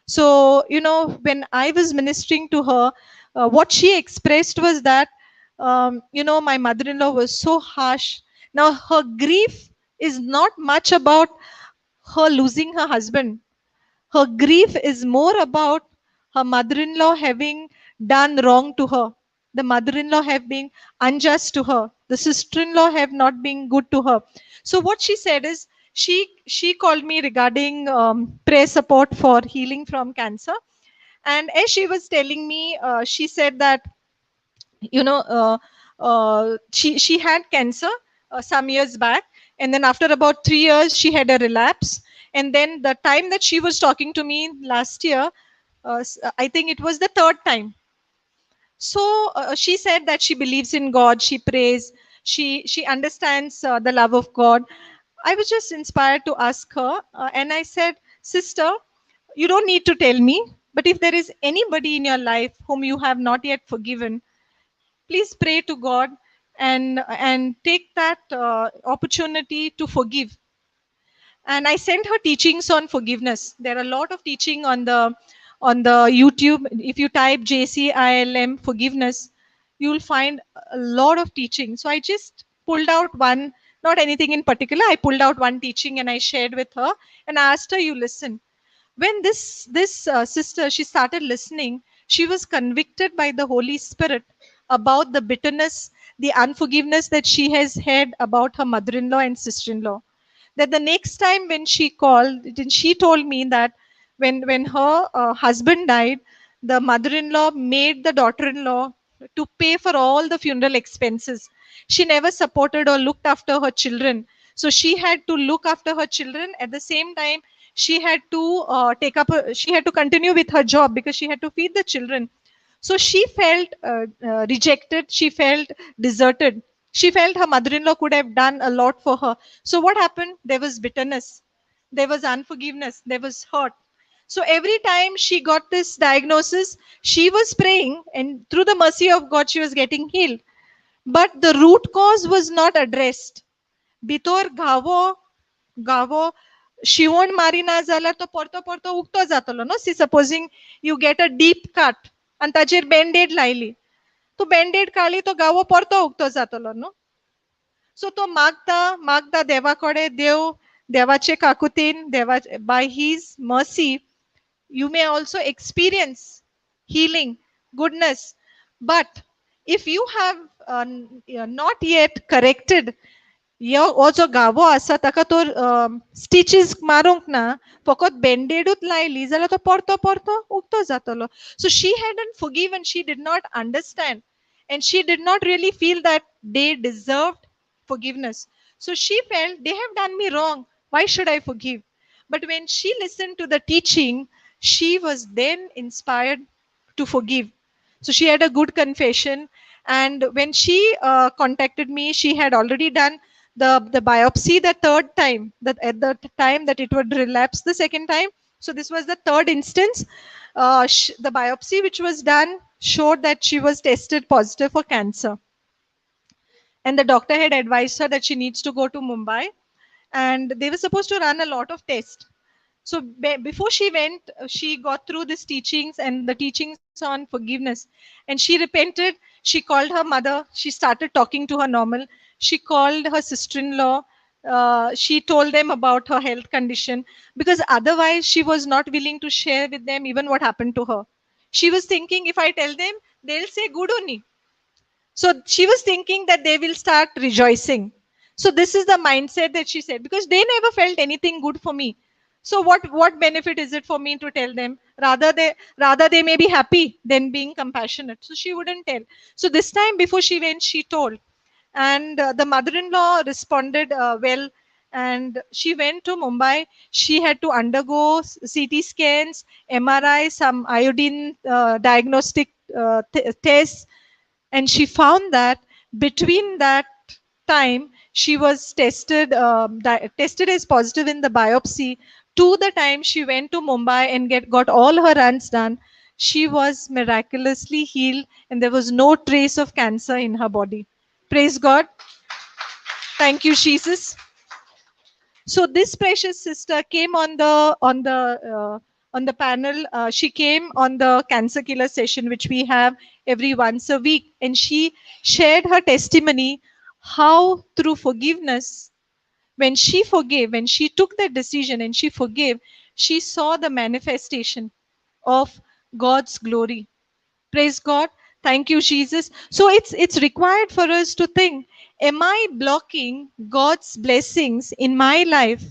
So, when I was ministering to her, what she expressed was that, my mother in law was so harsh. Now, her grief is not much about her losing her husband. Her grief is more about her mother in law having done wrong to her. The mother in law have been unjust to her. The sister in law have not been good to her. So, what she said is, she called me regarding prayer support for healing from cancer. And as she was telling me, she said that, you know she had cancer some years back, and then after about 3 years she had a relapse. And then the time that she was talking to me last year, I think it was the third time. So she said that she believes in God, she prays, she understands the love of God. I was just inspired to ask her, and I said, "Sister, you don't need to tell me, but if there is anybody in your life whom you have not yet forgiven, please pray to God and take that opportunity to forgive." And I sent her teachings on forgiveness. There are a lot of teaching on the YouTube. If you type JCILM forgiveness, you will find a lot of teaching. So I just pulled out one, not anything in particular. I pulled out one teaching and I shared with her and I asked her, "You listen." When this sister, she started listening, she was convicted by the Holy Spirit about the bitterness, the unforgiveness that she has had about her mother-in-law and sister-in-law. That the next time when she called, then she told me that when her husband died, the mother-in-law made the daughter-in-law to pay for all the funeral expenses. She never supported or looked after her children, so she had to look after her children. At the same time, she had to she had to continue with her job because she had to feed the children. So she felt rejected, she felt deserted, she felt her mother-in-law could have done a lot for her. So what happened? There was bitterness, there was unforgiveness, there was hurt. So every time she got this diagnosis, she was praying, and through the mercy of God, she was getting healed. But the root cause was not addressed. भितर घावो घावो शिवण मारी ना जाल्यार तो परतो परतो उगतो जातलो न्हू. See supposing you get a deep cut आनी ताचेर बँडेड लायली, तूं बँडेड काडली तो घावो परतो उगतो जातलो न्हू. सो तो मागता मागता देवा कडेन, देवाचे काकुतीन, देवा by his mercy you may also experience healing, goodness. But if you have not yet corrected हो जो गावो आसा ताका तो स्टिचीस मारूंक ना, फकत बँडेडूच लायली जाल्यार तो परतो परतो उगतो जातलो. So she hadn't forgiven, she did not understand, and she did not really feel that they deserved forgiveness. So she felt they have done me wrong, why should I forgive? But when she listened to the teaching, she was then inspired to forgive. So she had a good confession. And when she contacted me, she had already done the biopsy the third time, that at the time that it would relapse the second time. So this was the third instance. The biopsy which was done showed that she was tested positive for cancer. And the doctor had advised her that she needs to go to Mumbai, and they were supposed to run a lot of tests. So before she went, she got through these teachings and the teachings on forgiveness, and she repented. She called her mother, she started talking to her normal, she called her sister-in-law, she told them about her health condition, because otherwise she was not willing to share with them even what happened to her. She was thinking, if I tell them, they'll say good only. So she was thinking that they will start rejoicing. So this is the mindset that she said, because they never felt anything good for me. So what benefit is it for me to tell them? Rather they may be happy than being compassionate. So she wouldn't tell. So this time before she went, she told, and the mother-in-law responded well. And she went to Mumbai. She had to undergo CT scans, MRI, some iodine diagnostic tests, and she found that between that time she was tested as positive in the biopsy to the time she went to Mumbai and got all her runs done, she was miraculously healed and there was no trace of cancer in her body. Praise God. Thank you, Jesus. So this precious sister came on the panel. She came on the cancer killer session, which we have every once a week, and she shared her testimony how through forgiveness, when she forgave, when she took that decision and she forgave, she saw the manifestation of God's glory. Praise God. Thank you, Jesus. So it's required for us to think, am I blocking God's blessings in my life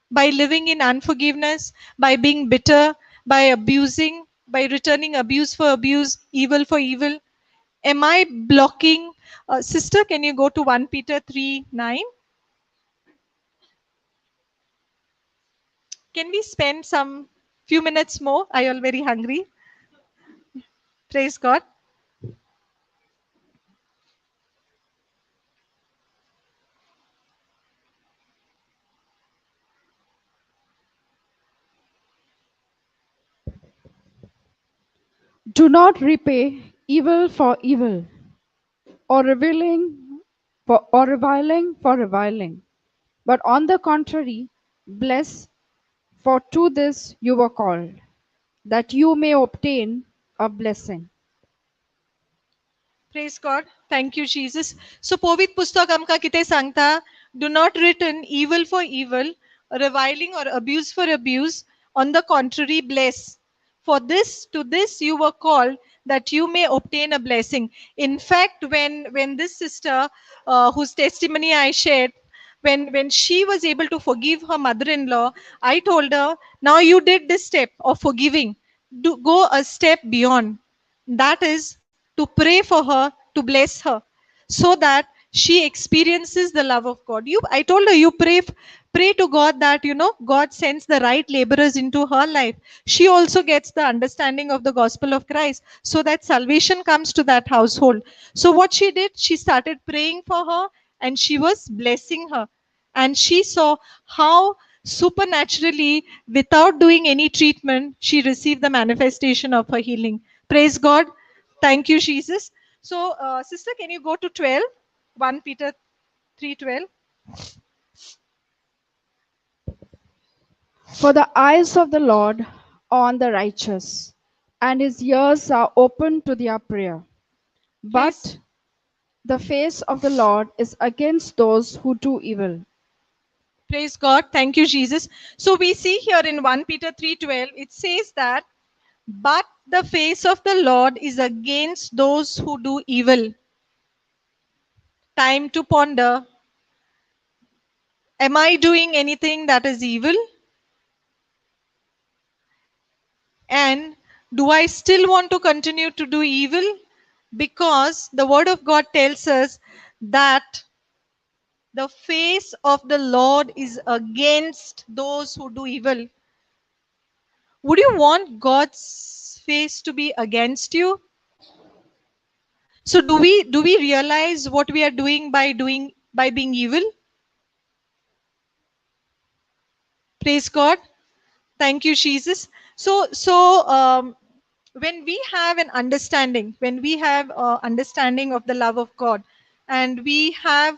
by living in unforgiveness, by being bitter, by abusing, by returning abuse for abuse, evil for evil? Am I blocking? Sister, can you go to 1 Peter 3:9? Can we spend some? Few minutes more. Are you all very hungry? Praise God. Do not repay evil for evil, or reviling for reviling, but on the contrary, bless, for to this you were called, that you may obtain a blessing. Praise God. Thank you, Jesus. So, पवित्र पुस्तक आमकां कितें सांगता? Do not return evil for evil, reviling or abuse for abuse. On the contrary, bless. For this, to this you were called, that you may obtain a blessing. In fact, when this sister, whose testimony I shared, when she was able to forgive her mother-in-law, I told her, now you did this step of forgiving. Do go a step beyond. That is to pray for her, to bless her, so that she experiences the love of God. I told her, you pray to God that God sends the right laborers into her life. She also gets the understanding of the gospel of Christ, so that salvation comes to that household. So what she did, she started praying for her, and she was blessing her, and she saw how supernaturally, without doing any treatment, she received the manifestation of her healing. Praise God. Thank you, Jesus. So, sister, can you go to 12? 1 Peter 3:12. For the eyes of the Lord are on the righteous, and his ears are open to their prayer. Praise, But the face of the Lord is against those who do evil. praise God. Thank you, Jesus. So we see here in 1 Peter 3:12, it says that, but the face of the Lord is against those who do evil. Time to ponder. Am I doing anything that is evil? And do I still want to continue to do evil? Because the word of God tells us that the face of the Lord is against those who do evil. Would you want God's face to be against you? So do we realize what we are doing by being evil? Praise God. Thank you, Jesus. So when we have an understanding, when we have understanding of the love of God, and we have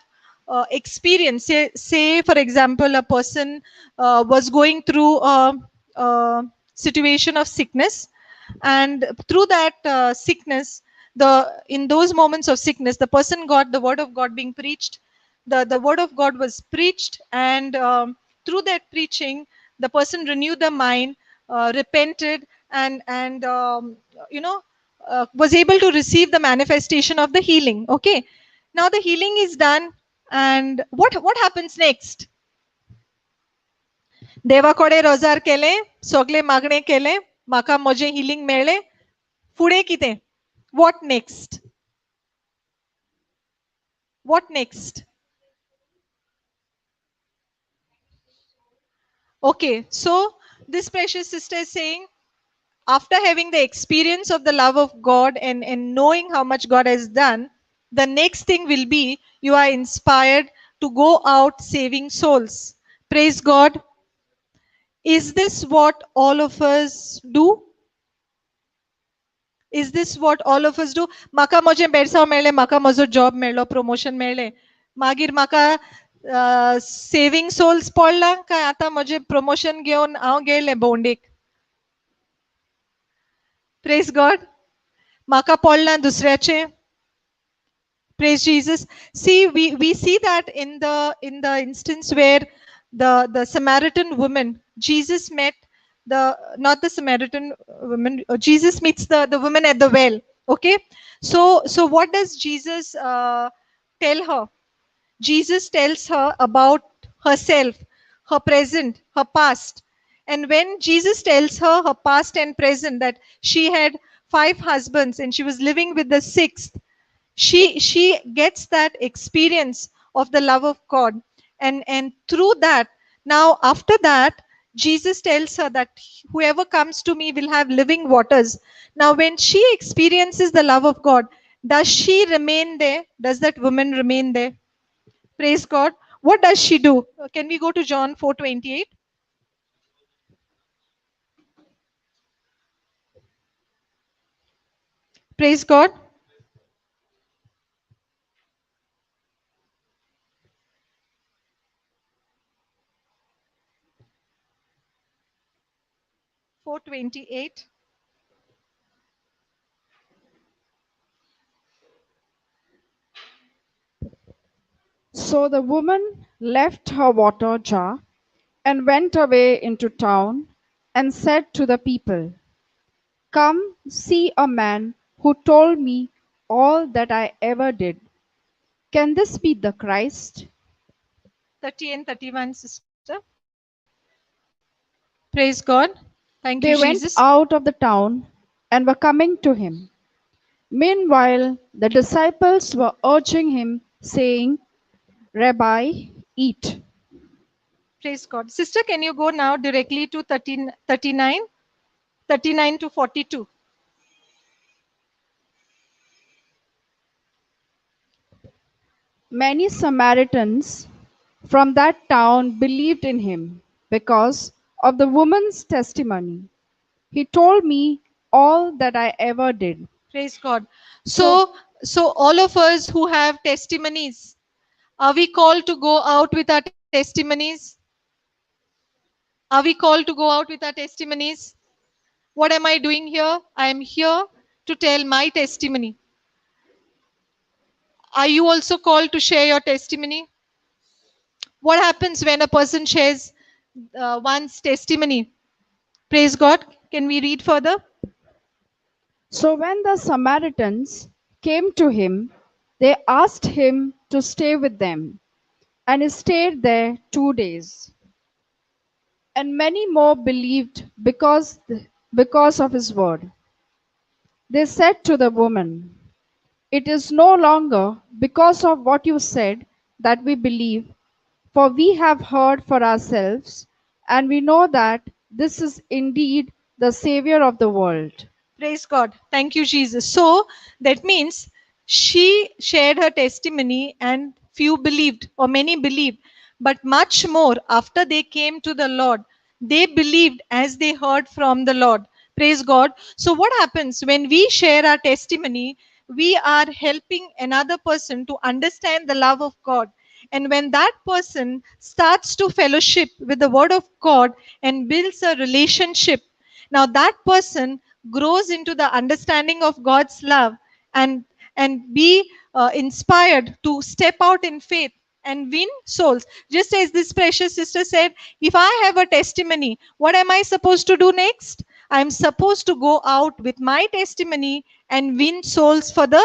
experience, say for example, a person was going through a situation of sickness, and through that sickness, the in those moments of sickness, the person got the word of God being preached. The word of God was preached, and through that preaching, the person renewed the mind, repented, and you know was able to receive the manifestation of the healing. Okay, now the healing is done, and what happens next? देवाकडे रोजार केले, सगळे मागणे केले, म्हाका म्हजे healing मेळ्ळे. फुडें कितें? What next? What next? Okay, so this precious sister is saying, after having the experience of the love of God, and knowing how much God has done, the next thing will be you are inspired to go out saving souls. Praise God. Is this what all of us do? Is this what all of us do? म्हाका म्हजें बेडसांव मेळ्ळें, म्हाका म्हजो job मेळ्ळो, promotion मेळ्ळें. मागीर म्हाका saving souls पडला काय आतां म्हजें प्रमोशन घेवन हांव गेलें भोंवडेक. Praise God. म्हाका पडलां दुसऱ्याचें. Praise Jesus. See, we see that in the instance where the Samaritan woman, Jesus met the not the Samaritan woman, Jesus meets the woman at the well. Okay, so what does Jesus tell her? Jesus tells her about herself, her present, her past. And when Jesus tells her her past and present, that she had 5 husbands and she was living with the sixth, she gets that experience of the love of God. And through that, now after that, Jesus tells her that whoever comes to me will have living waters. Now, when she experiences the love of God, does she remain there? Does that woman remain there? Praise God. What does she do? Can we go to John 4:28? Praise God. 4:28. So the woman left her water jar and went away into town and said to the people, "Come see a man who told me all that I ever did. Can this be the Christ?" 30 and 31, sister. Praise God. Thank you, They Jesus. went out of the town and were coming to him. Meanwhile, the disciples were urging him, saying, "Rabbi, eat." Praise God. Sister, can you go now directly to 13, 39, 39 to 42? Many Samaritans from that town believed in him because of the woman's testimony. "He told me all that I ever did." Praise God. So, So all of us who have testimonies, are we called to go out with our testimonies? Are we called to go out with our testimonies? What am I doing here? I am here to tell my testimony. Are you also called to share your testimony? What happens when a person shares one's testimony? Praise God. Can we read further? so when the Samaritans came to him, they asked him to stay with them, and he stayed there 2 days. And many more believed because of his word. They said to the woman, "It is no longer because of what you said that we believe, for we have heard for ourselves, and we know that this is indeed the Savior of the world." Praise God. Thank you, Jesus. So that means she shared her testimony and few believed, or many believed. But much more after they came to the Lord, they believed as they heard from the Lord. Praise God. So, what happens when we share our testimony? We are helping another person to understand the love of God. And when that person starts to fellowship with the Word of God and builds a relationship, now that person grows into the understanding of God's love and be inspired to step out in faith and win souls. Just as this precious sister said, if I have a testimony, what am I supposed to do next? I'm supposed to go out with my testimony and win souls for the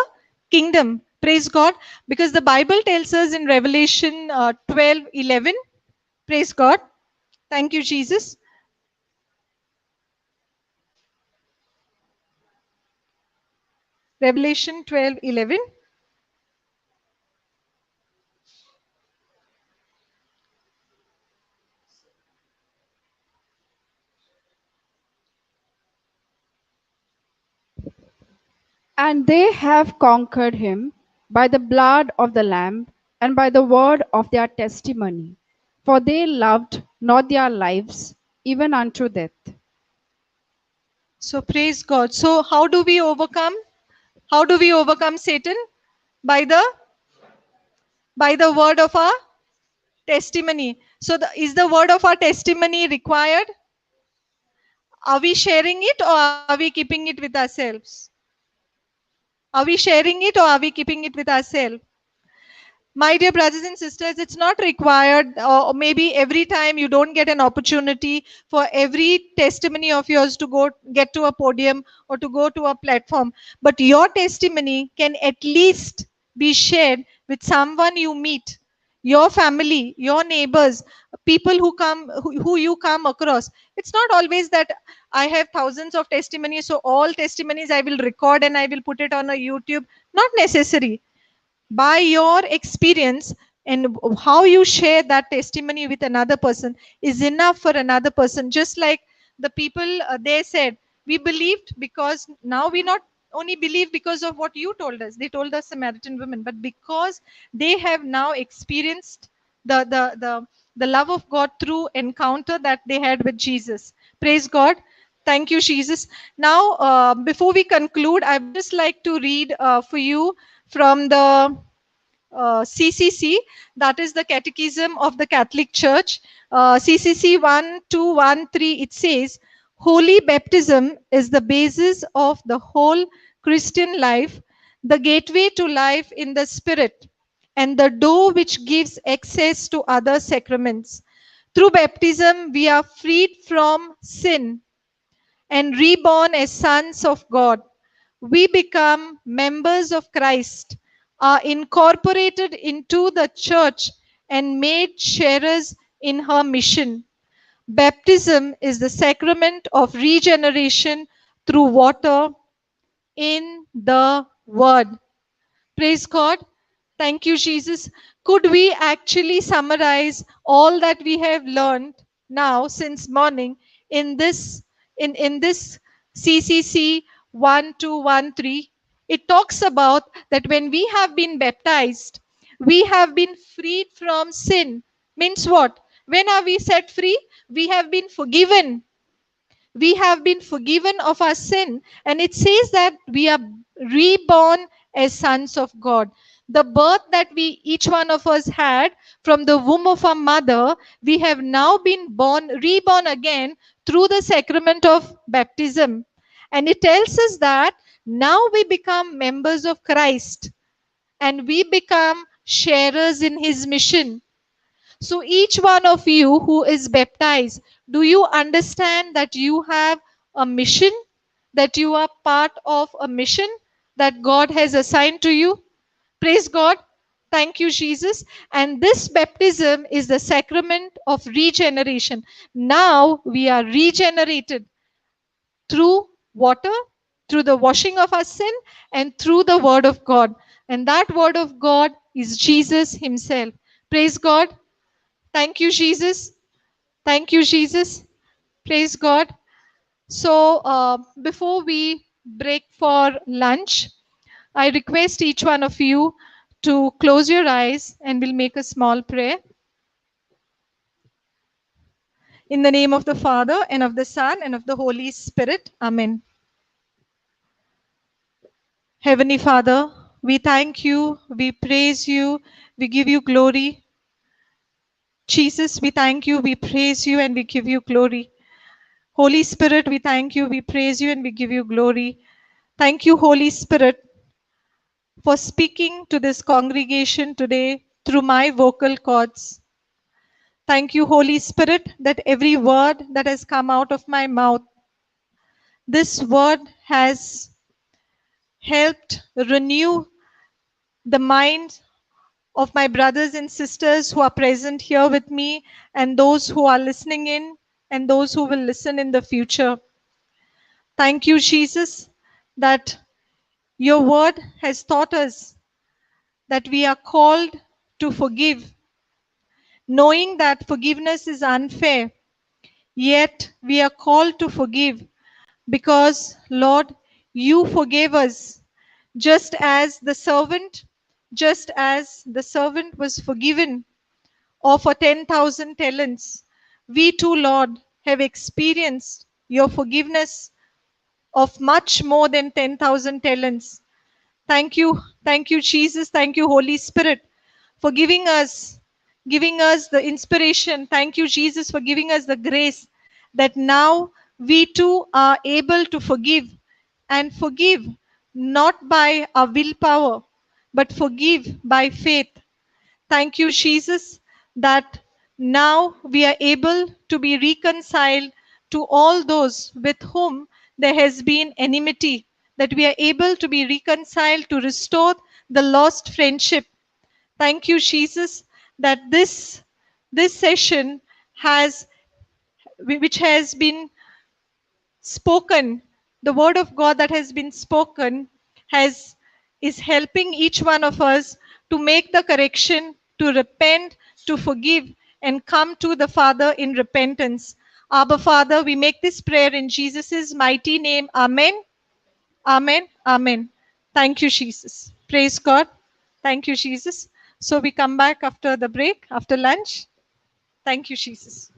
kingdom. Praise God. Because the Bible tells us in Revelation 12:11. Praise God. Thank you, Jesus. Revelation 12:11. And they have conquered him by the blood of the Lamb and by the word of their testimony. For they loved not their lives even unto death. So praise God. So how do we overcome? How do we overcome Satan? By the word of our testimony. So is the word of our testimony required? Are we sharing it or are we keeping it with ourselves? Are we sharing it or are we keeping it with ourselves? My dear brothers and sisters, it's not required, or maybe every time you don't get an opportunity for every testimony of yours to go get to a podium or to go to a platform, but your testimony can at least be shared with someone you meet, your family, your neighbors, people who you come across. It's not always that I have thousands of testimonies, so all testimonies I will record and I will put it on a YouTube. Not necessary. By your experience, and how you share that testimony with another person is enough for another person. Just like the people they said, we believed because now we not only believe because of what you told us, they told us Samaritan women, but because they have now experienced the love of God through encounter that they had with Jesus. Praise God. Thank you, Jesus. Now, before we conclude, I would just like to read for you from the CCC, that is the Catechism of the Catholic Church. CCC 1213, it says, Holy baptism is the basis of the whole Christian life, the gateway to life in the Spirit, and the door which gives access to other sacraments. Through baptism, we are freed from sin and reborn as sons of God. We become members of Christ, are incorporated into the church, and made sharers in her mission. Baptism is the sacrament of regeneration through water in the Word. Praise God. Thank you, Jesus. Could we actually summarize all that we have learned now since morning in this CCC 1213? It talks about that when we have been baptized, we have been freed from sin. Means what? When are we set free? We have been forgiven. We have been forgiven of our sin, and it says that we are reborn as sons of God. The birth that we each one of us had from the womb of our mother, we have now been reborn again through the sacrament of baptism. And it tells us that now we become members of Christ, and we become sharers in his mission. So, each one of you who is baptized, do you understand that you have a mission? That you are part of a mission that God has assigned to you? Praise God. Thank you, Jesus. And this baptism is the sacrament of regeneration. Now we are regenerated through water, through the washing of our sin, and through the word of God. And that word of God is Jesus himself. Praise God. Thank you, Jesus. Thank you, Jesus. Praise God. So, before we break for lunch, I request each one of you to close your eyes and we'll make a small prayer. In the name of the Father, and of the Son, and of the Holy Spirit. Amen. Heavenly Father, we thank you, we praise you, we give you glory. Jesus, we thank you, we praise you, and we give you glory. Holy Spirit, we thank you, we praise you, and we give you glory. Thank you, Holy Spirit, for speaking to this congregation today through my vocal cords. Thank you, Holy Spirit, that every word that has come out of my mouth, this word has helped renew the mind of my brothers and sisters who are present here with me, and those who are listening in, and those who will listen in the future. Thank you, Jesus, that your word has taught us that we are called to forgive, knowing that forgiveness is unfair, yet we are called to forgive because, Lord, you forgave us just as the servant, just as the servant was forgiven of a 10,000 talents. We too, Lord, have experienced your forgiveness of much more than 10,000 talents. Thank you, Jesus. Thank you, Holy Spirit, for giving us the inspiration. Thank you, Jesus, for giving us the grace that now we too are able to forgive, and forgive not by our willpower, but forgive by faith. Thank you, Jesus, that now we are able to be reconciled to all those with whom there has been enmity, that we are able to be reconciled to restore the lost friendship. Thank you, Jesus, that this session has which has been spoken, the word of God that has been spoken has is helping each one of us to make the correction to repent, to forgive, and come to the Father in repentance. Abba, Father, we make this prayer in Jesus' mighty name. Amen. Amen. Amen. Thank you, Jesus. Praise God. Thank you, Jesus. So we come back after the break, after lunch. Thank you, Jesus.